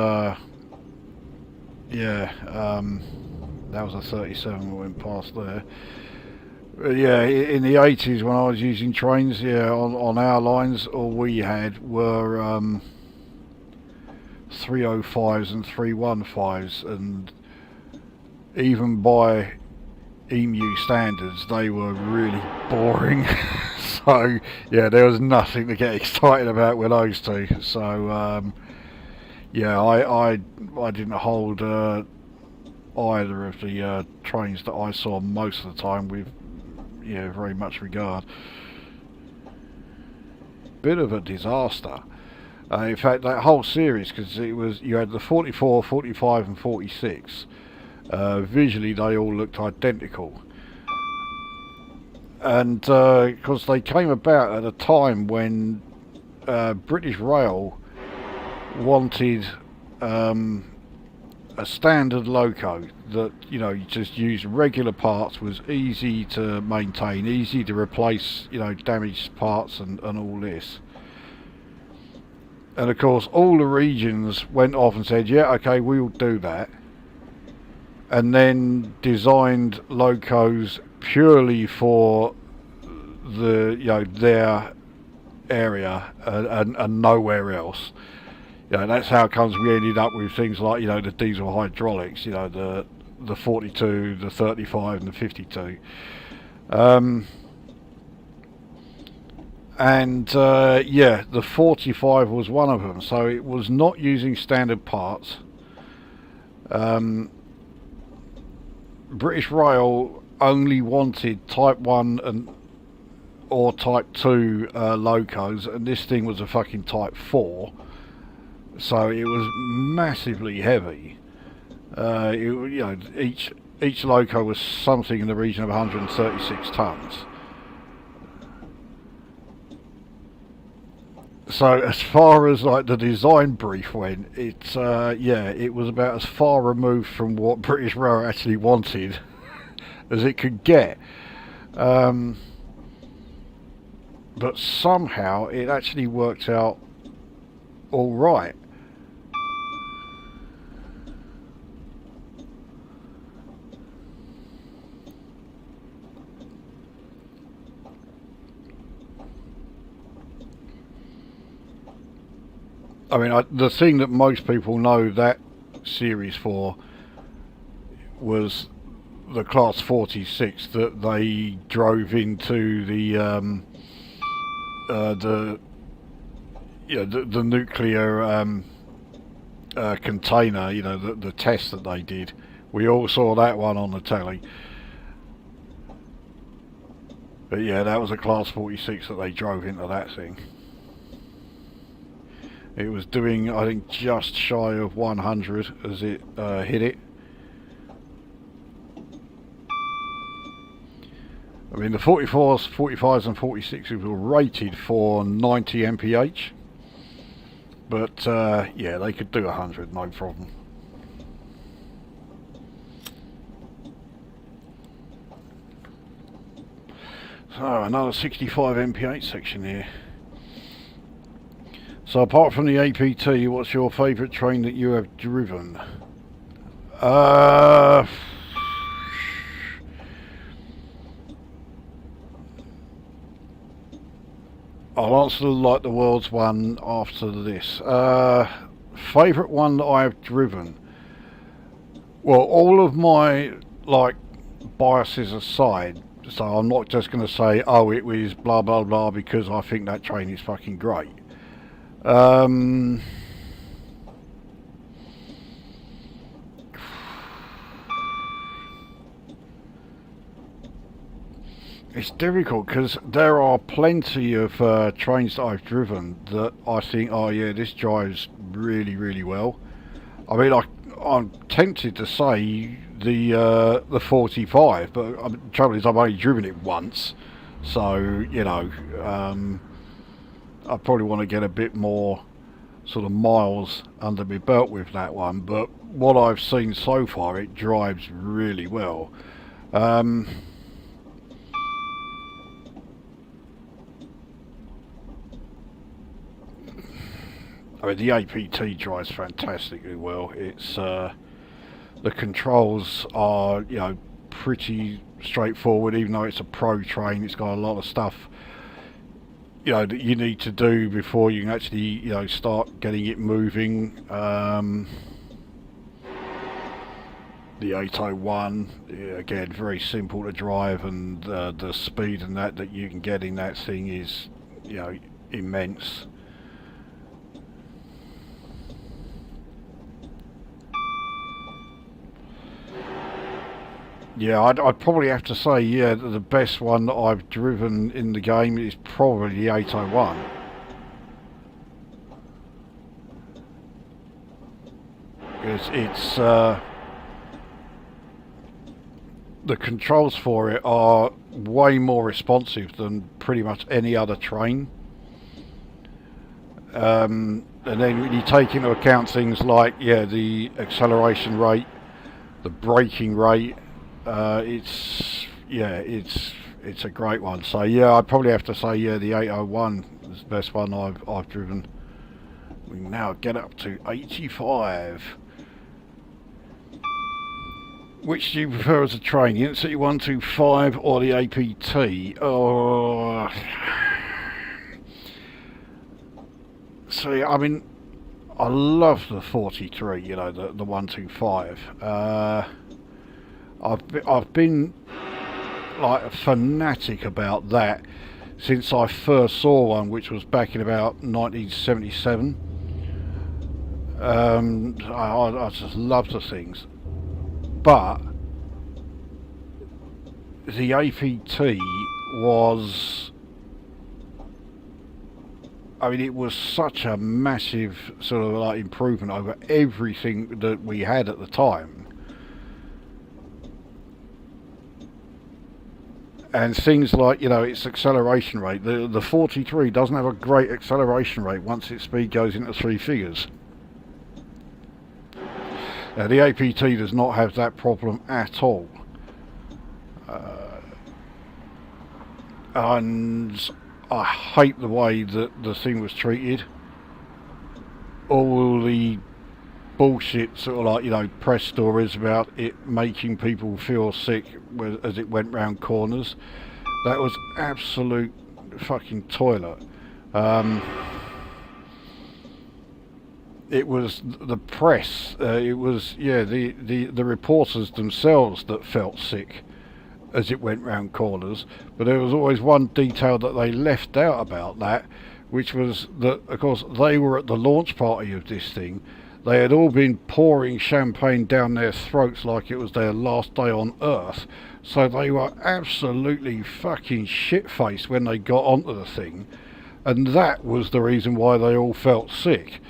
Yeah, that was a 37 we went past there. Yeah, in the 80s when I was using trains, yeah, on our lines, all we had were 305s and 315s, and even by EMU standards, they were really boring. So, yeah, there was nothing to get excited about with those two. So, yeah, I didn't hold either of the trains that I saw most of the time with, yeah, very much regard. Bit of a disaster. In fact, that whole series, because it was, you had the 44, 45 and 46. Visually they all looked identical. And because they came about at a time when British Rail wanted a standard loco that, you know, you just used regular parts, was easy to maintain, easy to replace, you know, damaged parts and all this. And of course all the regions went off and said, yeah, okay, we'll do that, and then designed locos purely for the, you know, their area and nowhere else. You know, that's how it comes we ended up with things like, you know, the diesel hydraulics, you know, the 42, the 35 and the 52. Yeah, the 45 was one of them, so it was not using standard parts. British Rail only wanted Type 1 and or Type 2 locos, and this thing was a fucking Type 4. So it was massively heavy. You know, each loco was something in the region of 136 tons. So as far as like the design brief went, it's yeah, it was about as far removed from what British Rail actually wanted as it could get. But somehow it actually worked out all right. I mean, the thing that most people know that series for was the Class 46 that they drove into the yeah, the nuclear container. You know, the test that they did. We all saw that one on the telly. But yeah, that was a Class 46 that they drove into that thing. It was doing, I think, just shy of 100 as it hit it. I mean, the 44s, 45s and 46s were rated for 90 mph. But, yeah, they could do 100, no problem. So, another 65 mph section here. So apart from the APT, what's your favourite train that you have driven? I'll answer like the world's one after this. Favourite one that I have driven? Well, all of my like biases aside, so I'm not just going to say, oh, it was blah blah blah because I think that train is fucking great. It's difficult because there are plenty of trains that I've driven that I think, oh yeah, this drives really, really well. I mean, I'm tempted to say the 45, but the trouble is I've only driven it once, so you know. I probably want to get a bit more sort of miles under my belt with that one, but what I've seen so far, it drives really well. I mean, the APT drives fantastically well. It's the controls are, you know, pretty straightforward. Even though it's a pro train, it's got a lot of stuff, you know, that you need to do before you can actually, you know, start getting it moving. The 801, yeah, again, very simple to drive, and the speed and that you can get in that thing is, you know, immense. Yeah, I'd probably have to say, yeah, the best one that I've driven in the game is probably the 801. It's the controls for it are way more responsive than pretty much any other train. And then when you take into account things like, yeah, the acceleration rate, the braking rate, it's a great one. So yeah, I'd probably have to say, yeah, the 801 is the best one I've driven. We can now get up to 85. Which do you prefer as a train, the NC 125 or the APT? Oh, see, I mean, I love the 43, you know, the 125. I've been like a fanatic about that since I first saw one, which was back in about 1977. I just love the things. But the APT was, I mean, it was such a massive sort of like improvement over everything that we had at the time. And things like, you know, its acceleration rate. The 43 doesn't have a great acceleration rate once its speed goes into three figures. Now, the APT does not have that problem at all. And I hate the way that the thing was treated. All the bullshit sort of like, you know, press stories about it making people feel sick as it went round corners. That was absolute fucking toilet. It was the press, it was, yeah, the reporters themselves that felt sick as it went round corners. But there was always one detail that they left out about that, which was that, of course, they were at the launch party of this thing. They had all been pouring champagne down their throats like it was their last day on Earth. So they were absolutely fucking shit-faced when they got onto the thing. And that was the reason why they all felt sick.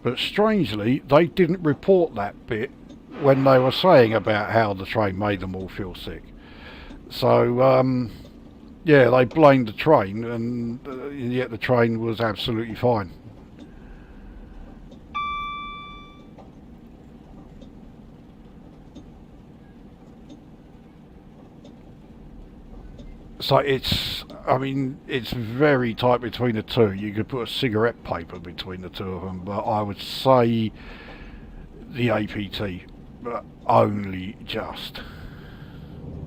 But strangely, they didn't report that bit when they were saying about how the train made them all feel sick. So, yeah, they blamed the train, and yet the train was absolutely fine. So it's, I mean, it's very tight between the two. You could put a cigarette paper between the two of them, but I would say the APT, but only just.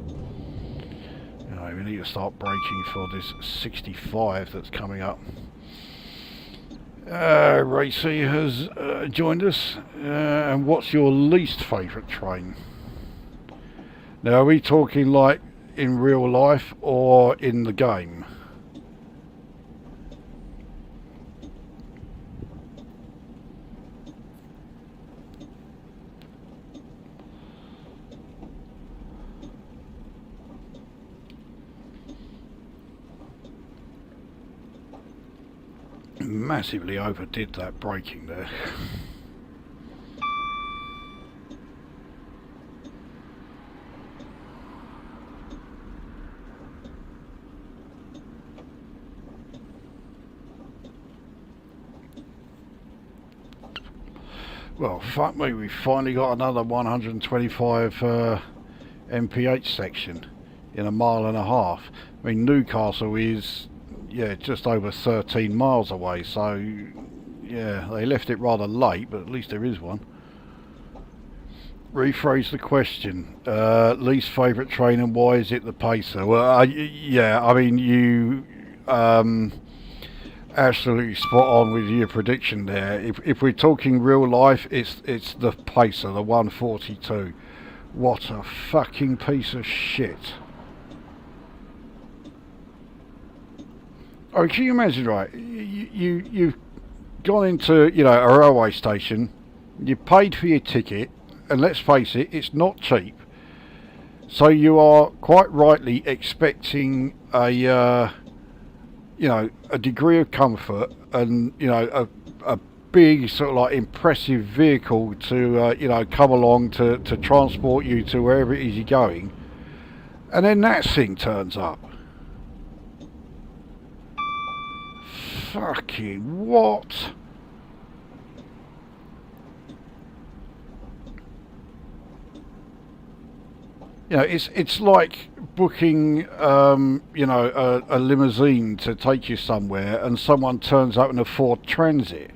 You know, we need to start braking for this 65 that's coming up. Racy has joined us. And what's your least favourite train? Now, are we talking like in real life or in the game? Massively overdid that braking there. Well, fuck me, we finally got another 125 mph section in a mile and a half. I mean, Newcastle is, yeah, just over 13 miles away, so yeah, they left it rather late, but at least there is one. Rephrase the question. Least favourite train and why is it the Pacer? Well, yeah, I mean you absolutely spot on with your prediction there. If we're talking real life, it's the Pacer, the 142. What a fucking piece of shit. Oh, can you imagine, right? You've gone into, you know, a railway station, you paid for your ticket, and let's face it, it's not cheap. So you are quite rightly expecting a, you know, a degree of comfort and, you know, a big sort of like impressive vehicle to, you know, come along to transport you to wherever it is you're going. And then that thing turns up. Fucking what? You know, it's like booking, you know, a limousine to take you somewhere, and someone turns up in a Ford Transit.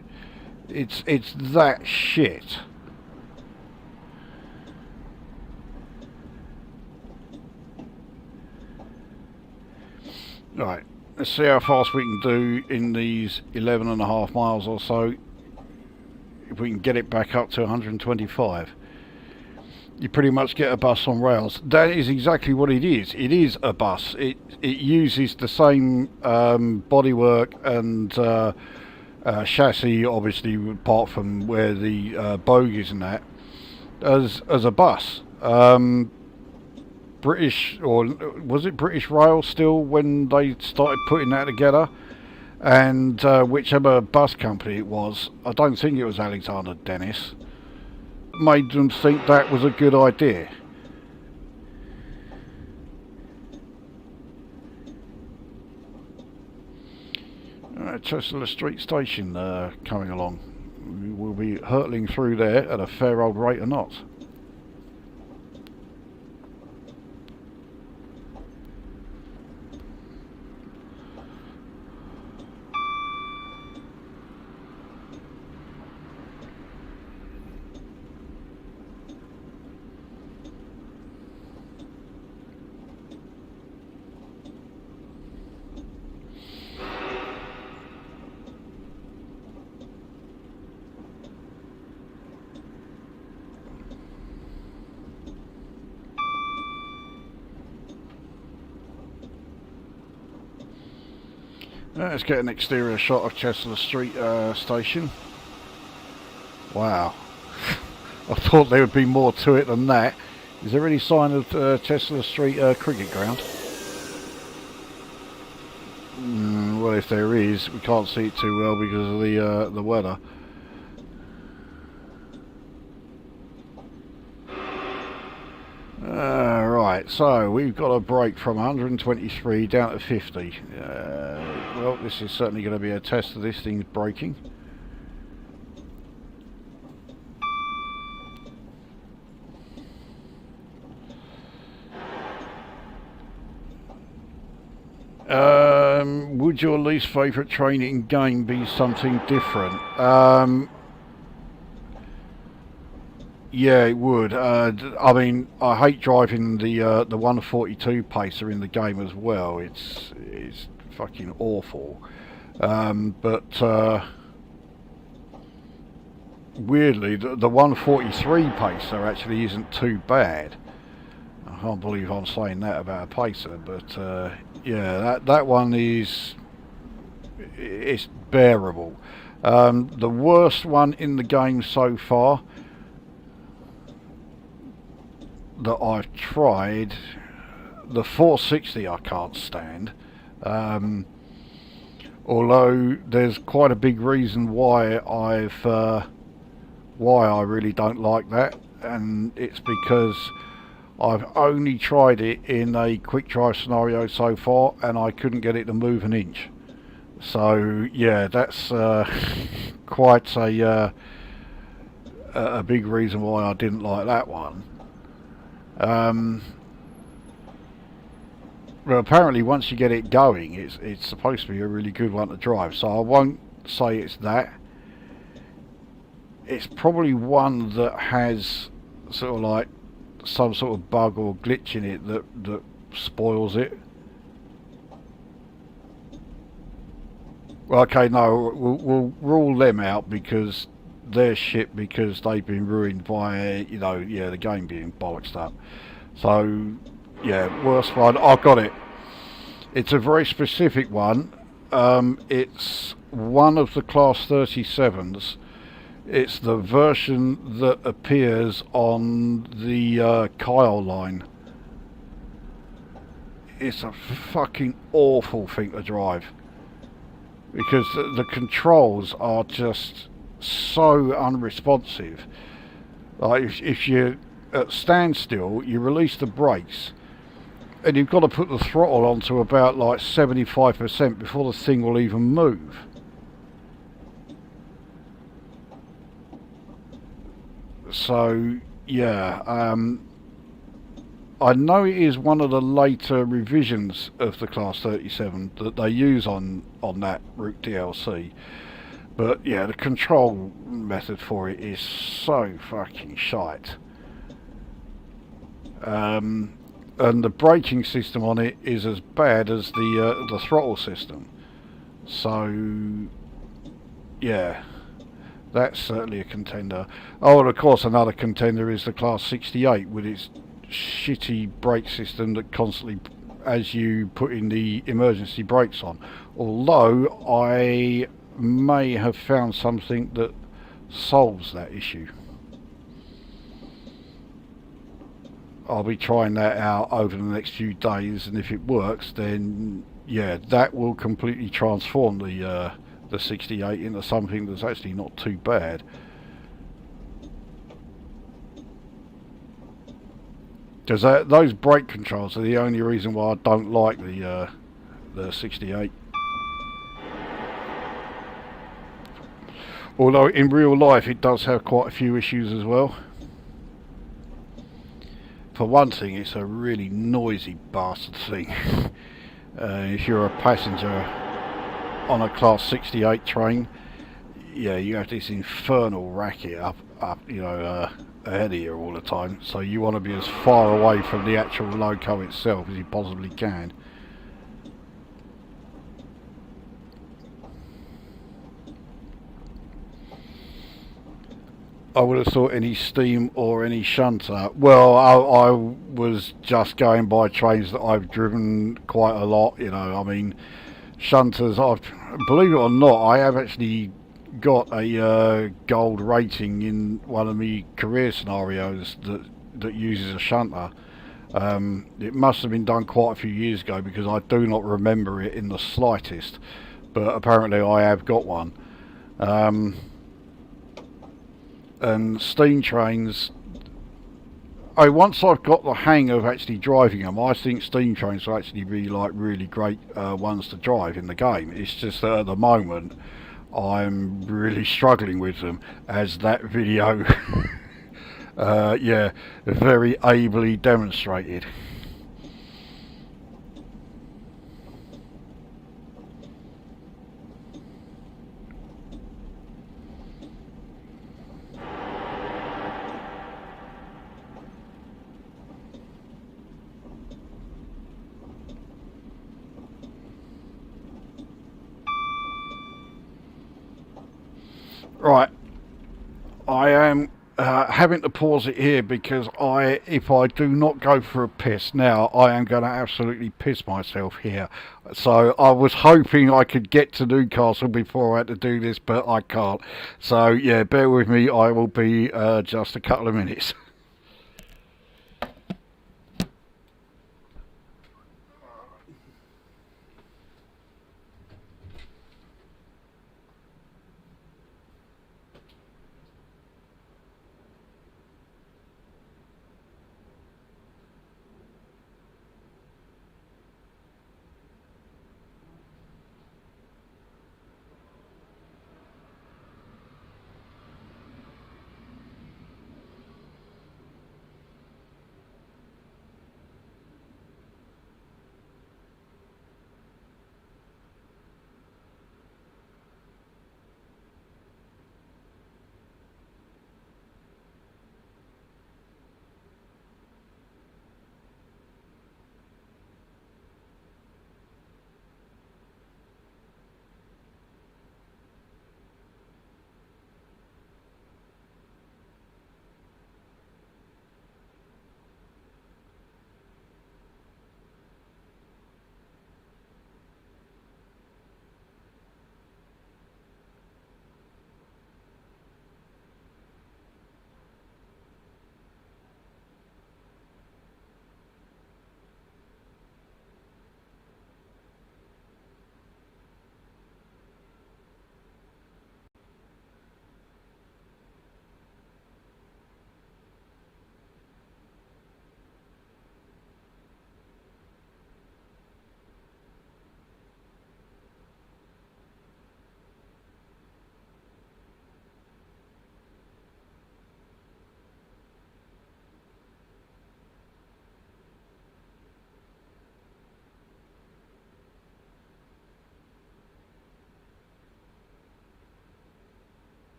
It's that shit. Right, let's see how fast we can do in these 11.5 miles or so. If we can get it back up to 125. You pretty much get a bus on rails. That is exactly what it is. It is a bus. It uses the same bodywork and chassis, obviously, apart from where the bogies and that, as a bus. British, or was it British Rail still when they started putting that together? And whichever bus company it was, I don't think it was Alexander Dennis, made them think that was a good idea. Chester Street Station coming along. We'll be hurtling through there at a fair old rate of knots. Let's get an exterior shot of Chester Street Station. Wow. I thought there would be more to it than that. Is there any sign of Chester Street cricket ground? Well, if there is, we can't see it too well because of the weather. Right, so we've got a break from 123 down to 50. Well, this is certainly going to be a test of this thing's braking. Would your least favourite train in game be something different? Yeah, it would. I mean, I hate driving the 142 pacer in the game as well. It's fucking awful. But weirdly, the 143 pacer actually isn't too bad. I can't believe I'm saying that about a pacer, but yeah, that one it's bearable. The worst one in the game so far that I've tried, the 460 I can't stand, although there's quite a big reason why I really don't like that, and it's because I've only tried it in a quick drive scenario so far and I couldn't get it to move an inch. So yeah, that's quite a big reason why I didn't like that one. Well, apparently once you get it going, it's supposed to be a really good one to drive, so I won't say it's that. It's probably one that has sort of like some sort of bug or glitch in it that spoils it. Well, okay, no, we'll rule them out because they're shit because they've been ruined by, you know, yeah, the game being bollocksed up. So, yeah, worst one. I've got it. It's a very specific one. It's one of the Class 37s. It's the version that appears on the Kyle line. It's a fucking awful thing to drive. Because the controls are just so unresponsive. Like if you're at standstill, you release the brakes and you've got to put the throttle on to about like 75% before the thing will even move. So yeah, I know it is one of the later revisions of the Class 37 that they use on that Root DLC. But yeah, the control method for it is so fucking shite. And the braking system on it is as bad as the throttle system. So yeah, that's certainly a contender. Oh, and of course another contender is the Class 68 with its shitty brake system that constantly, as you put in the emergency brakes on. Although I may have found something that solves that issue. I'll be trying that out over the next few days, and if it works, then yeah, that will completely transform the 68 into something that's actually not too bad. Because those brake controls are the only reason why I don't like the 68. Although in real life it does have quite a few issues as well. For one thing, it's a really noisy bastard thing. If you're a passenger on a Class 68 train, yeah, you have this infernal racket up you know, ahead of you all the time. So you want to be as far away from the actual loco itself as you possibly can. I would have thought any steam or any shunter. Well, I was just going by trains that I've driven quite a lot. You know, I mean, shunters. Believe it or not, I have actually got a gold rating in one of my career scenarios that uses a shunter. It must have been done quite a few years ago because I do not remember it in the slightest. But apparently, I have got one. And steam trains, once I've got the hang of actually driving them, I think steam trains will actually be like really great ones to drive in the game. It's just that at the moment I'm really struggling with them, as that video yeah, very ably demonstrated. Right, I am having to pause it here because if I do not go for a piss now, I am going to absolutely piss myself here. So I was hoping I could get to Newcastle before I had to do this, but I can't. So yeah, bear with me, I will be just a couple of minutes.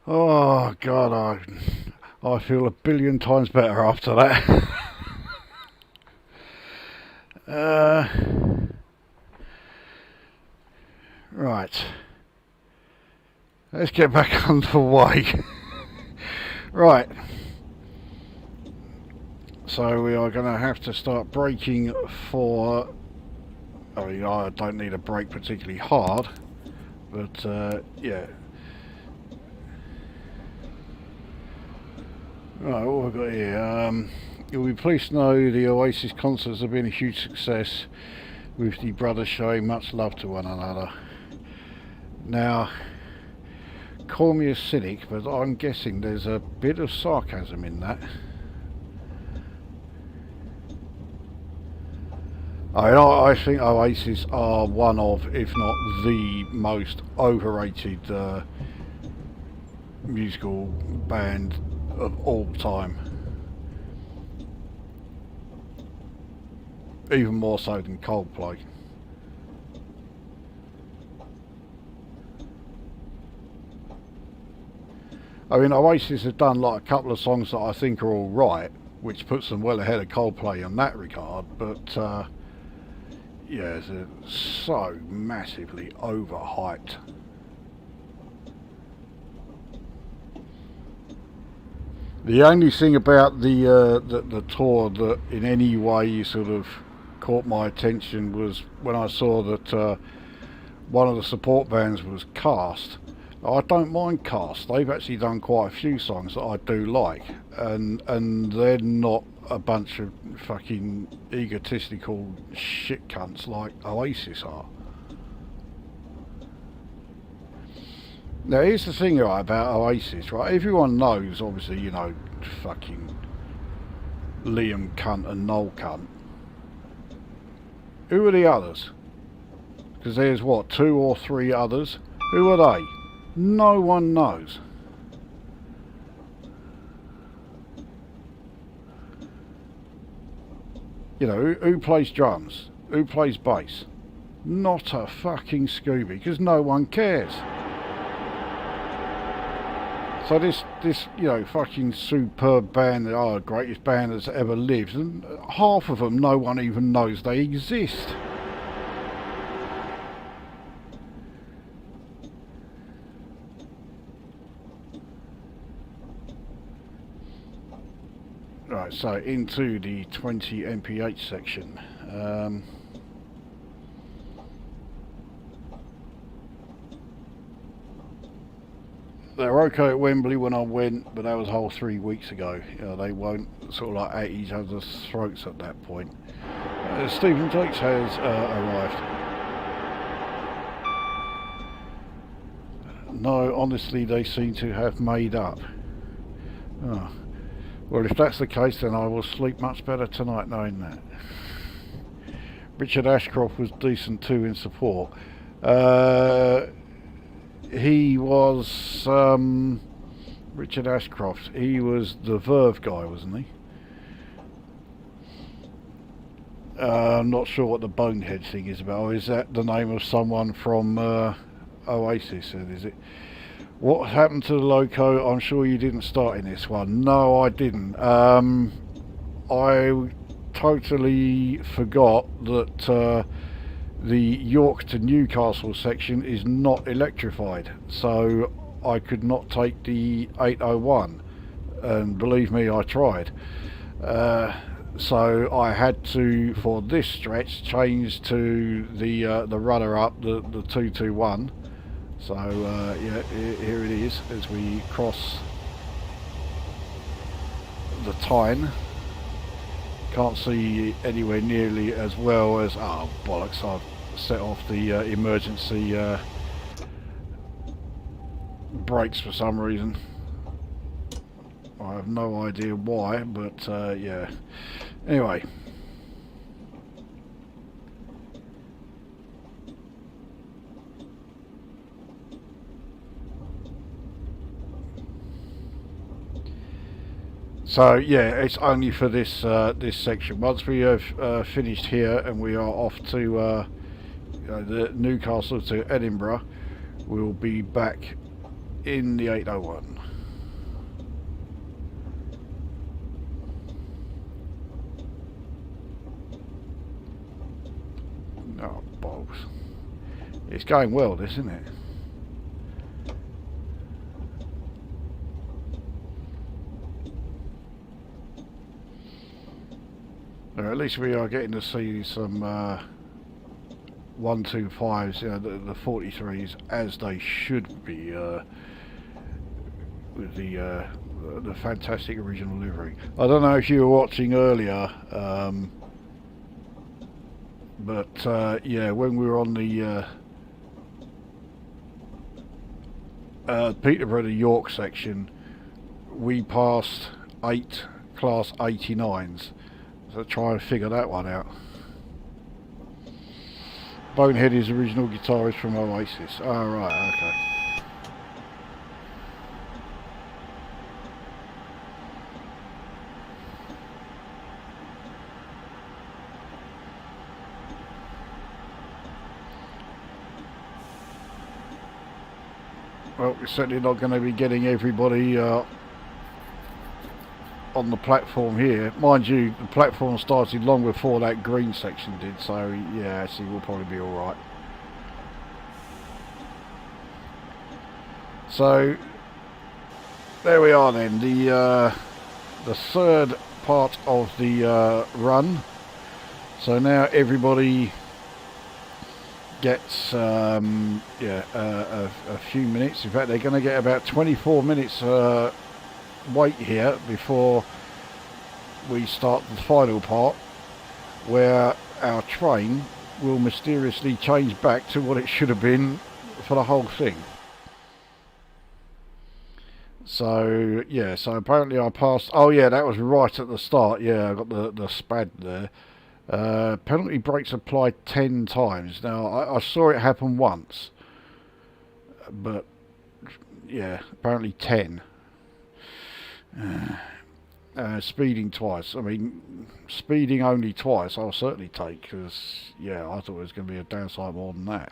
Oh God, I feel a billion times better after that. Right, let's get back underway. Right, so we are going to have to start braking for. I mean, I don't need a brake particularly hard, but yeah. Right, what have we got here? You'll be pleased to know the Oasis concerts have been a huge success, with the brothers showing much love to one another. Now, call me a cynic, but I'm guessing there's a bit of sarcasm in that. I think Oasis are one of, if not the most overrated musical band of all time. Even more so than Coldplay. I mean, Oasis have done like a couple of songs that I think are all right, which puts them well ahead of Coldplay in that regard, but yeah, they're so massively overhyped. The only thing about the tour that in any way sort of caught my attention was when I saw that one of the support bands was Cast. I don't mind Cast. They've actually done quite a few songs that I do like, and they're not a bunch of fucking egotistical shit cunts like Oasis are. Now here's the thing right about Oasis, right? Everyone knows, obviously, you know, fucking Liam Cunt and Noel Cunt. Who are the others? Because there's what, 2 or 3 others? Who are they? No one knows. You know, who plays drums? Who plays bass? Not a fucking Scooby, because no one cares. So this you know, fucking superb band, the greatest band that's ever lived, and half of them no one even knows they exist. Right, so into the 20 mph section. They were okay at Wembley when I went, but that was a whole 3 weeks ago. You know, they won't sort of like at each other's throats at that point. Stephen Jakes has arrived. No, honestly, they seem to have made up. Oh. Well, if that's the case, then I will sleep much better tonight knowing that. Richard Ashcroft was decent too in support. He was Richard Ashcroft. He was the Verve guy, wasn't he? I'm not sure what the Bonehead thing is about. Or is that the name of someone from Oasis? Is it? What happened to the Loco? I'm sure you didn't start in this one. No, I didn't. I totally forgot that the York to Newcastle section is not electrified, so I could not take the 801, and believe me, I tried. So I had to, for this stretch, change to the runner-up, the 221. So yeah, here it is as we cross the Tyne. Can't see anywhere nearly as well as, oh bollocks, I've set off the emergency brakes for some reason. I have no idea why, but yeah. Anyway, So yeah, it's only for this this section. Once we have finished here and we are off to the Newcastle to Edinburgh, we'll be back in the 801. Oh, balls. It's going well, this, isn't it? At least we are getting to see some 125s, you know, the 43s as they should be, with the fantastic original livery. I don't know if you were watching earlier, but yeah, when we were on the Peterborough to York section, we passed 8 Class 89s. So try and figure that one out. Bonehead is original guitarist from Oasis. Oh, right, okay. Well, we're certainly not going to be getting everybody on the platform here. Mind you, the platform started long before that green section did, so yeah, actually we'll probably be alright. So there we are then, the third part of the run. So now everybody gets yeah, a few minutes. In fact, they're going to get about 24 minutes wait here before we start the final part, where our train will mysteriously change back to what it should have been for the whole thing. So yeah, so apparently I passed. Oh yeah, that was right at the start. Yeah, I got the spad there. Penalty brakes applied 10 times. Now I saw it happen once, but yeah, apparently 10. Speeding twice. I mean, speeding only twice I'll certainly take, because yeah, I thought it was going to be a downside more than that.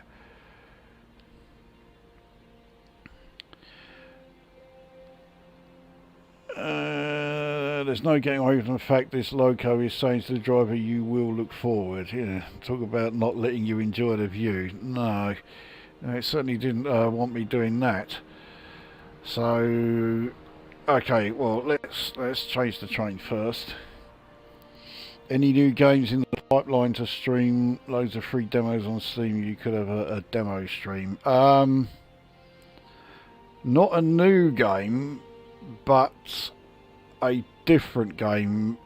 There's no getting away from the fact this loco is saying to the driver, you will look forward. Yeah, talk about not letting you enjoy the view. No, it certainly didn't want me doing that. So okay, well, let's change the train first. Any new games in the pipeline to stream? Loads of free demos on Steam. You could have a demo stream. Not a new game, but a different game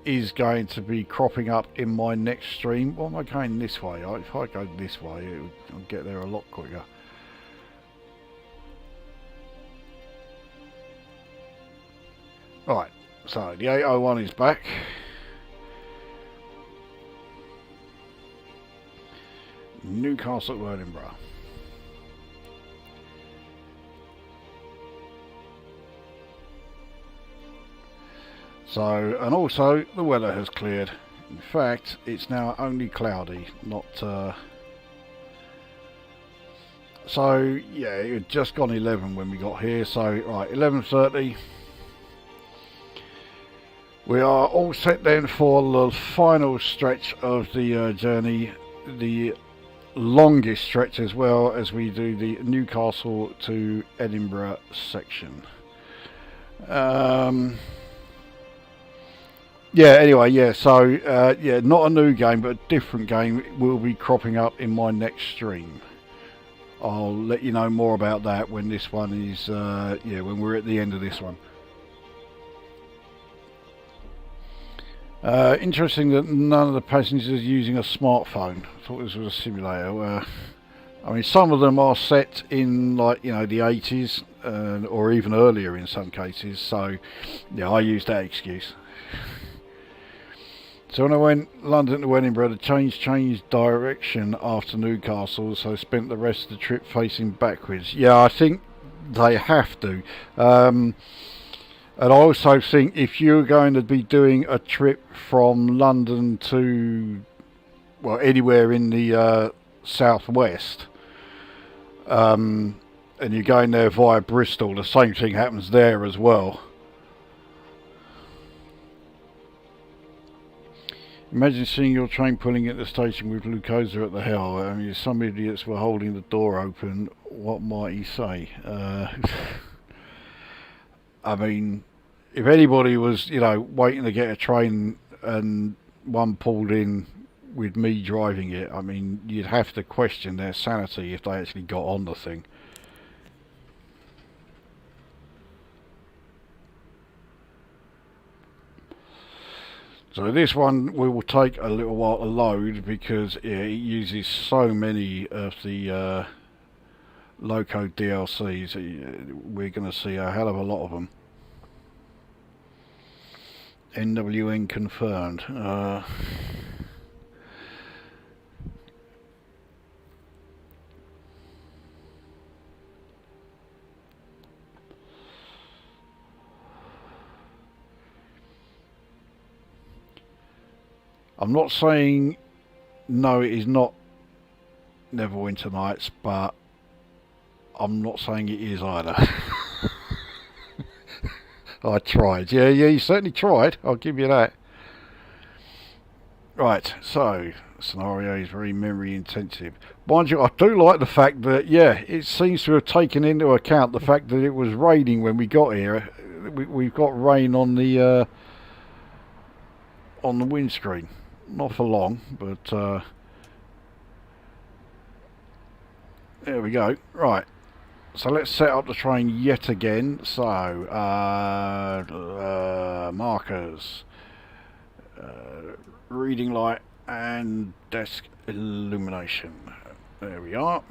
is going to be cropping up in my next stream. Why am I going this way? If I go this way, I'll get there a lot quicker. Right, so the 801 is back. Newcastle to Edinburgh. So, and also the weather has cleared. In fact, it's now only cloudy, not so yeah, it had just gone 11 when we got here. So right, 11:30. We are all set then for the final stretch of the journey, the longest stretch as well, as we do the Newcastle to Edinburgh section. Yeah, anyway, yeah, so yeah, not a new game, but a different game will be cropping up in my next stream. I'll let you know more about that when this one is, yeah, when we're at the end of this one. Interesting that none of the passengers are using a smartphone. I thought this was a simulator. I mean, some of them are set in, like, you know, the 80s, or even earlier in some cases, so yeah, I used that excuse. So when I went London to Edinburgh, the train changed direction after Newcastle, so I spent the rest of the trip facing backwards. Yeah, I think They have to. And I also think if you're going to be doing a trip from London to, well, anywhere in the southwest, and you're going there via Bristol, the same thing happens there as well. Imagine seeing your train pulling at the station with Lukozer at the helm. I mean, if some idiots were holding the door open, what might he say? I mean, if anybody was, you know, waiting to get a train and one pulled in with me driving it, I mean, you'd have to question their sanity if they actually got on the thing. So this one will take a little while to load because it uses so many of the Loco DLCs. We're going to see a hell of a lot of them. NWN confirmed. I'm not saying no, it is not Neverwinter Nights, but I'm not saying it is either. I tried. Yeah, you certainly tried. I'll give you that. Right, so scenario is very memory intensive. Mind you, I do like the fact that, yeah, it seems to have taken into account the fact that it was raining when we got here. We've got rain on the windscreen. Not for long, but there we go. Right, so let's set up the train yet again. So markers, reading light and desk illumination. There we are.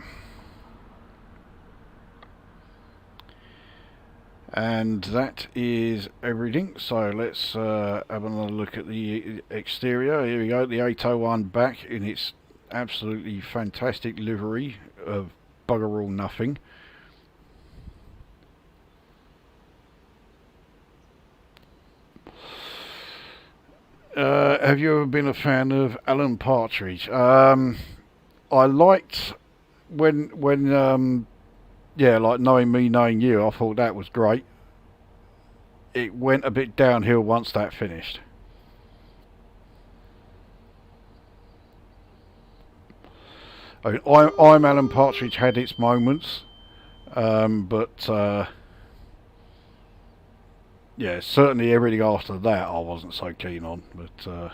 And that is everything. So let's have another look at the exterior. Here we go, the 801 back in its absolutely fantastic livery of bugger all nothing. Have you ever been a fan of Alan Partridge? I liked when yeah, like Knowing Me, Knowing You, I thought that was great. It went a bit downhill once that finished. I mean, I'm Alan Partridge had its moments, but yeah, certainly everything after that I wasn't so keen on. But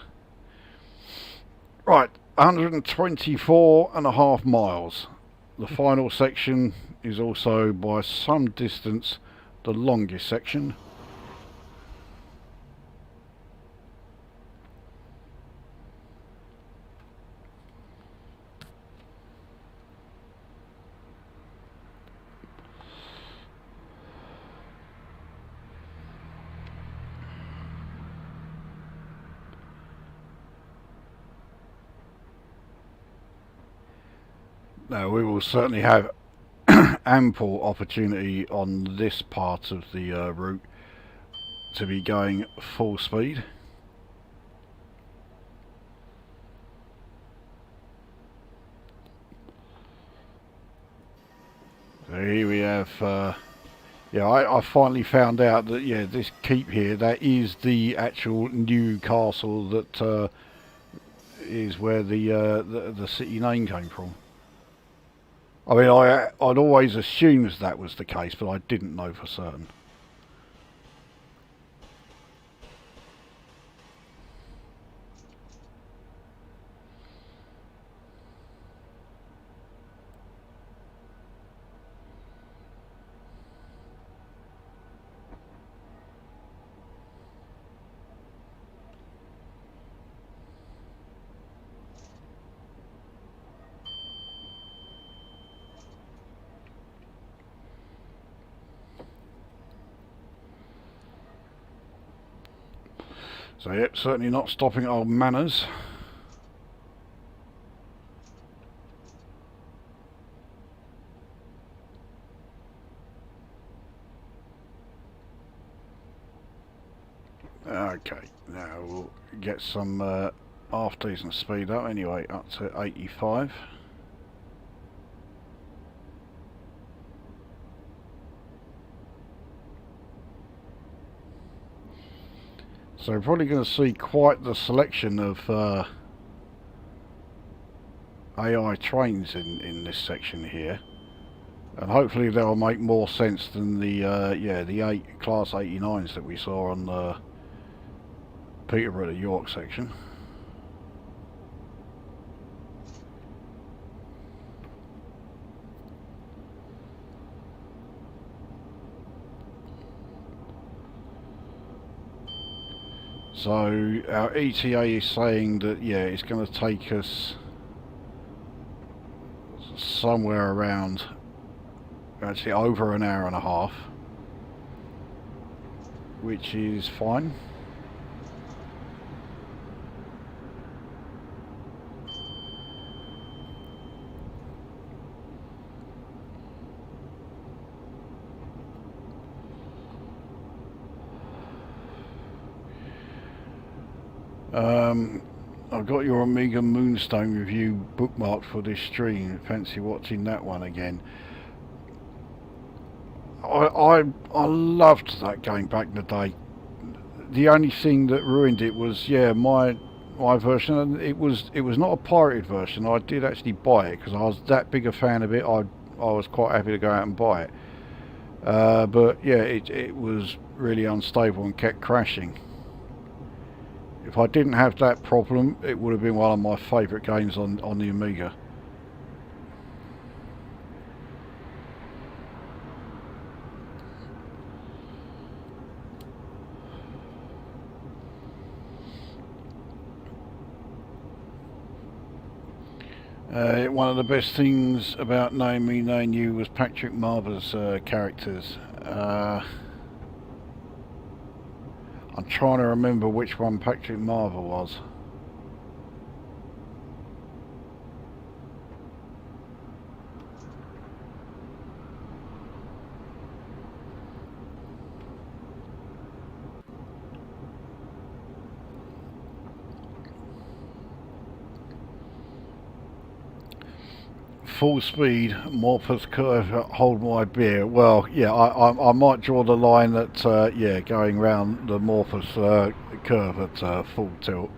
right, 124.5 miles. The final section is also by some distance the longest section. Now we will certainly have ample opportunity on this part of the route to be going full speed. So here we have, yeah, I finally found out that, yeah, this keep here, that is the actual new castle that is where the city name came from. I mean, I'd always assumed that was the case, but I didn't know for certain. So yep, certainly not stopping at old Manners. Okay, now we'll get some half decent speed up anyway, up to 85. So we're probably going to see quite the selection of AI trains in this section here, and hopefully they'll make more sense than the the Class 89s that we saw on the Peterborough to York section. So our ETA is saying that it's going to take us somewhere around, actually over an hour and a half, which is fine. I've got your Amiga Moonstone review bookmarked for this stream. Fancy watching that one again. I loved that game back in the day. The only thing that ruined it was my version, and it was not a pirated version. I did actually buy it because I was that big a fan of it. I was quite happy to go out and buy it. But yeah, it was really unstable and kept crashing. If I didn't have that problem, it would have been one of my favourite games on the Amiga. One of the best things about knowing me, knowing you, was Patrick Marver's characters. I'm trying to remember which one Patrick Marver was. Full speed, Morpeth curve, hold my beer. Well, yeah, I might draw the line at going round the Morpeth curve at full tilt.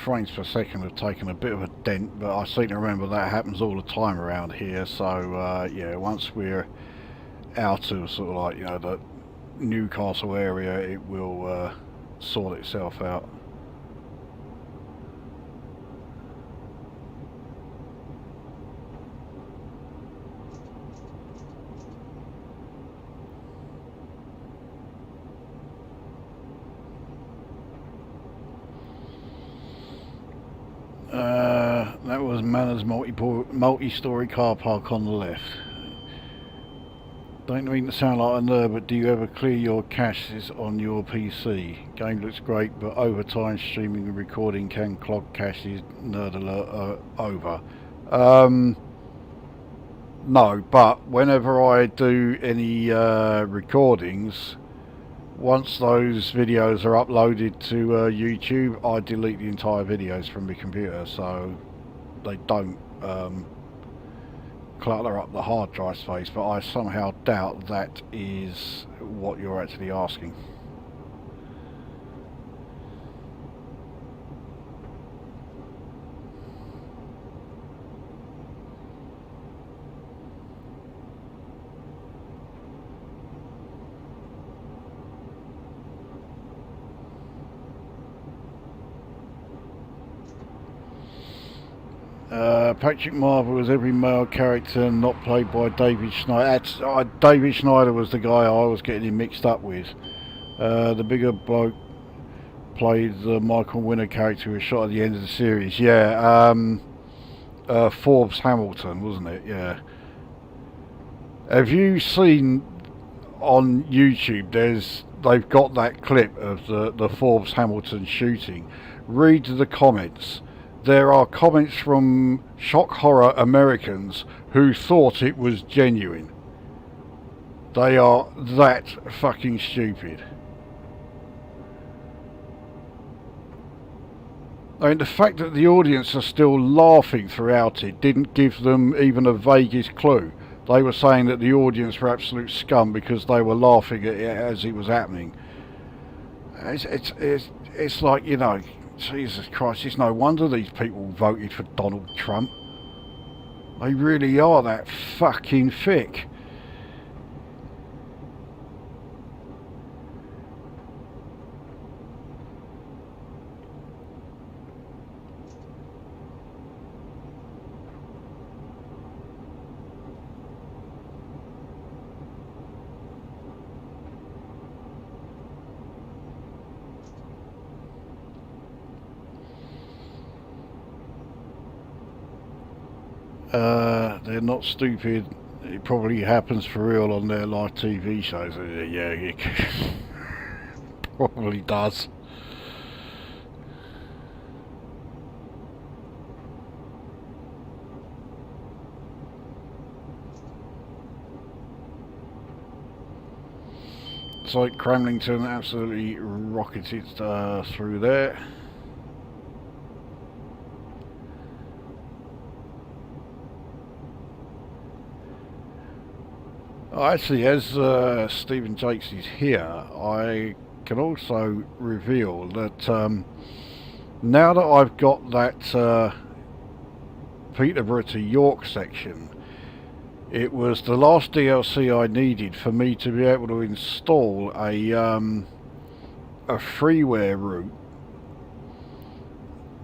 Frames per second have taken a bit of a dent, but I seem to remember that happens all the time around here. So once we're out of sort of like the Newcastle area, it will sort itself out. That was Manners multi-story car park on the left. Don't mean to sound like a nerd, but do you ever clear your caches on your PC? Game looks great, but over time streaming and recording can clog caches. Nerd alert over. No, but whenever I do any recordings, once those videos are uploaded to YouTube, I delete the entire videos from my computer, so they don't clutter up the hard drive space. But I somehow doubt that is what you're actually asking. Patrick Marver was every male character not played by David Schneider. David Schneider was the guy I was getting him mixed up with. The bigger bloke played the Michael Winner character who was shot at the end of the series. Yeah, Forbes Hamilton, wasn't it? Yeah. Have you seen on YouTube? They've got that clip of the Forbes Hamilton shooting. Read the comments. There are comments from shock horror Americans who thought it was genuine. They are that fucking stupid. I mean, the fact that the audience are still laughing throughout it didn't give them even a vaguest clue. They were saying that the audience were absolute scum because they were laughing at it as it was happening. It's like, you know, Jesus Christ, it's no wonder these people voted for Donald Trump. They really are that fucking thick. They're not stupid. It probably happens for real on their live TV shows. Yeah, it probably does. It's like Cramlington absolutely rocketed through there. Actually, as Stephen Jakes is here, I can also reveal that now that I've got that Peterborough to York section, it was the last DLC I needed for me to be able to install a freeware route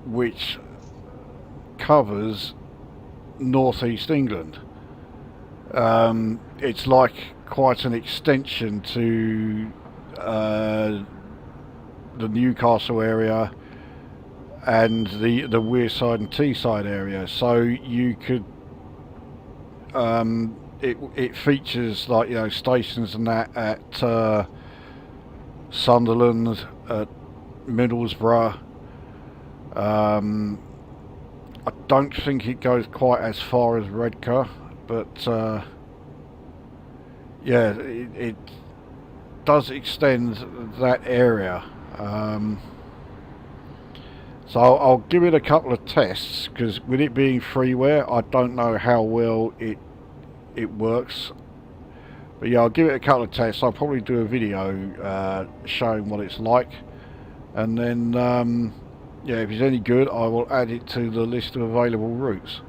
which covers northeast England. It's like quite an extension to the Newcastle area and the Wearside and Teesside area, so you could it features, like, you know, stations and that at Sunderland, at Middlesbrough. I don't think it goes quite as far as Redcar, but yeah, it does extend that area. So I'll give it a couple of tests, because with it being freeware, I don't know how well it works. But yeah, I'll give it a couple of tests. I'll probably do a video showing what it's like, and then yeah, if it's any good, I will add it to the list of available routes.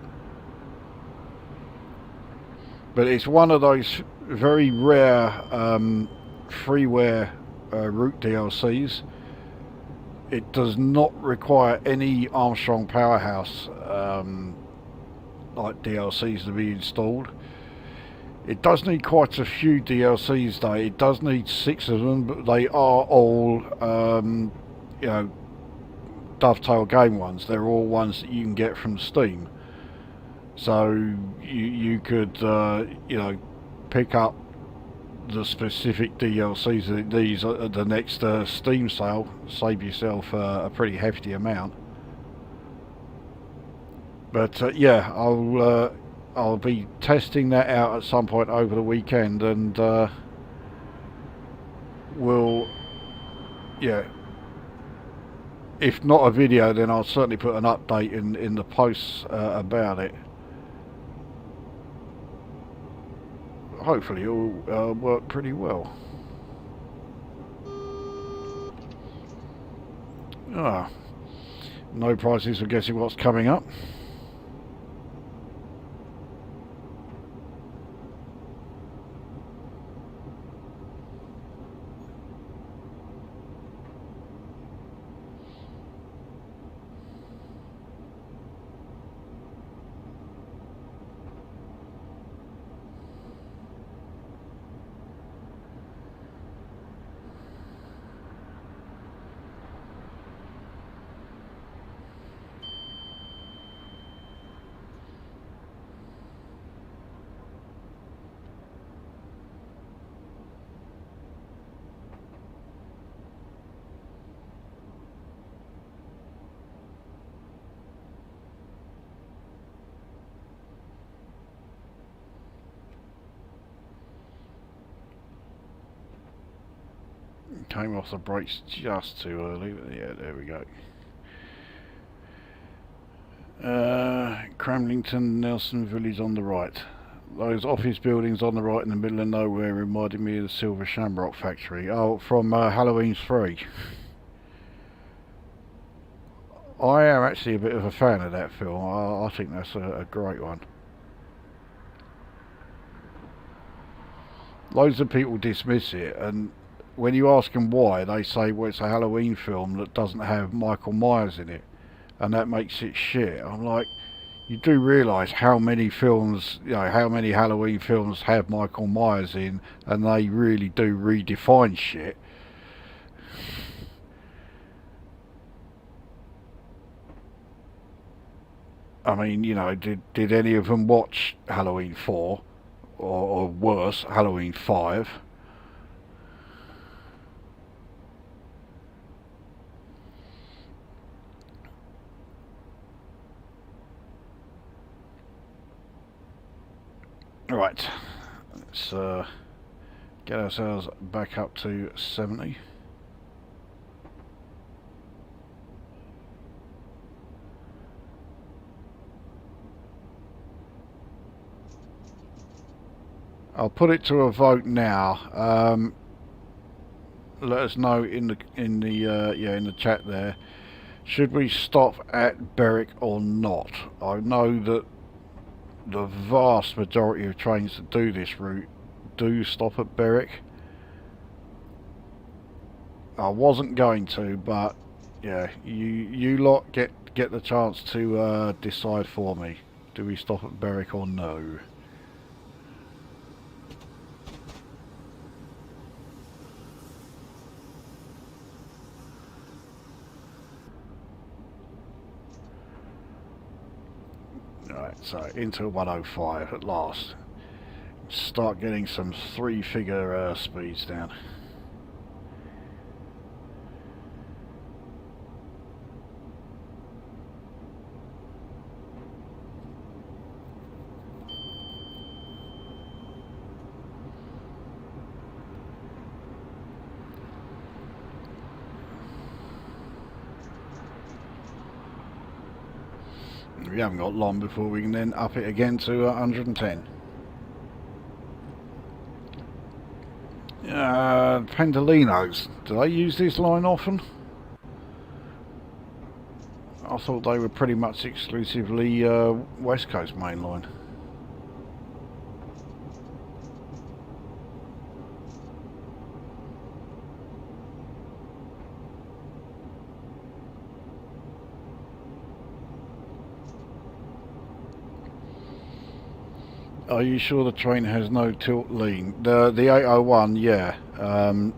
But it's one of those very rare freeware route DLCs. It does not require any Armstrong Powerhouse like DLCs to be installed. It does need quite a few DLCs though. It does need 6 of them, but they are all you know, Dovetail game ones. They're all ones that you can get from Steam. So you could you know, pick up the specific DLCs that these at the next Steam sale, save yourself a pretty hefty amount. But yeah, I'll be testing that out at some point over the weekend, and we'll, yeah, if not a video, then I'll certainly put an update in the posts about it. Hopefully it'll work pretty well. No prizes for guessing what's coming up. Came off the brakes just too early. Yeah, there we go. Cramlington, Nelson Village on the right. Those office buildings on the right in the middle of nowhere reminded me of the Silver Shamrock factory. Oh, from Halloween 3. I am actually a bit of a fan of that film. I think that's a great one. Loads of people dismiss it, and when you ask them why, they say, well, it's a Halloween film that doesn't have Michael Myers in it, and that makes it shit. I'm like, you do realise how many films, how many Halloween films have Michael Myers in, and they really do redefine shit. I mean, did any of them watch Halloween 4? Or worse, Halloween 5? Right, let's get ourselves back up to 70. I'll put it to a vote now. Let us know in the chat there. Should we stop at Berwick or not? I know that the vast majority of trains that do this route do stop at Berwick. I wasn't going to, but yeah, you lot get the chance to decide for me. Do we stop at Berwick or no? Right, so into 105 at last. Start getting some three-figure speeds down. We haven't got long before we can then up it again to 110. Pendolinos, do they use this line often? I thought they were pretty much exclusively West Coast main line. Are you sure the train has no tilt lean? The 801, yeah.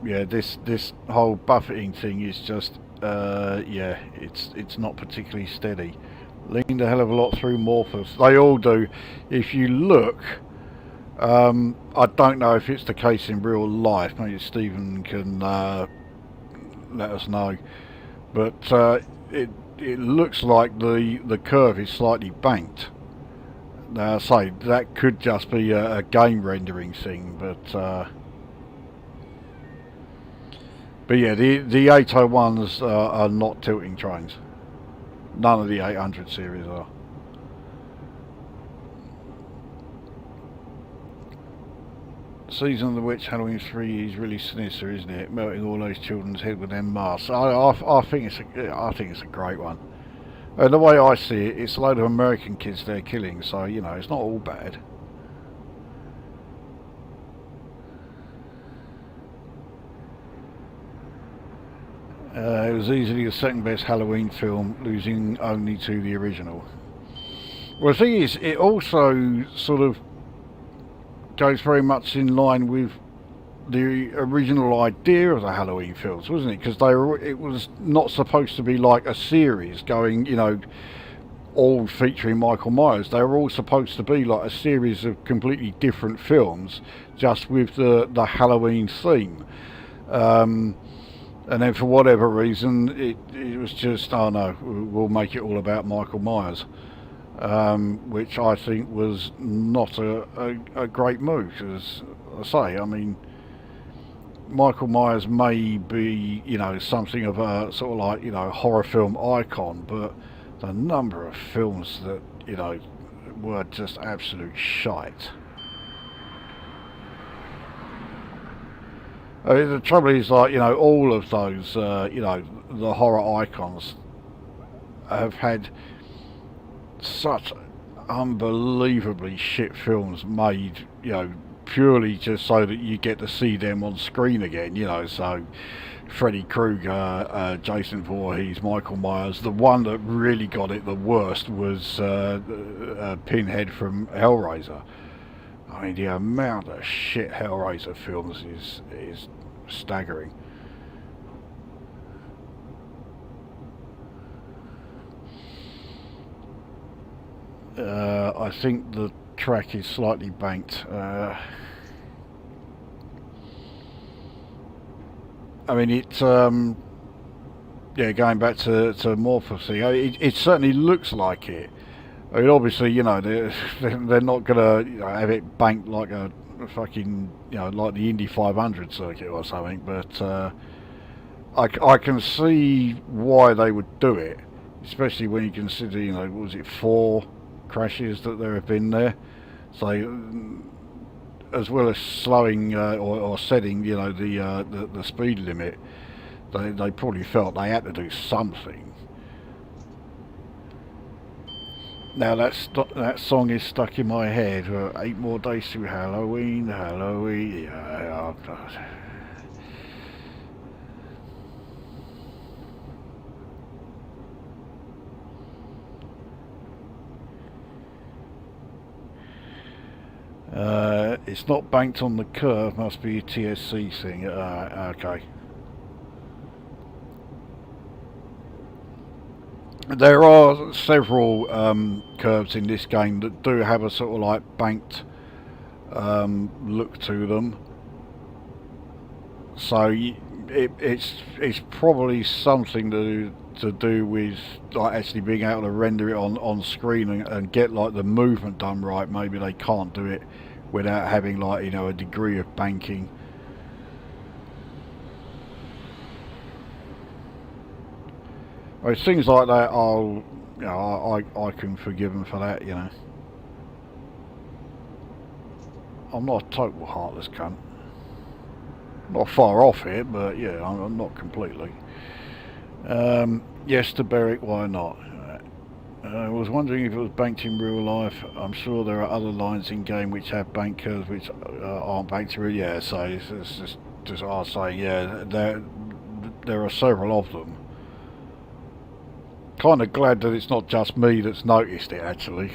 Yeah, this whole buffeting thing is just yeah, it's not particularly steady. Leaned a hell of a lot through Morphos. They all do. If you look, I don't know if it's the case in real life. Maybe Stephen can let us know. But it looks like the curve is slightly banked. Now, say that could just be a game rendering thing, but yeah, the 801s are not tilting trains. None of the 800 series are. Season of the Witch, Halloween 3 is really sinister, isn't it? Melting all those children's head with them masks. I think it's a great one. The way I see it, it's a load of American kids they're killing, so, it's not all bad. It was easily the second best Halloween film, losing only to the original. Well, the thing is, it also sort of goes very much in line with the original idea of the Halloween films, wasn't it? Because it was not supposed to be like a series going, all featuring Michael Myers. They were all supposed to be like a series of completely different films, just with the Halloween theme. And then for whatever reason, it was just, oh no, we'll make it all about Michael Myers. Which I think was not a great move, as I say. I mean, Michael Myers may be, you know, something of a sort of like, you know, horror film icon, but the number of films that, you know, were just absolute shite. I mean, the trouble is, like, you know, all of those, you know, the horror icons have had such unbelievably shit films made, you know, purely just so that you get to see them on screen again, you know. So Freddy Krueger, Jason Voorhees, Michael Myers. The one that really got it the worst was Pinhead from Hellraiser. I mean, the amount of shit Hellraiser films is staggering. I think the track is slightly banked. I mean, it's yeah, going back to Morphosy, it certainly looks like it. I mean, obviously, you know, they're not gonna, you know, have it banked like a fucking, you know, like the Indy 500 circuit or something. But I can see why they would do it, especially when you consider, you know, what was it, 4 crashes that there have been there. So as well as slowing or setting, you know, the speed limit, they probably felt they had to do something. Now that song is stuck in my head. 8 more days to Halloween, Halloween. Yeah, oh God. It's not banked on the curve. Must be a TSC thing. Okay. There are several curves in this game that do have a sort of like banked look to them. So it's probably something to do with like actually being able to render it on screen and get like the movement done right. Maybe they can't do it without having, like, you know, a degree of banking. I mean, things like that, I'll, you know, I can forgive them for that, you know. I'm not a total heartless cunt. Not far off it, but yeah, I'm not completely. Yes to Beric, why not? I was wondering if it was banked in real life. I'm sure there are other lines in game which have bank curves which aren't banked in real. Yeah, so it's just I was saying, yeah, there are several of them. Kind of glad that it's not just me that's noticed it, actually.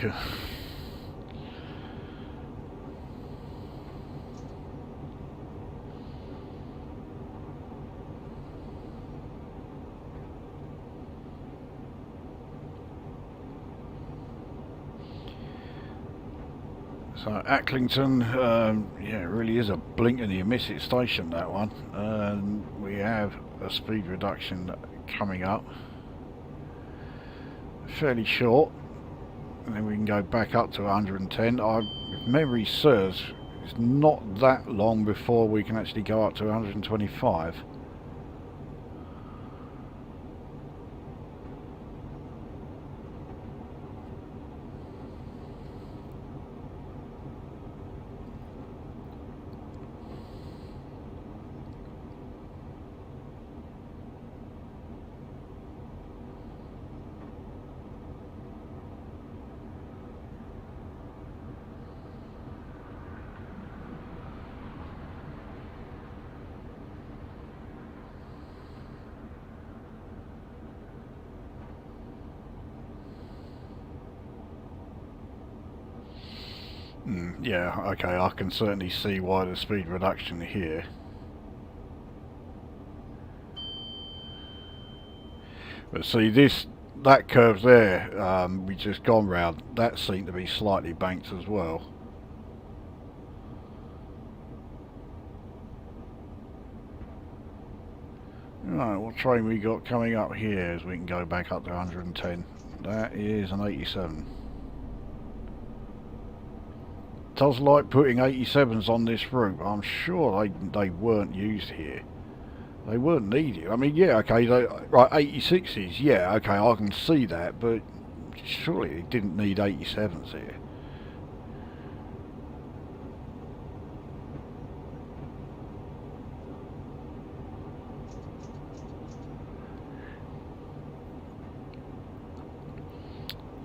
So Acklington, yeah, it really is a blink and you miss it station, that one. We have a speed reduction coming up, fairly short, and then we can go back up to 110. If memory serves, it's not that long before we can actually go up to 125. Yeah, okay, I can certainly see why the speed reduction here. But see, that curve there, we just gone round, that seemed to be slightly banked as well. Right, what train we got coming up here as we can go back up to 110? That is an 87. does like putting 87s on this route. I'm sure they weren't used here. They weren't needed. I mean, yeah, okay, right, 86s, yeah, okay, I can see that, but surely it didn't need 87s here.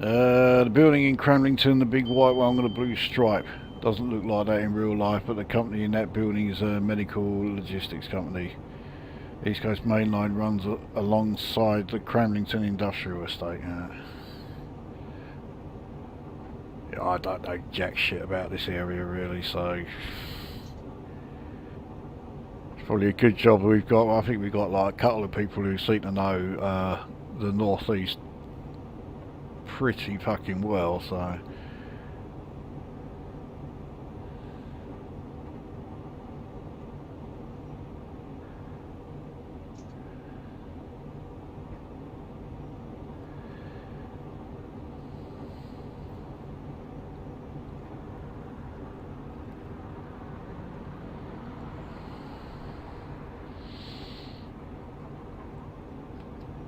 The building in Cramlington, the big white one with a blue stripe. Doesn't look like that in real life, but the company in that building is a medical logistics company. East Coast Main Line runs alongside the Cramlington Industrial Estate. Yeah, I don't know jack shit about this area really, so it's probably a good job we've got. I think we've got like a couple of people who seem to know the northeast pretty fucking well, so.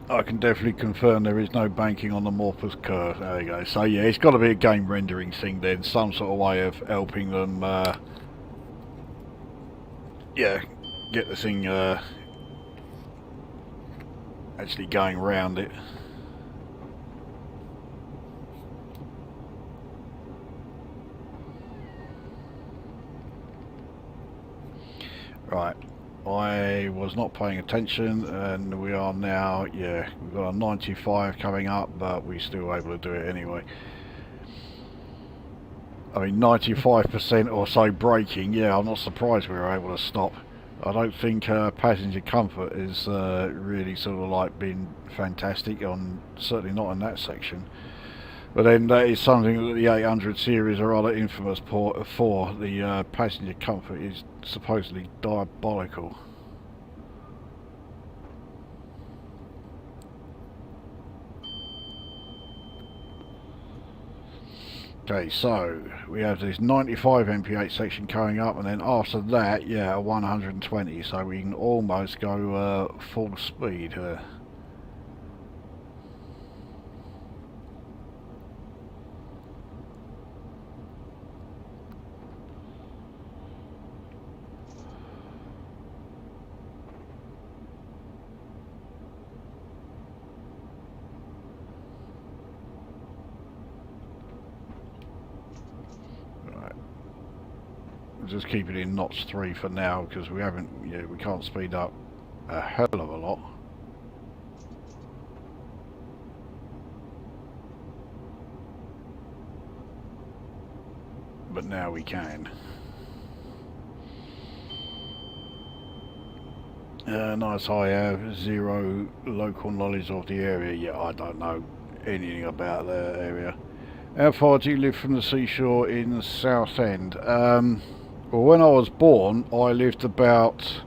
I can definitely confirm there is no banking on the Morpeth curve. There you go. So yeah, it's got to be a game rendering thing then, some sort of way of helping them, yeah, get the thing actually going around it. Right. I was not paying attention, and we are now, yeah, we've got a 95 coming up, but we're still able to do it anyway. I mean, 95% or so braking, yeah, I'm not surprised we were able to stop. I don't think passenger comfort is really sort of like been fantastic, certainly not in that section. But then that is something that the 800 series are rather infamous for. The passenger comfort is supposedly diabolical. Okay, so we have this 95 mph section coming up, and then after that, yeah, 120, so we can almost go full speed here. Just keep it in knots 3 for now, because we can't speed up a hell of a lot. But now we can. Nice, I have zero local knowledge of the area. Yeah, I don't know anything about the area. How far do you live from the seashore in the Southend? Well, when I was born, I lived about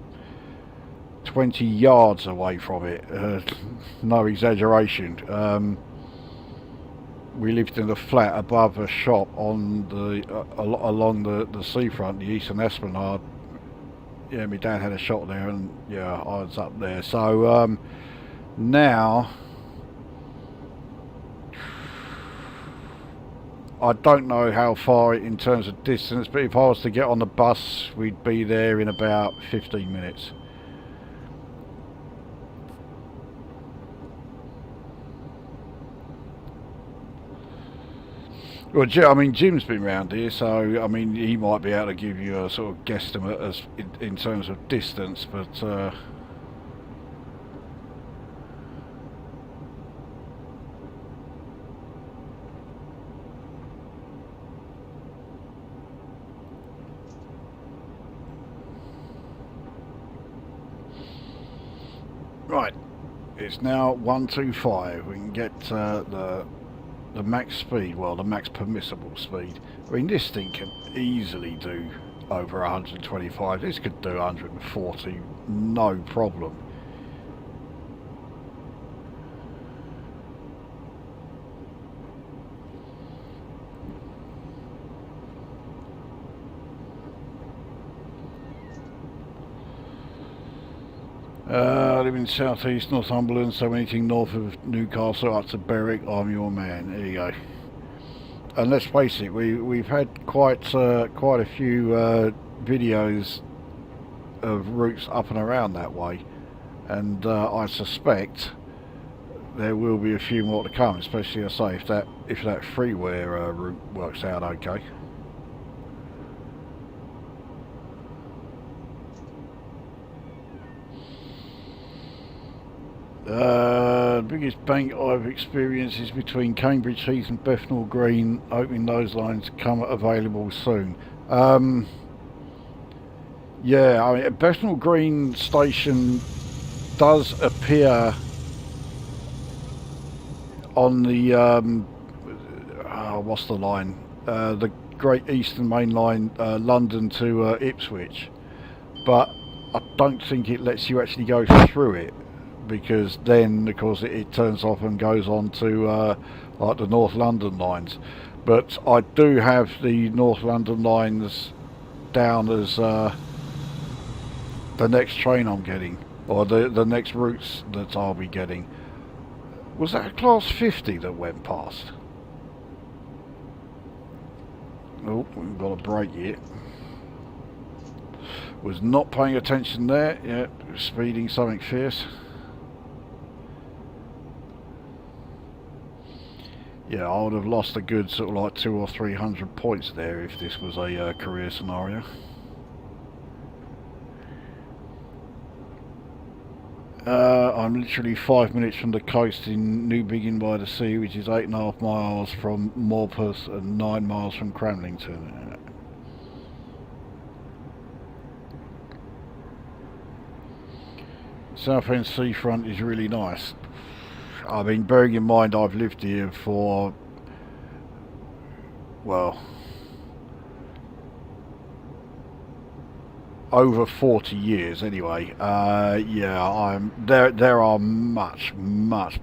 20 yards away from it. No exaggeration. We lived in a flat above a shop on along the seafront, the Eastern Esplanade. Yeah, my dad had a shop there, and yeah, I was up there. So now, I don't know how far in terms of distance, but if I was to get on the bus, we'd be there in about 15 minutes. Well, I mean, Jim's been round here, so I mean, he might be able to give you a sort of guesstimate as in terms of distance, but right, it's now 125. We can get the max speed, well, the max permissible speed. I mean, this thing can easily do over 125. This could do 140, no problem. I live in South East Northumberland, so anything north of Newcastle up to Berwick, I'm your man. There you go. And let's face it, we've had quite a few videos of routes up and around that way, and I suspect there will be a few more to come, especially, I say, if that freeware route works out okay. Biggest bank I've experienced is between Cambridge Heath and Bethnal Green, hoping those lines come available soon. Yeah, I mean, Bethnal Green station does appear on the what's the line? The Great Eastern Main Line, London to Ipswich, but I don't think it lets you actually go through it, because then of course it turns off and goes on to like the North London lines. But I do have the North London lines down as the next train I'm getting, or the next routes that I'll be getting. Was that a class 50 that went past? Oh, we've got a break here. Was not paying attention there. Yeah, speeding something fierce. Yeah, I would have lost a good sort of like 200 or 300 points there if this was a career scenario. I'm literally 5 minutes from the coast in Newbiggin by the Sea, which is 8.5 miles from Morpeth and 9 miles from Cramlington. Southend seafront is really nice. I mean, bearing in mind I've lived here for, well, over 40 years anyway. Yeah, there are much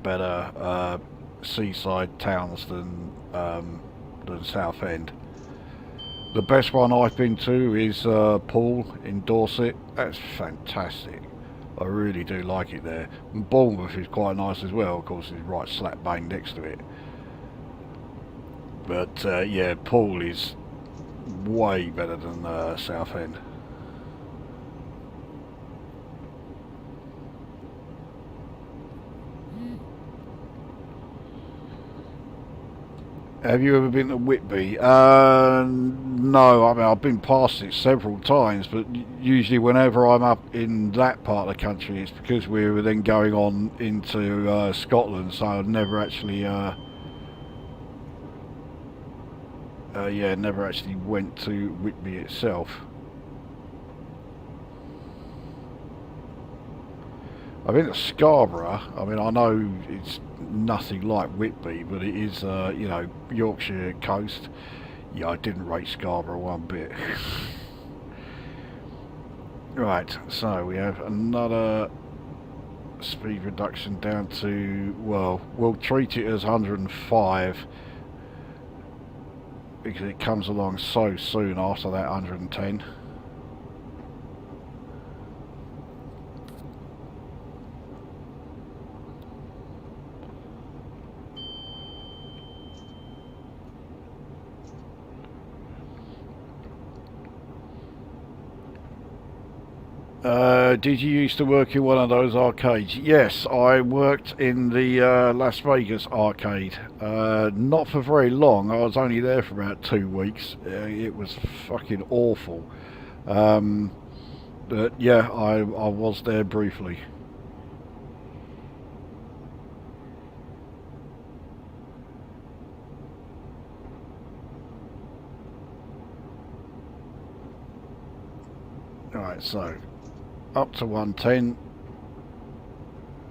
better seaside towns than Southend. The best one I've been to is Poole in Dorset. That's fantastic. I really do like it there. And Bournemouth is quite nice as well, of course it's right slap bang next to it. But yeah, Poole is way better than Southend. Have you ever been to Whitby? No, I mean, I've been past it several times, but usually whenever I'm up in that part of the country, it's because we were then going on into Scotland, so I've never actually, yeah, never actually went to Whitby itself. I've been to Scarborough. I mean, I know it's nothing like Whitby, but it is, you know, Yorkshire coast. Yeah, I didn't rate Scarborough one bit. Right, so we have another speed reduction down to, well, we'll treat it as 105 because it comes along so soon after that 110. Did you used to work in one of those arcades? Yes, I worked in the Las Vegas arcade. Not for very long. I was only there for about 2 weeks. It was fucking awful. But yeah, I was there briefly. Alright, so up to 110,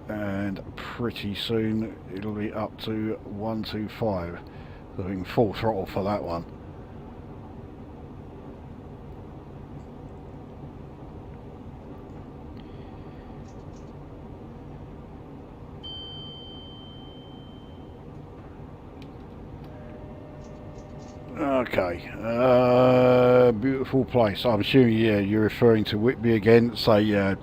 and pretty soon it'll be up to 125, so we can full throttle for that one. Okay, beautiful place. I'm assuming, yeah, you're referring to Whitby again. So yeah,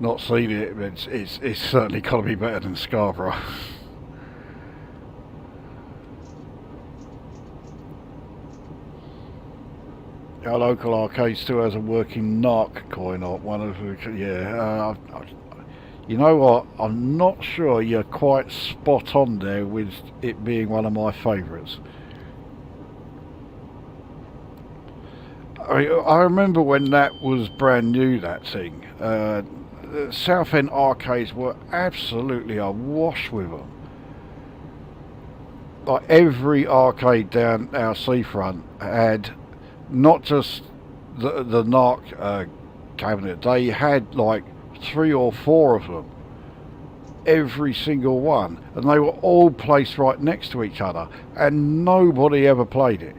Not seen it, but it's certainly got to be better than Scarborough. Our local arcade still has a working NARC coin op. One of the, yeah. You know what? I'm not sure you're quite spot on there with it being one of my favourites. I remember when that was brand new, that thing. The Southend arcades were absolutely awash with them. Like every arcade down our seafront had not just the NARC cabinet, they had like 3 or 4 of them. Every single one. And they were all placed right next to each other. And nobody ever played it.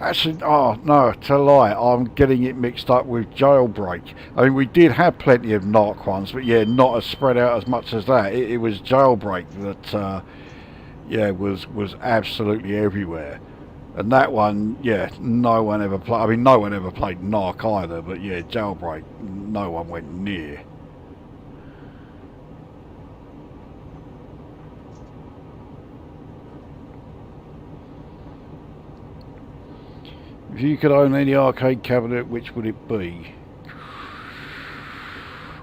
Actually, oh no, to lie, I'm getting it mixed up with Jailbreak. I mean, we did have plenty of NARC ones, but yeah, not as spread out as much as that. It was Jailbreak that, yeah, was absolutely everywhere. And that one, yeah, no one ever played. I mean, no one ever played NARC either, but yeah, Jailbreak, no one went near. If you could own any arcade cabinet, which would it be?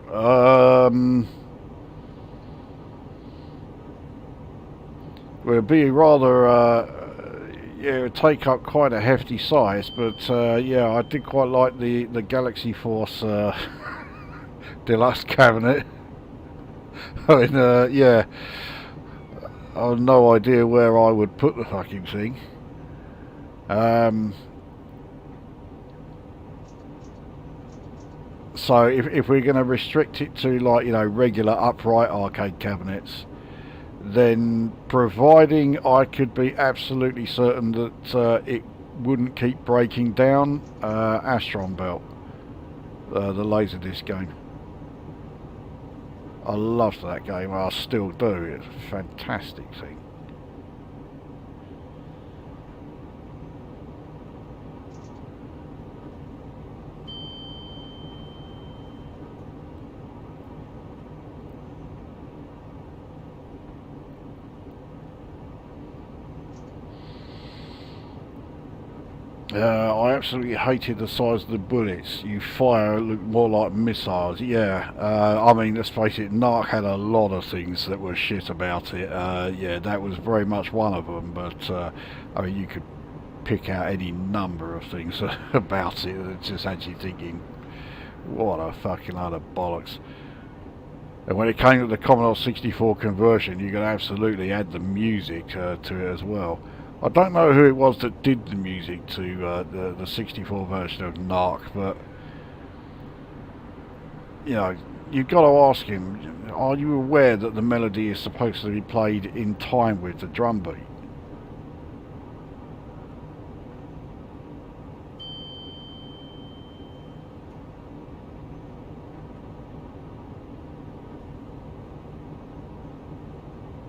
Well, it'd be rather, yeah, it would take up quite a hefty size, but yeah, I did quite like the Galaxy Force deluxe cabinet. I mean, yeah, I've no idea where I would put the fucking thing. So if we're going to restrict it to, like, you know, regular upright arcade cabinets, then providing I could be absolutely certain that it wouldn't keep breaking down, Astron Belt, the Laserdisc game. I loved that game, I still do. It's a fantastic thing. I absolutely hated the size of the bullets. You fire, it looked more like missiles. Yeah, I mean, let's face it, NARC had a lot of things that were shit about it. Yeah, that was very much one of them, but I mean, you could pick out any number of things about it. It's just actually thinking, what a fucking load of bollocks. And when it came to the Commodore 64 conversion, you could absolutely add the music to it as well. I don't know who it was that did the music to the 64 version of NARC, but you know, you've got to ask him, are you aware that the melody is supposed to be played in time with the drum beat?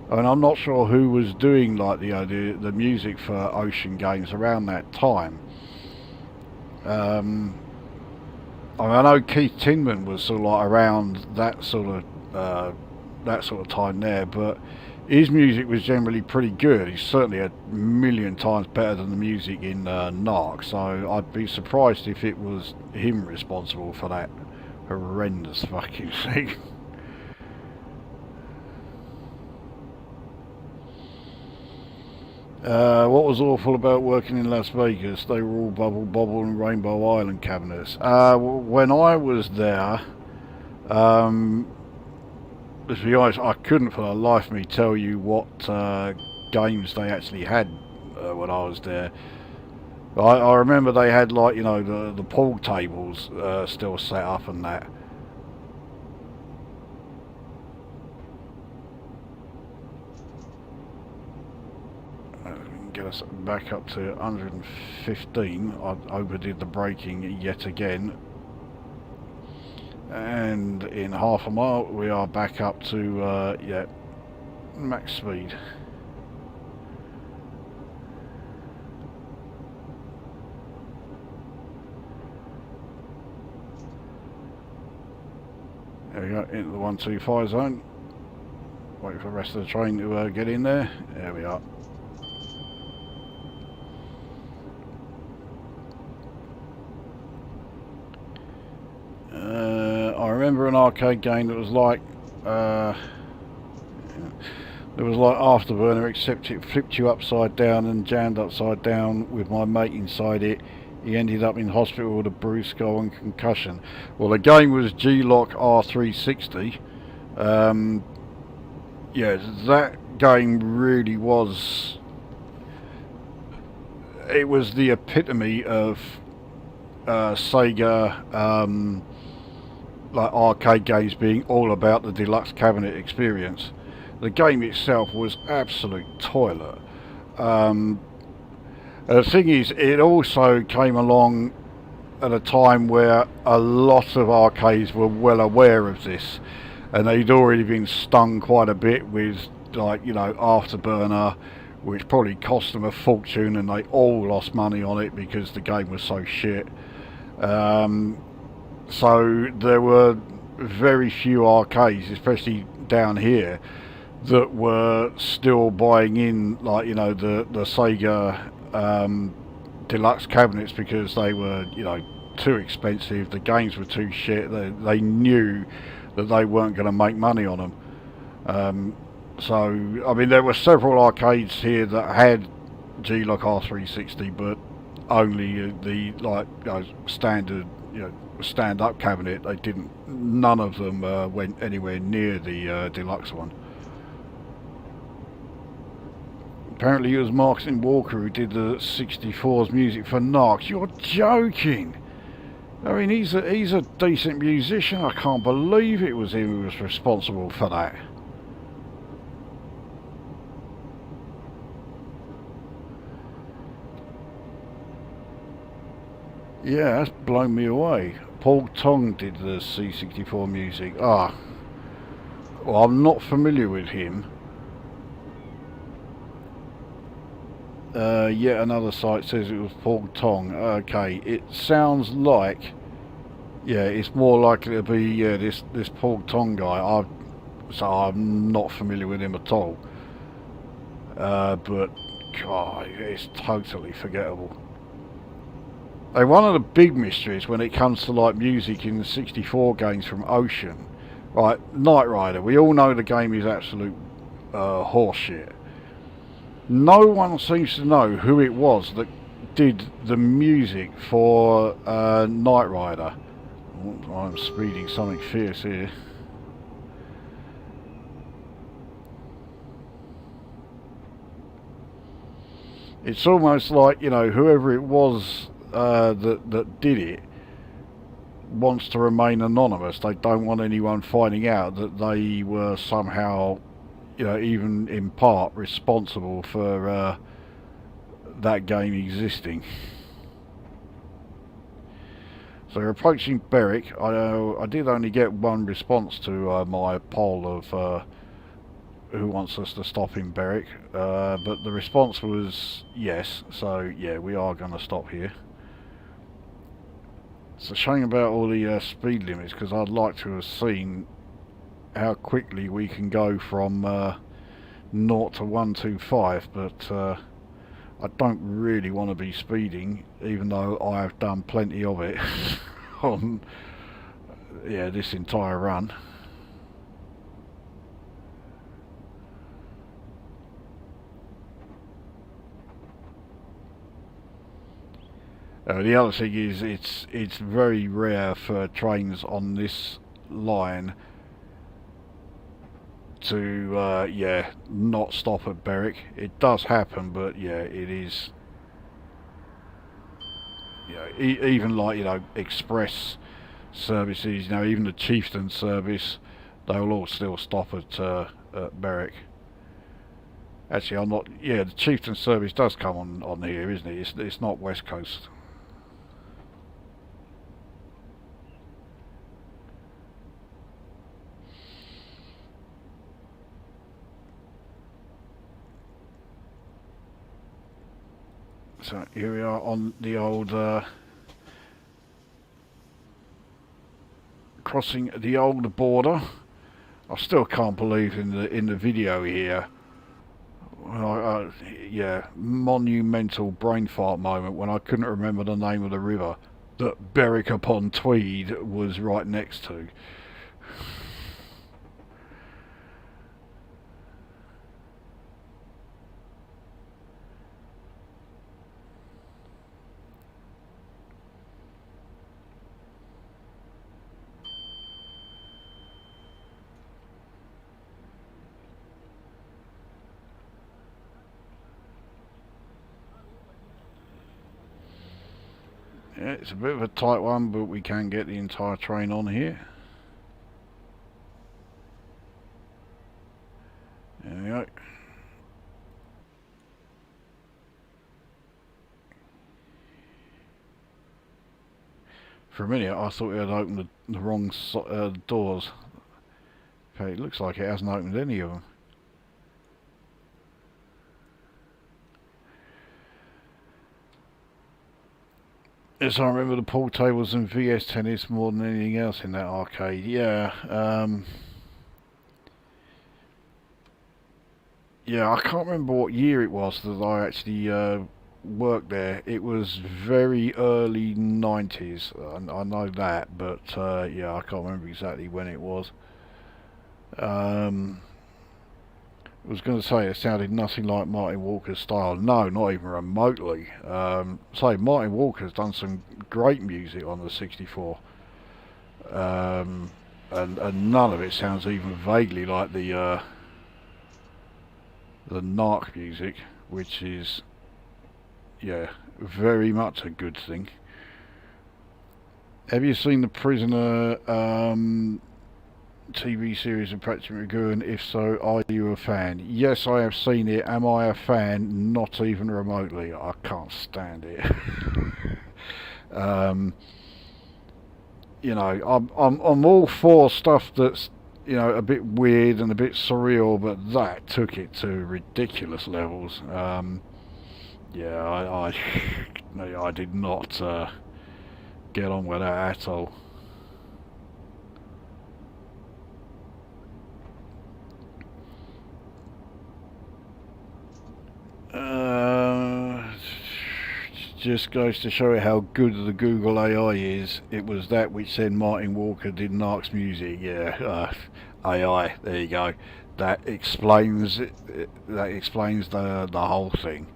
And I'm not sure who was doing, like, the music for Ocean Games around that time. I mean, I know Keith Tinman was sort of like around that sort of time there, but his music was generally pretty good. He's certainly a million times better than the music in NARC, so I'd be surprised if it was him responsible for that horrendous fucking thing. What was awful about working in Las Vegas? They were all Bubble Bobble and Rainbow Island cabinets. When I was there, to be honest, I couldn't for the life of me tell you what games they actually had when I was there. I remember they had, like, you know, the pool tables still set up and that. Get us back up to 115. I overdid the braking yet again, and in half a mile we are back up to yeah, max speed. There we go, into the 125 zone. Wait for the rest of the train to get in there. There we are. I remember an arcade game that was like it was like Afterburner, except it flipped you upside down and jammed upside down with my mate inside it. He ended up in hospital with a bruised skull and concussion. Well, the game was G-Lock R360. Yeah, that game really was... It was the epitome of Sega like arcade games being all about the deluxe cabinet experience. The game itself was absolute toilet. The thing is, it also came along at a time where a lot of arcades were well aware of this, and they'd already been stung quite a bit with, like, you know, Afterburner, which probably cost them a fortune, and they all lost money on it because the game was so shit. So there were very few arcades, especially down here, that were still buying in, like, you know, the Sega deluxe cabinets, because they were, you know, too expensive. The games were too shit. They knew that they weren't going to make money on them. So I mean, there were several arcades here that had G-Lock R360, but only the, like, you know, standard, you know, stand-up cabinet. They didn't. None of them went anywhere near the deluxe one. Apparently it was Martin Walker who did the 64's music for Narcs. You're joking! I mean, he's a decent musician. I can't believe it was him who was responsible for that. Yeah, that's blown me away. Paul Tong did the C64 music. Ah, well, I'm not familiar with him. Yet another site says it was Paul Tong. Okay, it sounds like, yeah, it's more likely to be, yeah, this Paul Tong guy. So I'm not familiar with him at all. But God, it's totally forgettable. One of the big mysteries when it comes to, like, music in the 64 games from Ocean, right? Knight Rider. We all know the game is absolute horseshit. No one seems to know who it was that did the music for Knight Rider. Oh, I'm speeding something fierce here. It's almost like, you know, whoever it was that did it wants to remain anonymous. They don't want anyone finding out that they were somehow, you know, even in part responsible for that game existing. So we're approaching Berwick. I did only get one response to my poll of who wants us to stop in Berwick, but the response was yes, so yeah, we are going to stop here. It's a shame about all the speed limits, because I'd like to have seen how quickly we can go from 0 to 125, but I don't really want to be speeding, even though I have done plenty of it on, yeah, this entire run. The other thing is, it's very rare for trains on this line to yeah, not stop at Berwick. It does happen, but yeah, it is, you know, even, like, you know, express services, you know, even the Chieftain service, they'll all still stop at Berwick. Actually, I'm not. Yeah, the Chieftain service does come on here, isn't it? It's not West Coast. So here we are on the old crossing the old border. I still can't believe in the video here. Yeah, monumental brain fart moment when I couldn't remember the name of the river that Berwick upon Tweed was right next to. Yeah, it's a bit of a tight one, but we can get the entire train on here. There we go. For a minute I thought it had opened the wrong doors. Okay, it looks like it hasn't opened any of them. Yes, I remember the pool tables and VS tennis more than anything else in that arcade. Yeah, yeah, I can't remember what year it was that I actually worked there. It was very early 90s. I know that, but yeah, I can't remember exactly when it was. I was going to say it sounded nothing like Martin Walker's style. No, not even remotely. Say Martin Walker's done some great music on the 64, and none of it sounds even vaguely like the Narc music, which is, yeah, very much a good thing. Have you seen the Prisoner TV series of Patrick McGowan? If so, are you a fan? Yes, I have seen it. Am I a fan? Not even remotely. I can't stand it. You know, I'm all for stuff that's, you know, a bit weird and a bit surreal, but that took it to ridiculous levels. Yeah, I did not get on with that at all. Just goes to show you how good the Google AI is. It was that which said Martin Walker did Narc's music. Yeah, AI. There you go. That explains it. That explains the whole thing.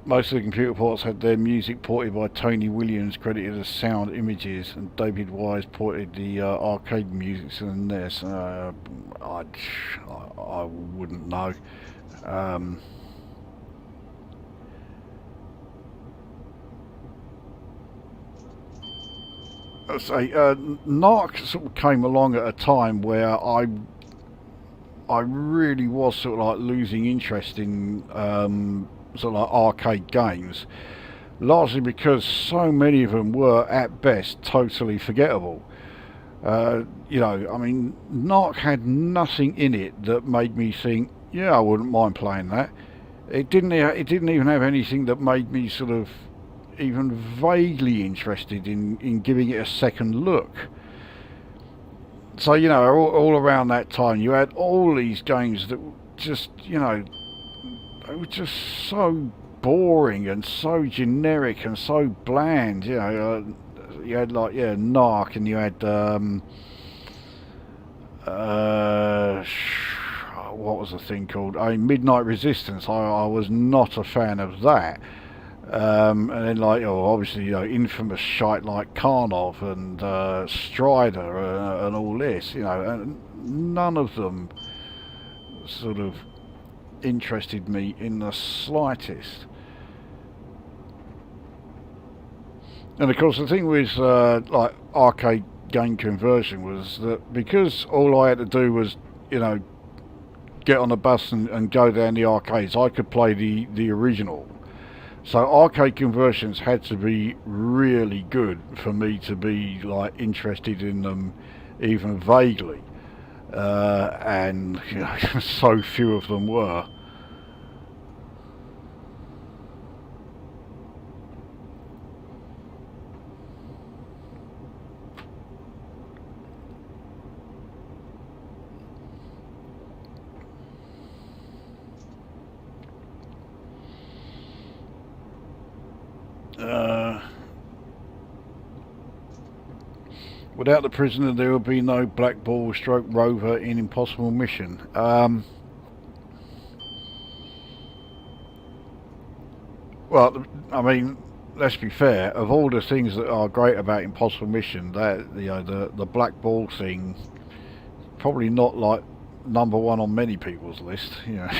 Most of the computer ports had their music ported by Tony Williams, credited as Sound Images, and David Wise ported the arcade music to the NES. I wouldn't know. I say, Narc sort of came along at a time where I really was sort of like losing interest in sort of like arcade games, largely because so many of them were at best totally forgettable. You know, I mean, Narc had nothing in it that made me think, yeah, I wouldn't mind playing that. It didn't even have anything that made me sort of even vaguely interested in giving it a second look. So, you know, all around that time you had all these games that just, you know, they were just so boring and so generic and so bland. You know, you had like, yeah, Narc, and you had what was the thing called? Midnight Resistance. I was not a fan of that. And then, like, obviously, you know, infamous shite like Karnov and Strider and all this, you know, and none of them sort of interested me in the slightest. And of course, the thing with like arcade game conversion was that because all I had to do was, you know, get on a bus and go down the arcades, I could play the original. So arcade conversions had to be really good for me to be like interested in them even vaguely, and you know, so few of them were. Uh, Without the prisoner, there would be no Black Ball stroke Rover in Impossible Mission. Well, I mean, let's be fair. Of all the things that are great about Impossible Mission, that the Black Ball thing, probably not like number one on many people's list. You know.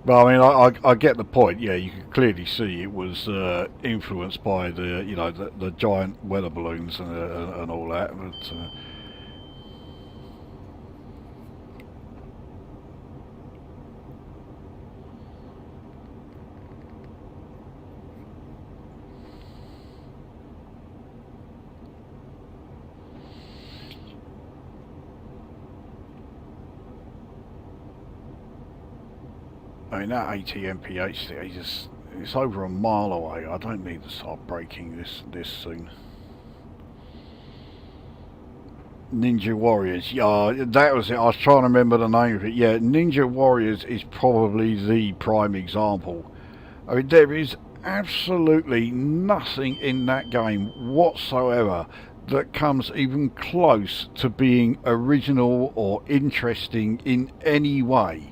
But I mean, I get the point. Yeah, you can clearly see it was influenced by the giant weather balloons and all that. But I mean, that 80 mph thing, it's over a mile away. I don't need to start breaking this soon. Ninja Warriors, yeah, that was it. I was trying to remember the name of it. Yeah, Ninja Warriors is probably the prime example. I mean, there is absolutely nothing in that game whatsoever that comes even close to being original or interesting in any way.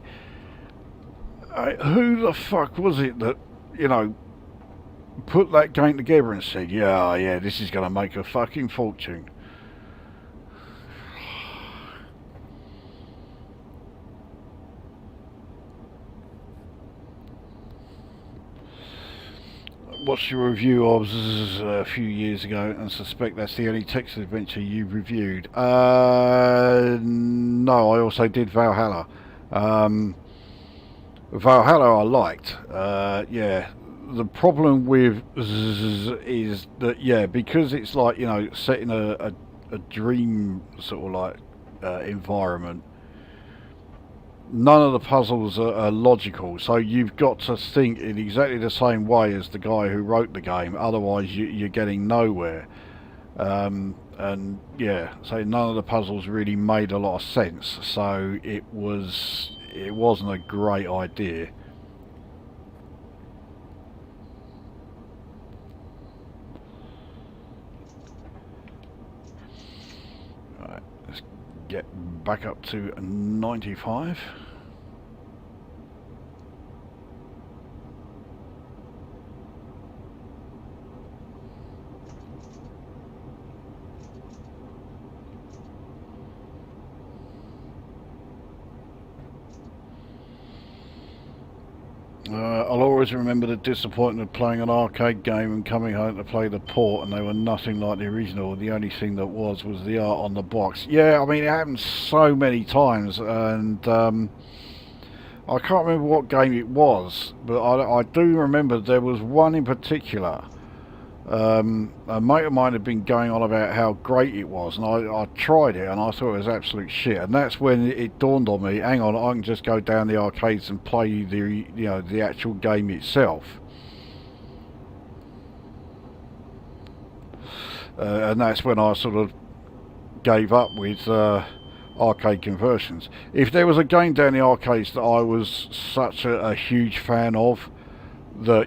Who the fuck was it that, put that game together and said, yeah, this is going to make a fucking fortune? Watched your review of a few years ago and suspect that's the only text adventure you've reviewed. No, I also did Valhalla. Valhalla I liked. Yeah, the problem with is that, because it's like, set in a dream sort of like environment, none of the puzzles are logical, so you've got to think in exactly the same way as the guy who wrote the game, otherwise you're getting nowhere. And yeah, so none of the puzzles really made a lot of sense, so it wasn't a great idea. Right, let's get back up to 95. I'll always remember the disappointment of playing an arcade game and coming home to play the port, and they were nothing like the original. The only thing that was the art on the box. Yeah, I mean, it happened so many times, and I can't remember what game it was, but I do remember there was one in particular. A mate of mine had been going on about how great it was, and I tried it and I thought it was absolute shit, and that's when it dawned on me, hang on, I can just go down the arcades and play the actual game itself. And that's when I sort of gave up with arcade conversions. If there was a game down the arcades that I was such a huge fan of, that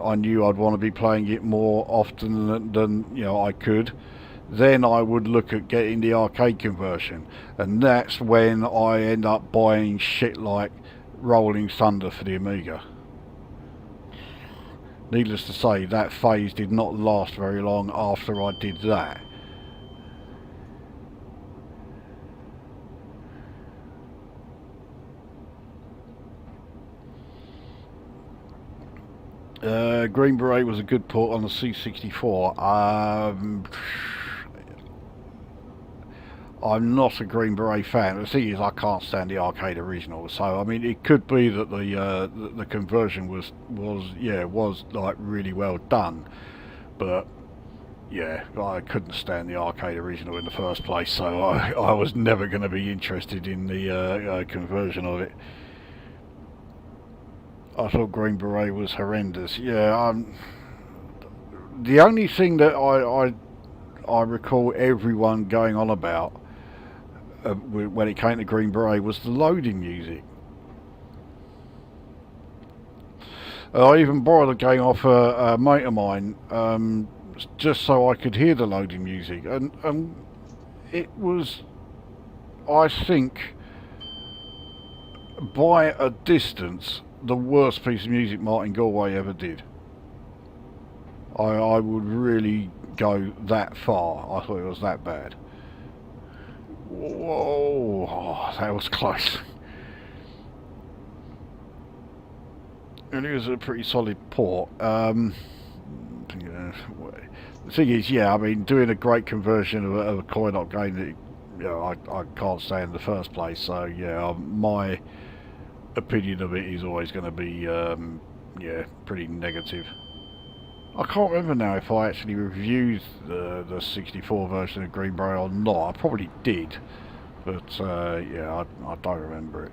I knew I'd want to be playing it more often than I could, then I would look at getting the arcade conversion, and that's when I end up buying shit like Rolling Thunder for the Amiga. Needless to say, that phase did not last very long after I did that. Green Beret was a good port on the C64. I'm not a Green Beret fan. The thing is, I can't stand the arcade original. So I mean, it could be that the conversion was like really well done, but yeah, I couldn't stand the arcade original in the first place. So I was never going to be interested in the conversion of it. I thought Green Beret was horrendous. Yeah, the only thing that I recall everyone going on about when it came to Green Beret was the loading music. I even borrowed a game off a mate of mine just so I could hear the loading music, and it was, I think, by a distance, the worst piece of music Martin Galway ever did. I would really go that far. I thought it was that bad. Whoa, oh, that was close. And it was a pretty solid port. The thing is, yeah, I mean, doing a great conversion of a coin-op game that, you know, I can't say in the first place. So yeah, my opinion of it is always going to be, yeah, pretty negative. I can't remember now if I actually reviewed the 64 version of Green Beret or not. I probably did, but yeah, I don't remember it.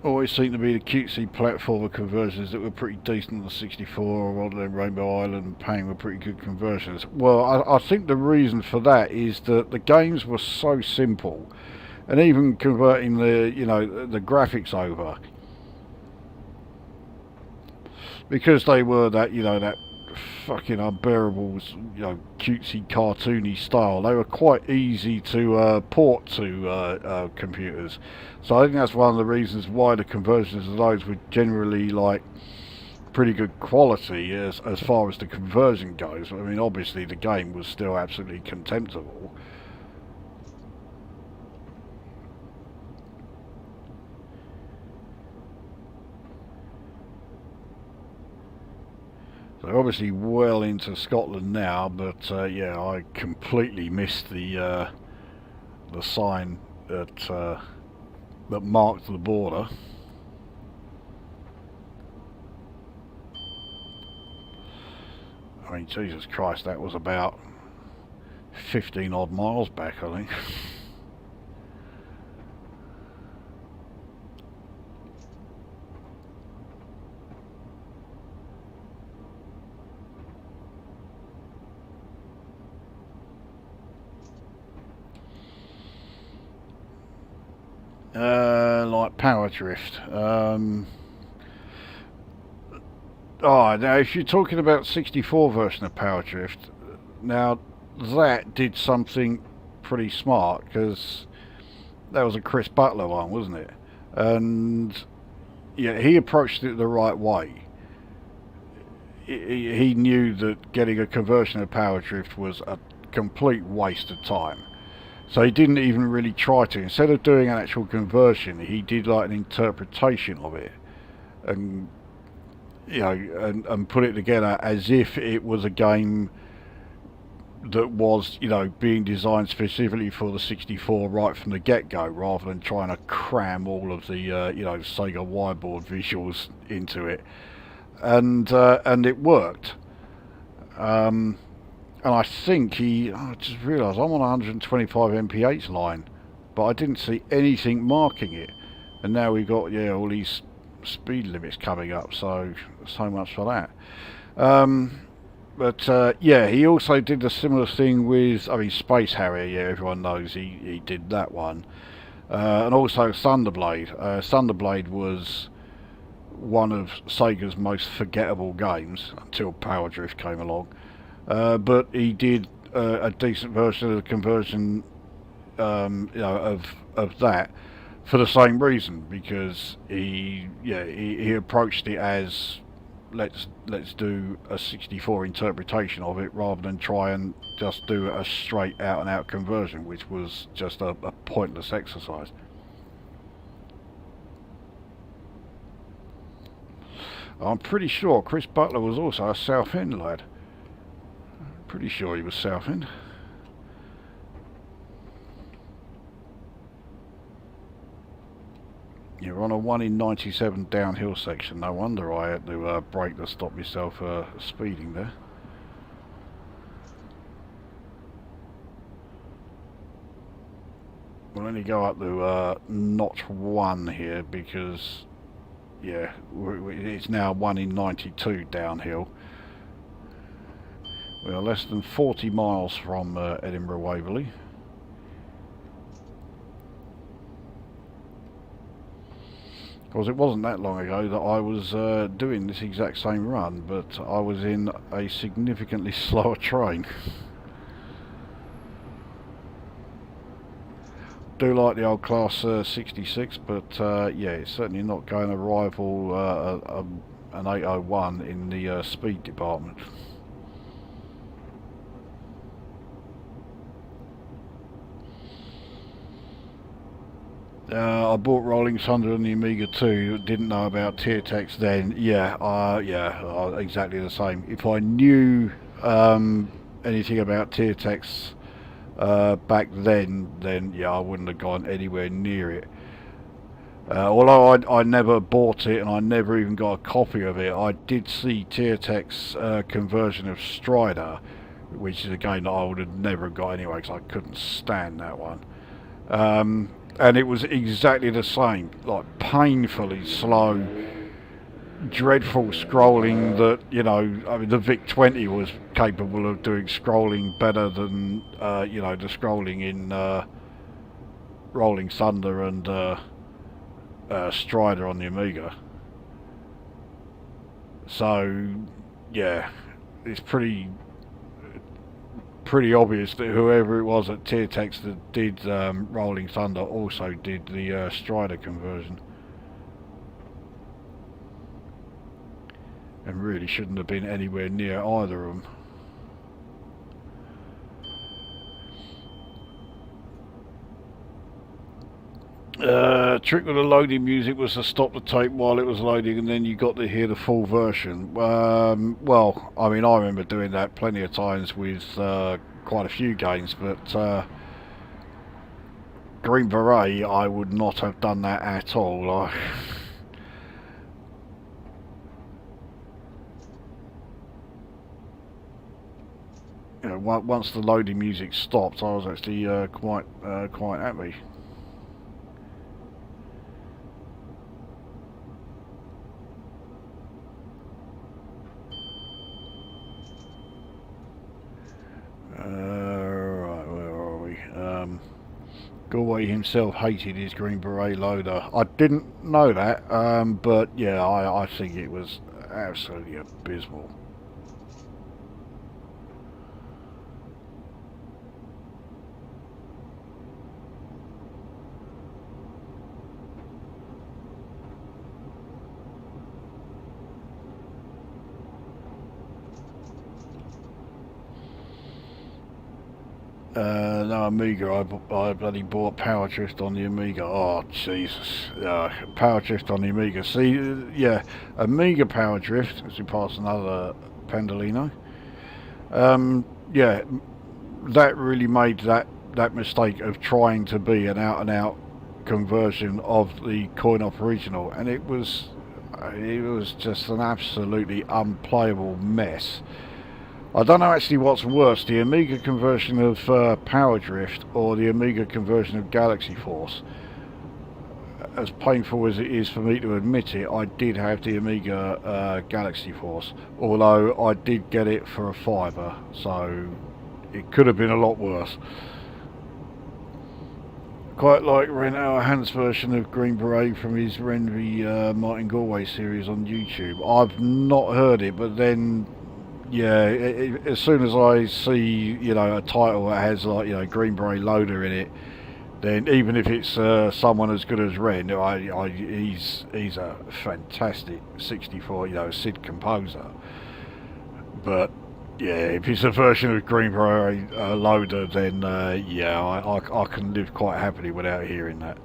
Always seemed to be the cutesy platformer conversions that were pretty decent on the 64, or on the Rainbow Island and Pain were pretty good conversions. Well, I think the reason for that is that the games were so simple, and even converting the, you know, the graphics over, because they were that, you know, that fucking unbearable, you know, cutesy cartoony style, they were quite easy to port to computers. So I think that's one of the reasons why the conversions of those were generally like pretty good quality as far as the conversion goes. I mean, obviously the game was still absolutely contemptible. So obviously well into Scotland now, but yeah, I completely missed the sign that marked the border. I mean, Jesus Christ, that was about 15 odd miles back, I think. Like power drift. Oh, now if you're talking about 64 version of power drift, now that did something pretty smart, because that was a Chris Butler one, wasn't it? And yeah, he approached it the right way. He knew that getting a conversion of power drift was a complete waste of time. So he didn't even really try to. Instead of doing an actual conversion, he did like an interpretation of it, and you know, and put it together as if it was a game that was, you know, being designed specifically for the 64 right from the get-go, rather than trying to cram all of the you know, Sega Wireboard visuals into it, and it worked. And I think I just realised I'm on 125 mph line, but I didn't see anything marking it. And now we've got, yeah, all these speed limits coming up, so much for that. But yeah, he also did a similar thing with, I mean, Space Harrier, yeah, everyone knows he did that one. And also Thunderblade. Thunderblade was one of Sega's most forgettable games until Power Drift came along. But he did a decent version of the conversion, you know, of that, for the same reason, because he approached it as let's do a 64 interpretation of it, rather than try and just do a straight out and out conversion, which was just a pointless exercise. I'm pretty sure Chris Butler was also a Southend lad. Pretty sure he was Southend. You're on a 1 in 97 downhill section. No wonder I had to brake to stop myself speeding there. We'll only go up to notch 1 here, because yeah, it's now 1 in 92 downhill. We are less than 40 miles from Edinburgh Waverley. Because it wasn't that long ago that I was doing this exact same run, but I was in a significantly slower train. Do like the old Class 66, but yeah, it's certainly not going to rival an 801 in the speed department. I bought Rolling Thunder on the Amiga 2. Didn't know about Tiertex then. Yeah, exactly the same. If I knew anything about Tiertex back then yeah, I wouldn't have gone anywhere near it. Although I never bought it and I never even got a copy of it, I did see Tiertex conversion of Strider, which is a game that I would have never got anyway because I couldn't stand that one. And it was exactly the same, like painfully slow, dreadful scrolling that, you know, I mean, the VIC-20 was capable of doing scrolling better than, you know, the scrolling in Rolling Thunder and Strider on the Amiga. So, yeah, it's pretty obvious that whoever it was at Tiertex that did Rolling Thunder also did the Strider conversion. And really shouldn't have been anywhere near either of them. Trick with the loading music was to stop the tape while it was loading and then you got to hear the full version. Well, I mean, I remember doing that plenty of times with quite a few games, but Green Beret, I would not have done that at all. You know, once the loading music stopped, I was actually quite happy. Right, where are we? Galway himself hated his Green Beret loader. I didn't know that, but yeah, I think it was absolutely abysmal. No, Amiga, I bloody bought Power Drift on the Amiga. Oh, Jesus. Power Drift on the Amiga. See, yeah, Amiga Power Drift, as we pass another Pendolino. Yeah, that really made that mistake of trying to be an out-and-out conversion of the coin-op original, and it was just an absolutely unplayable mess. I don't know actually what's worse, the Amiga conversion of Power Drift or the Amiga conversion of Galaxy Force. As painful as it is for me to admit it, I did have the Amiga Galaxy Force, although I did get it for a £5, so it could have been a lot worse. Quite like Renato Hans' version of Green Beret from his Renvy Martin Galway series on YouTube. I've not heard it, but then yeah, as soon as I see, you know, a title that has, like, you know, Green Beret loader in it, then even if it's someone as good as Ren, he's a fantastic 64, you know, SID composer. But yeah, if it's a version of Green Beret loader, then yeah, I can live quite happily without hearing that.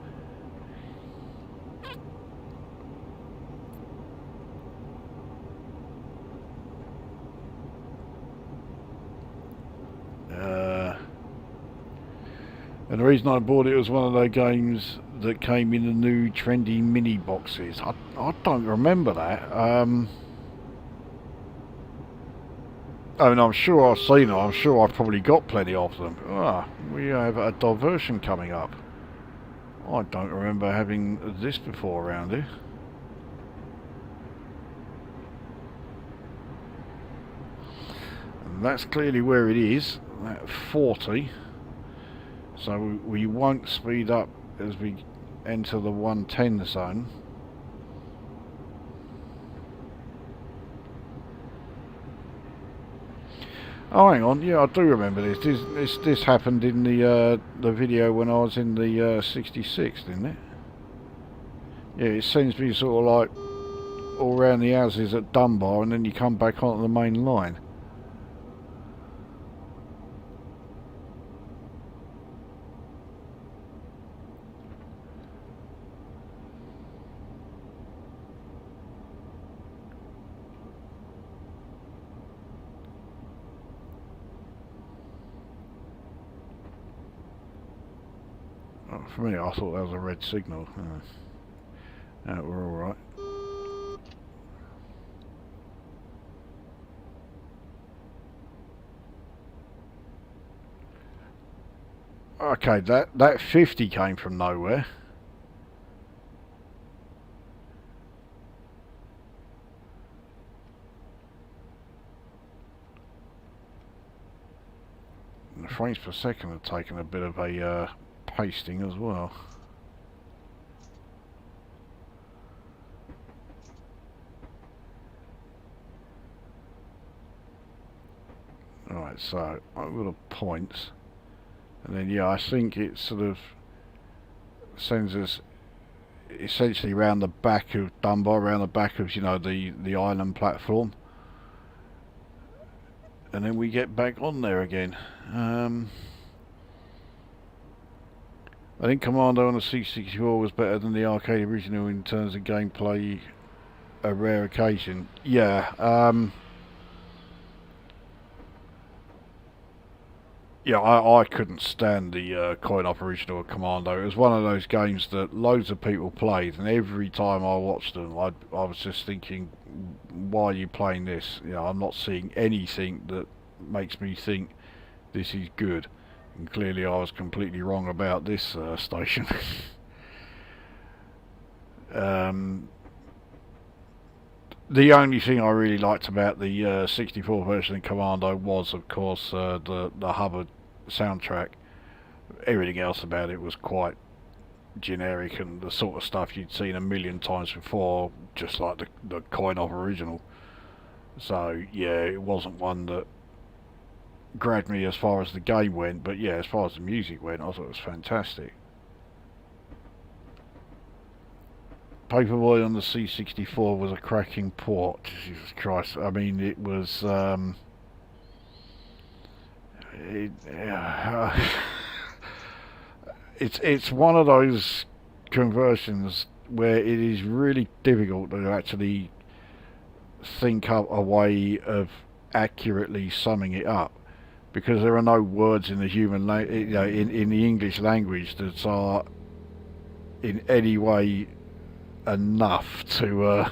And the reason I bought it was one of those games that came in the new trendy mini boxes. I don't remember that. I mean, I'm sure I've seen them. I'm sure I've probably got plenty of them. We have a diversion coming up. I don't remember having this before around here. And that's clearly where it is, at 40. So we won't speed up as we enter the 110 zone. Oh, hang on. Yeah, I do remember this. This happened in the video when I was in the 66, didn't it? Yeah, it sends me sort of like all around the houses at Dunbar, and then you come back onto the main line. For me, I thought that was a red signal. We're alright. Okay, that 50 came from nowhere. And the frames per second have taken a bit of a pasting as well. Alright, so I've got the points, and then yeah, I think it sort of sends us essentially around the back of Dunbar, around the back of, you know, the island platform, and then we get back on there again. I think Commando on the C64 was better than the arcade original in terms of gameplay, a rare occasion. Yeah, yeah, I couldn't stand the coin-op original of Commando. It was one of those games that loads of people played, and every time I watched them, I was just thinking, why are you playing this? You know, I'm not seeing anything that makes me think this is good. And clearly I was completely wrong about this station. The only thing I really liked about the 64 version of Commando was, of course, the Hubbard soundtrack. Everything else about it was quite generic and the sort of stuff you'd seen a million times before, just like the coin-op original. So yeah, it wasn't one that grabbed me as far as the game went, but yeah, as far as the music went, I thought it was fantastic. Paperboy on the C64 was a cracking port. Jesus Christ! I mean, it was. It's one of those conversions where it is really difficult to actually think up a way of accurately summing it up, because there are no words in the in the English language that are in any way enough to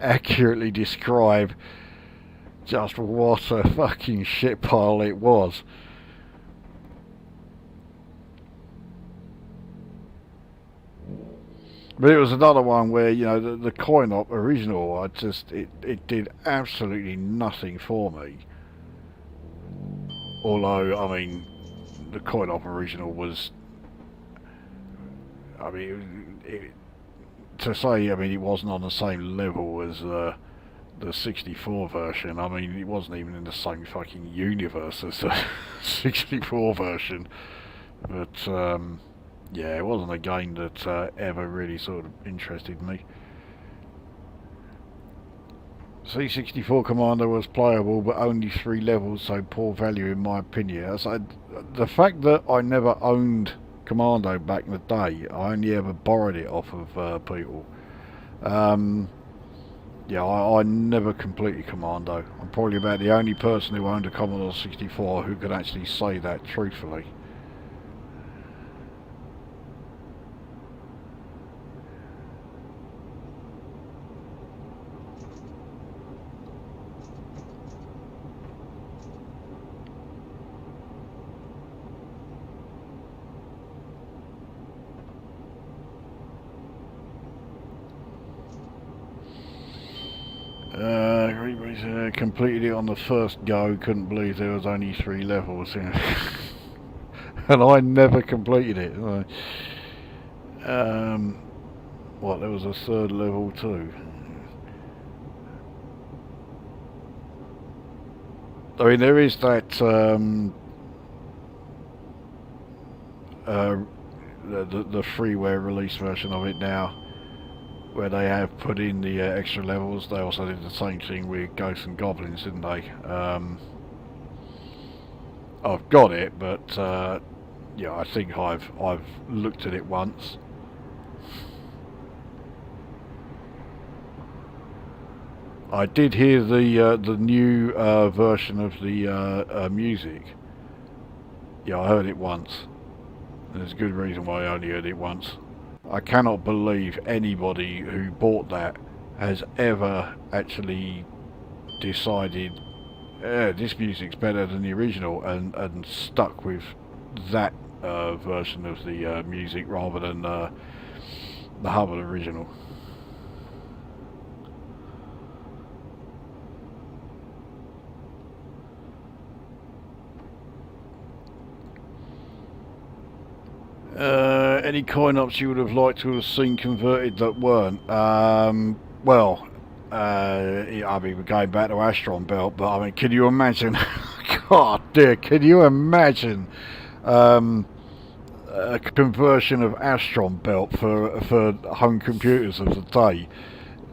accurately describe just what a fucking shit pile it was. But it was another one where, you know, the coin-op original, it did absolutely nothing for me. Although, I mean, the coin-op original was, I mean, to say, I mean, it wasn't on the same level as the 64 version. I mean, it wasn't even in the same fucking universe as the 64 version. But, yeah, it wasn't a game that ever really sort of interested me. C64 Commander was playable, but only 3 levels, so poor value in my opinion. So the fact that I never owned Commando back in the day, I only ever borrowed it off of people. Yeah, I never completed Commando. I'm probably about the only person who owned a Commodore 64 who could actually say that truthfully. Completed it on the first go, couldn't believe there was only 3 levels. And I never completed it. What, there was a 3rd level too? I mean, there is that the freeware release version of it now, where they have put in the extra levels. They also did the same thing with Ghosts and Goblins, didn't they? I've got it, but yeah, I think I've looked at it once. I did hear the new version of the music. Yeah, I heard it once. There's a good reason why I only heard it once. I cannot believe anybody who bought that has ever actually decided, this music's better than the original, and stuck with that version of the music rather than the Hubbard original. Any coin-ops you would have liked to have seen converted that weren't? Well, I mean, we're going back to Astron Belt, but I mean, can you imagine? God dear, can you imagine a conversion of Astron Belt for home computers of the day?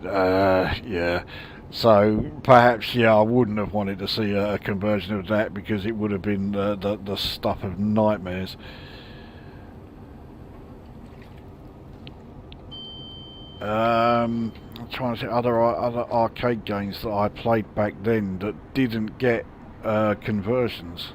Yeah. So perhaps, yeah, I wouldn't have wanted to see a conversion of that, because it would have been the stuff of nightmares. I'm trying to think other arcade games that I played back then that didn't get conversions.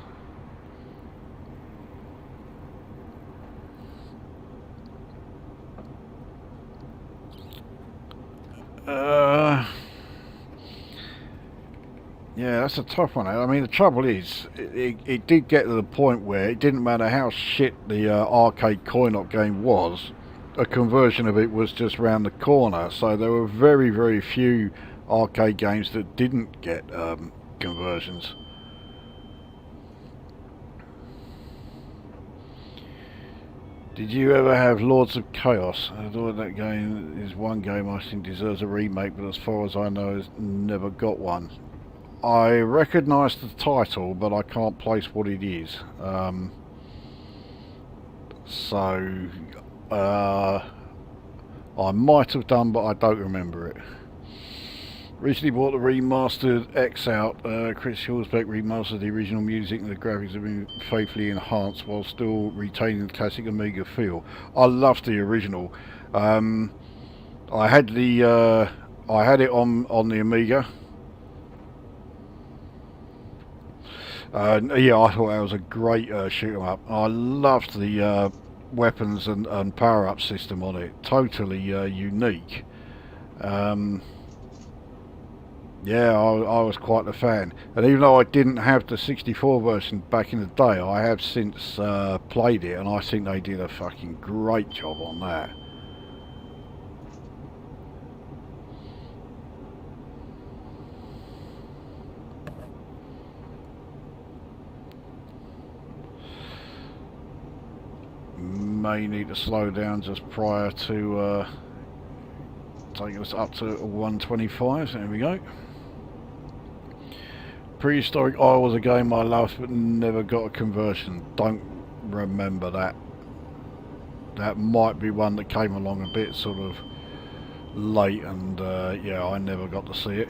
Yeah, that's a tough one. I mean, the trouble is, it did get to the point where it didn't matter how shit the arcade coin-op game was, a conversion of it was just round the corner. So there were very, very few arcade games that didn't get conversions. Did you ever have Lords of Chaos? I thought that game is one game I think deserves a remake, but as far as I know, has never got one. I recognise the title, but I can't place what it is. I might have done, but I don't remember it. Recently bought the remastered X out. Chris Hillsbeck remastered the original music, and the graphics have been faithfully enhanced while still retaining the classic Amiga feel. I loved the original. I had it on the Amiga. Yeah, I thought that was a great shoot 'em up. I loved the weapons and power-up system on it. Totally unique. Yeah, I was quite a fan. And even though I didn't have the 64 version back in the day, I have since played it, and I think they did a fucking great job on that. May need to slow down just prior to taking us up to 125. There we go. Prehistoric Isle was a game I loved but never got a conversion. Don't remember that. That might be one that came along a bit sort of late, and yeah, I never got to see it.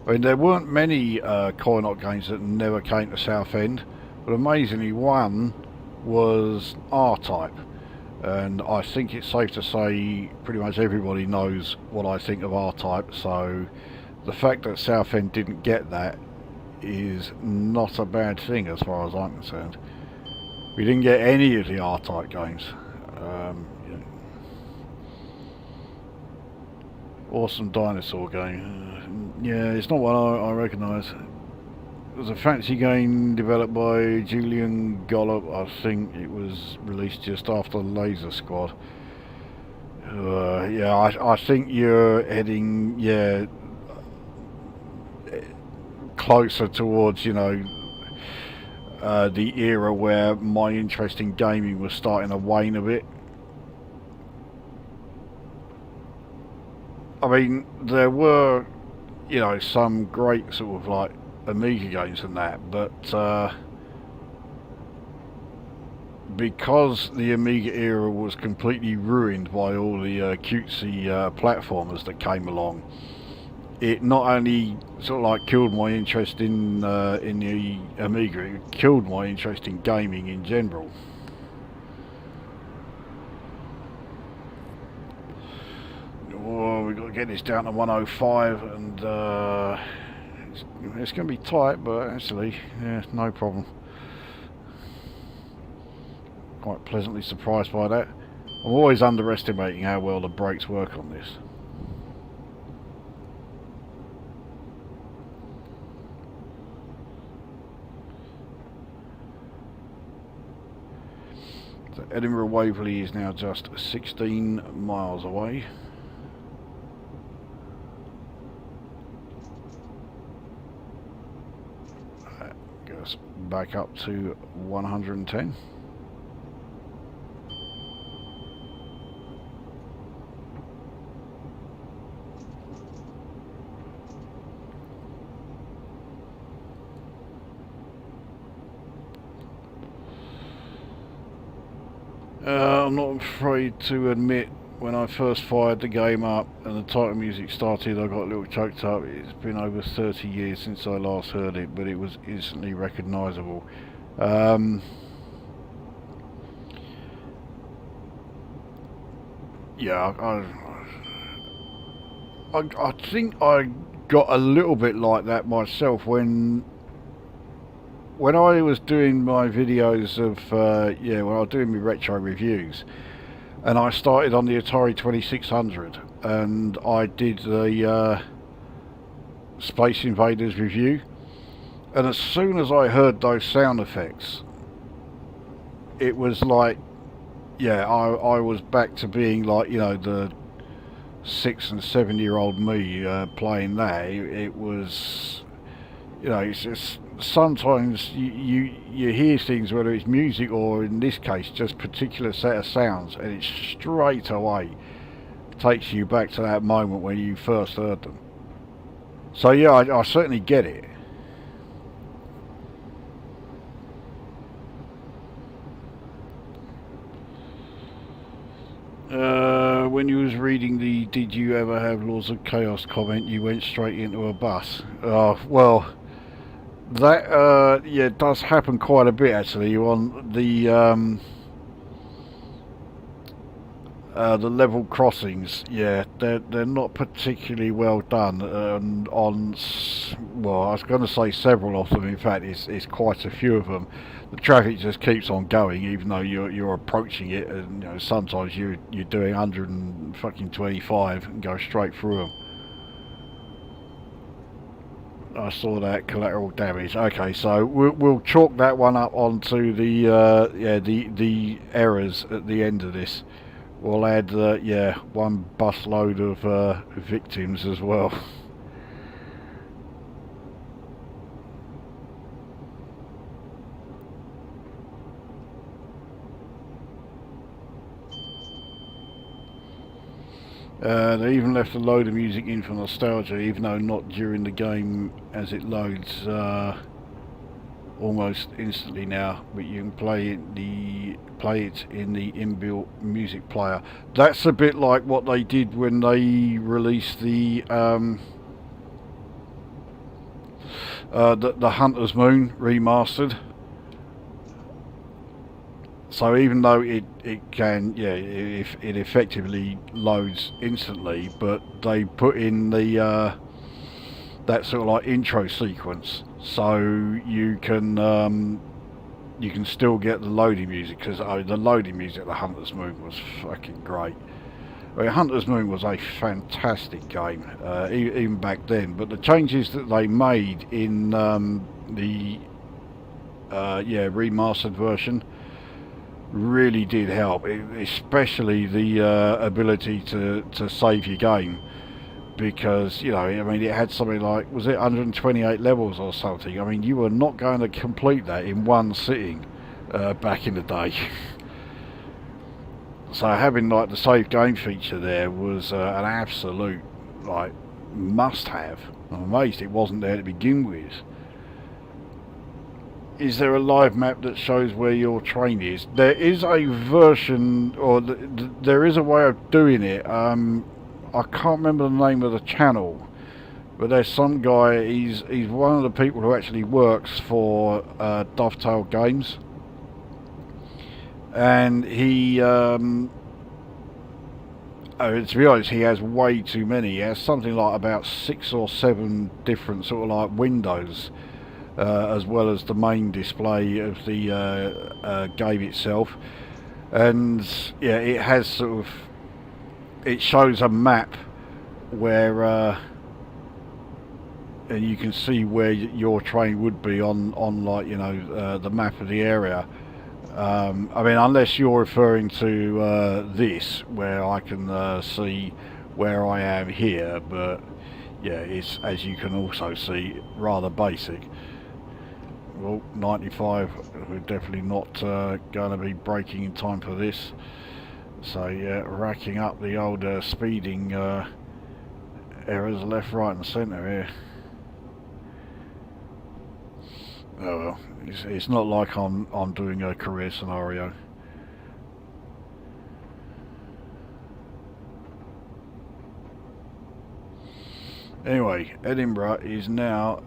I mean, there weren't many coin-op games that never came to Southend, but amazingly one was R-Type, and I think it's safe to say pretty much everybody knows what I think of R-Type, so the fact that Southend didn't get that is not a bad thing as far as I'm concerned. We didn't get any of the R-Type games. Yeah. Awesome dinosaur game. Yeah, it's not one I recognise. It was a fantasy game developed by Julian Gollop. I think it was released just after Laser Squad. Yeah, I think you're heading, yeah, closer towards, you know, the era where my interest in gaming was starting to wane a bit. I mean, there were, you know, some great sort of like Amiga games than that, but because the Amiga era was completely ruined by all the cutesy platformers that came along, it not only sort of like killed my interest in the Amiga, it killed my interest in gaming in general. Oh, we've got to get this down to 105, and it's going to be tight, but actually, yeah, no problem. Quite pleasantly surprised by that. I'm always underestimating how well the brakes work on this. So Edinburgh Waverley is now just 16 miles away. That goes back up to 110. I'm not afraid to admit, when I first fired the game up and the title music started, I got a little choked up. It's been over 30 years since I last heard it, but it was instantly recognisable. Yeah, I think I got a little bit like that myself when I was doing my videos of when I was doing my retro reviews, and I started on the Atari 2600, and I did the Space Invaders review, and as soon as I heard those sound effects, it was like, yeah, I was back to being like, you know, the 6 and 7 year old me playing that. It was, you know, it's just sometimes you hear things, whether it's music or in this case just particular set of sounds, and it straight away takes you back to that moment when you first heard them. So yeah, I certainly get it. When you was reading the "Did you ever have Laws of Chaos" comment, you went straight into a bus. Well, that yeah, does happen quite a bit actually on the level crossings. Yeah, they're not particularly well done. On well, I was going to say several of them. In fact, it's quite a few of them. The traffic just keeps on going, even though you're approaching it, and you know, sometimes you're doing 125 and go straight through them. I saw that collateral damage. Okay, so we'll chalk that one up onto the the errors at the end of this. We'll add one busload of victims as well. They even left a load of music in for nostalgia, even though not during the game as it loads almost instantly now, but you can play it in the inbuilt music player. That's a bit like what they did when they released the Hunter's Moon remastered. So even though it can, yeah, it effectively loads instantly, but they put in the that sort of like intro sequence, so you can still get the loading music, because the loading music of the Hunter's Moon was fucking great. I mean, Hunter's Moon was a fantastic game, even back then. But the changes that they made in the remastered version really did help, especially the ability to save your game, because, you know, I mean, it had something like, was it 128 levels or something? I mean, you were not going to complete that in one sitting back in the day. So having like the save game feature there was an absolute like must have. I'm amazed it wasn't there to begin with. is there a live map that shows where your train is? There is a version, or there is a way of doing it. I can't remember the name of the channel, but there's some guy. He's one of the people who actually works for Dovetail Games, and he. To be honest, he has way too many. He has something like about 6 or 7 different sort of like windows, as well as the main display of the game itself. And yeah, it has sort of, it shows a map where and you can see where your train would be on like, you know, the map of the area. I mean, unless you're referring to this, where I can see where I am here, but yeah, it's, as you can also see, rather basic. Well, 95, we're definitely not going to be braking in time for this. So yeah, racking up the old speeding errors left, right and centre here. Oh well, it's not like I'm doing a career scenario. Anyway, Edinburgh is now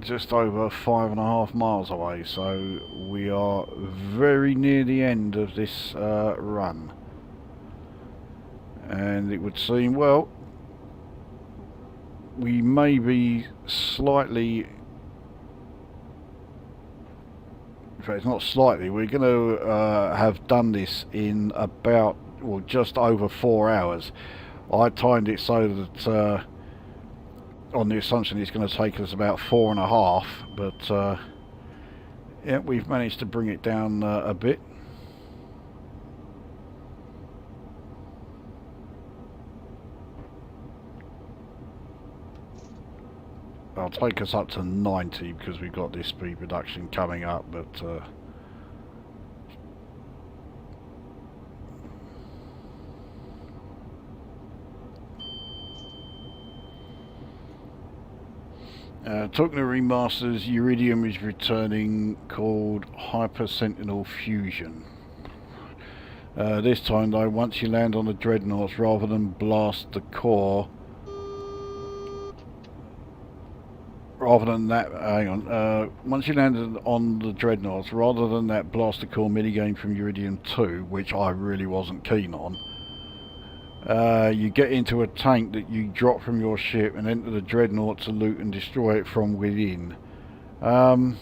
just over 5.5 miles away, so we are very near the end of this run. And it would seem, well, we may be slightly, in fact it's not slightly, we're going to have done this in about, well, just over 4 hours. I timed it so that on the assumption it's going to take us about 4.5, but yeah, we've managed to bring it down a bit. I'll take us up to 90 because we've got this speed reduction coming up, but talking to remasters, Iridium is returning, called Hyper Sentinel Fusion. This time though, once you land on the dreadnoughts, rather than blast the core, once you landed on the dreadnoughts, rather than that blast the core minigame from Iridium 2, which I really wasn't keen on, you get into a tank that you drop from your ship and enter the dreadnought to loot and destroy it from within. So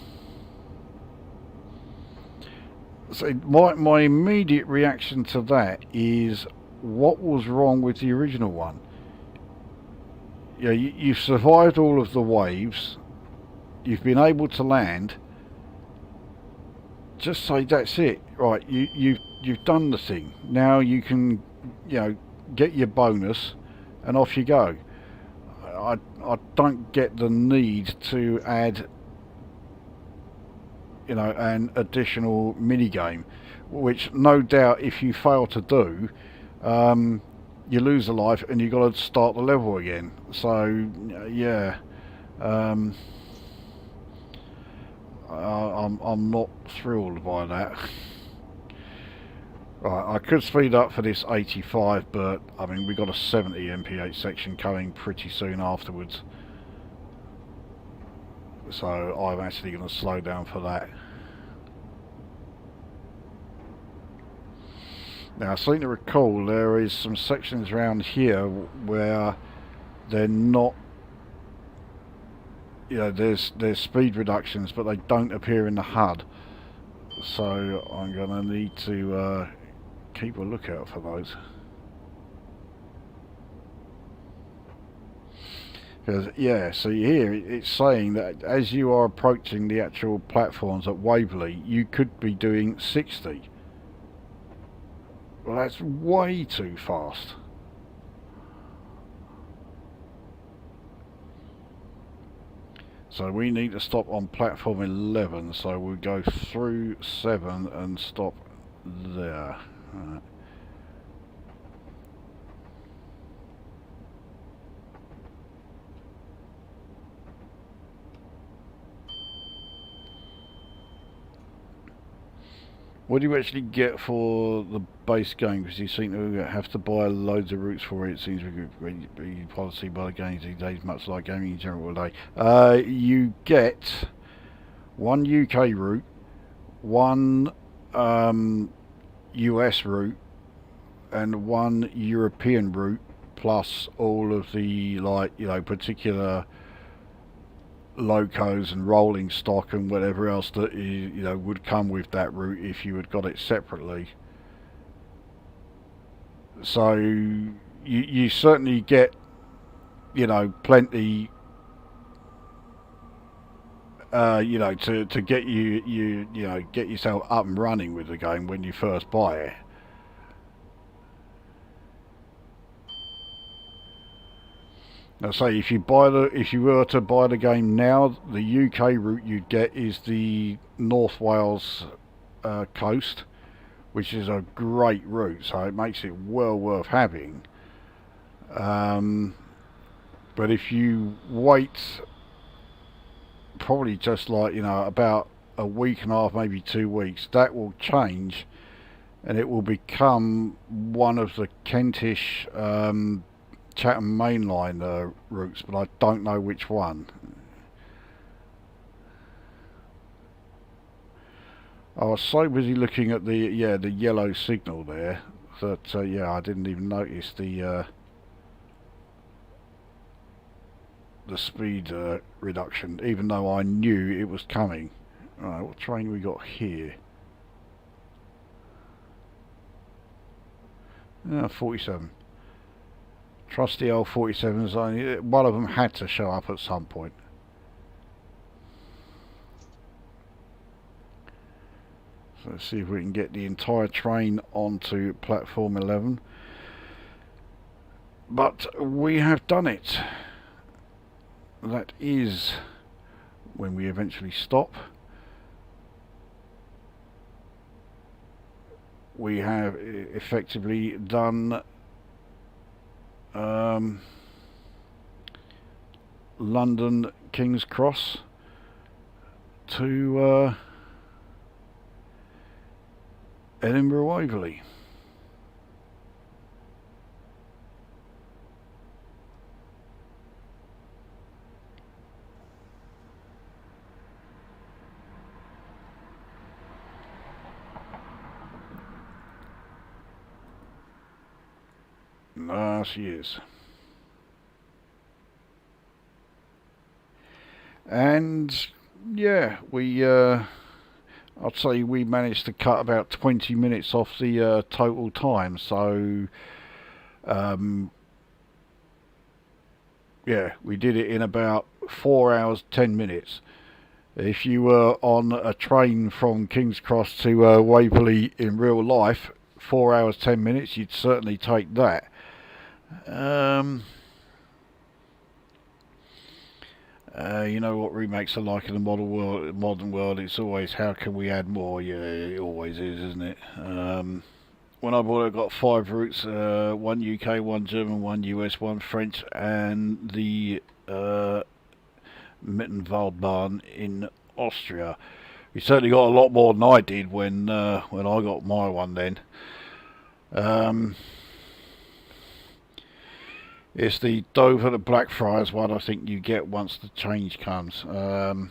my immediate reaction to that is, what was wrong with the original one? Yeah, you've survived all of the waves, you've been able to land. Just say that's it, right? You've done the thing. Now you can, you know, get your bonus and off you go. I don't get the need to add, you know, an additional mini game, which no doubt if you fail to do, you lose a life and you've got to start the level again. So yeah, I'm not thrilled by that. Right, I could speed up for this 85, but I mean we've got a 70 MP8 section coming pretty soon afterwards, so I'm actually going to slow down for that. Now I seem to recall there is some sections around here where they're not, you know, there's speed reductions but they don't appear in the HUD, so I'm going to need to keep a lookout for those. Because yeah, see here it's saying that as you are approaching the actual platforms at Waverley, you could be doing 60. Well, that's way too fast. So we need to stop on platform 11, so we'll go through 7 and stop there. Right. What do you actually get for the base game? Because you seem to have to buy loads of routes for it. It seems to be policy by the games these days, much like gaming in general today. You get one UK route, one US route, and one European route, plus all of the particular locos and rolling stock and whatever else that would come with that route if you had got it separately. So you certainly get plenty to get get yourself up and running with the game when you first buy it. Now, say if you were to buy the game now, the UK route you'd get is the North Wales coast, which is a great route, so it makes it well worth having. But if you wait, probably just about a week and a half, maybe 2 weeks, that will change, and it will become one of the Kentish Chatham mainline routes, but I don't know which one. I was so busy looking at the yellow signal there that I didn't even notice the speed reduction, even though I knew it was coming. Alright, what train we got here? 47. Trusty old 47s. One of them had to show up at some point. So let's see if we can get the entire train onto platform 11. But we have done it. That is when we eventually stop. We have effectively done London King's Cross to Edinburgh Waverley. She is. And yeah, I'd say we managed to cut about 20 minutes off the total time. So we did it in about 4 hours 10 minutes. If you were on a train from King's Cross to Waverley in real life, 4 hours 10 minutes, you'd certainly take that. You know what remakes are like in the modern world, it's always how can we add more. Yeah, it always is, isn't it? When I bought it, I got 5 routes, one UK, one German, one US, one French, and the Mittenwaldbahn in Austria. We certainly got a lot more than I did when I got my one then. It's the Dover to Blackfriars one I think you get once the change comes. Well,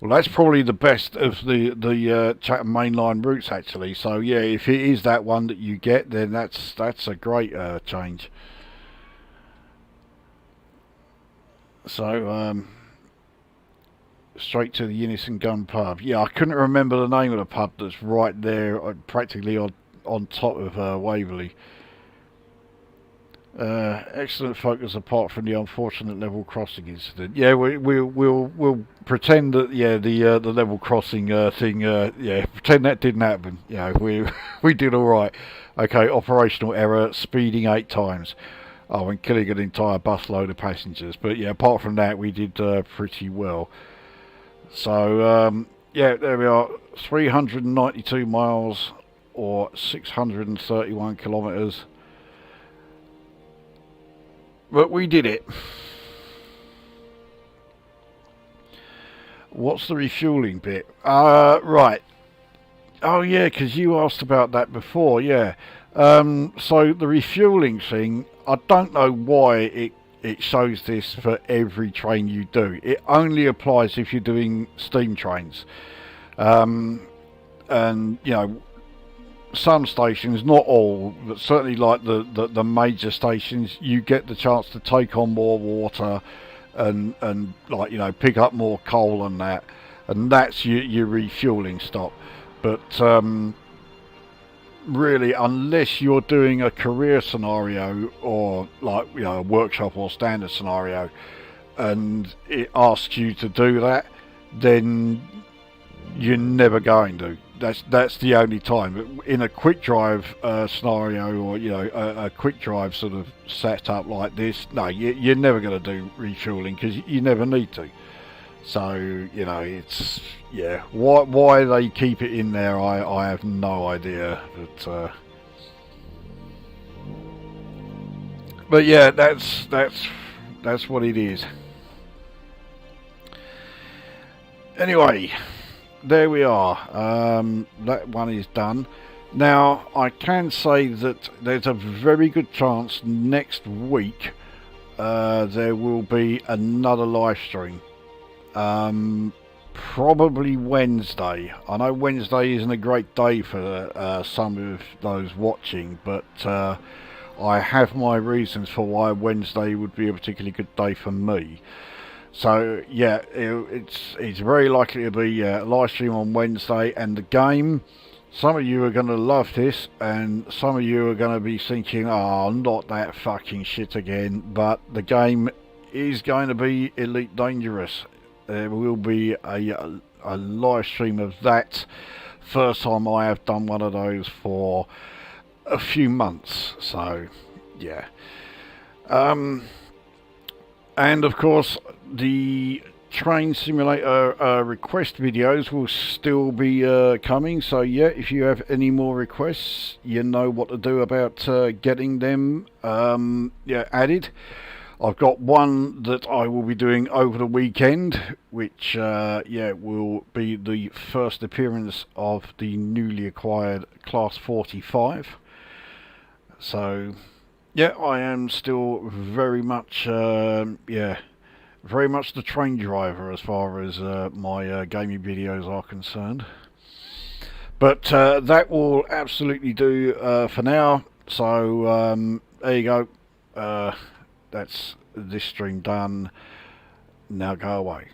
that's probably the best of the Chatham mainline routes actually. So yeah, if it is that one that you get, then that's a great change. So straight to the Unison Gun pub. Yeah, I couldn't remember the name of the pub that's right there, practically on top of Waverley. Excellent focus apart from the unfortunate level crossing incident. Yeah, we'll pretend that the level crossing thing. Pretend that didn't happen. We did all right. Okay, operational error, speeding 8 times. Oh, and killing an entire busload of passengers. But yeah, apart from that, we did pretty well. So there we are. 392 miles or 631 kilometres. But we did it. What's the refueling bit? Right. Oh yeah, because you asked about that before. Yeah. So the refueling thing, I don't know why it shows this for every train you do. It only applies if you're doing steam trains. Um, and you know, some stations, not all, but certainly like the major stations, you get the chance to take on more water and like, you know, pick up more coal and that, and that's your refueling stop. But really, unless you're doing a career scenario or like, you know, a workshop or standard scenario, and it asks you to do that, then you're never going to. That's the only time. In a quick drive scenario, or you know, a quick drive sort of setup like this, no, you're never going to do refueling because you never need to. So you know, it's yeah. Why they keep it in there, I have no idea. But yeah, that's what it is. Anyway, there we are. That one is done. Now, I can say that there's a very good chance next week there will be another live stream. Probably Wednesday. I know Wednesday isn't a great day for some of those watching, but I have my reasons for why Wednesday would be a particularly good day for me. So yeah, it's very likely to be a live stream on Wednesday, and the game. Some of you are going to love this, and some of you are going to be thinking, "Oh, not that fucking shit again." But the game is going to be Elite Dangerous. There will be a live stream of that. First time I have done one of those for a few months. So yeah. And of course, the train simulator request videos will still be coming. So yeah, if you have any more requests, you know what to do about getting them added. I've got one that I will be doing over the weekend, which will be the first appearance of the newly acquired Class 45. So yeah, I am still very much very much the train driver as far as my gaming videos are concerned. But that will absolutely do for now. So there you go. That's this stream done. Now go away.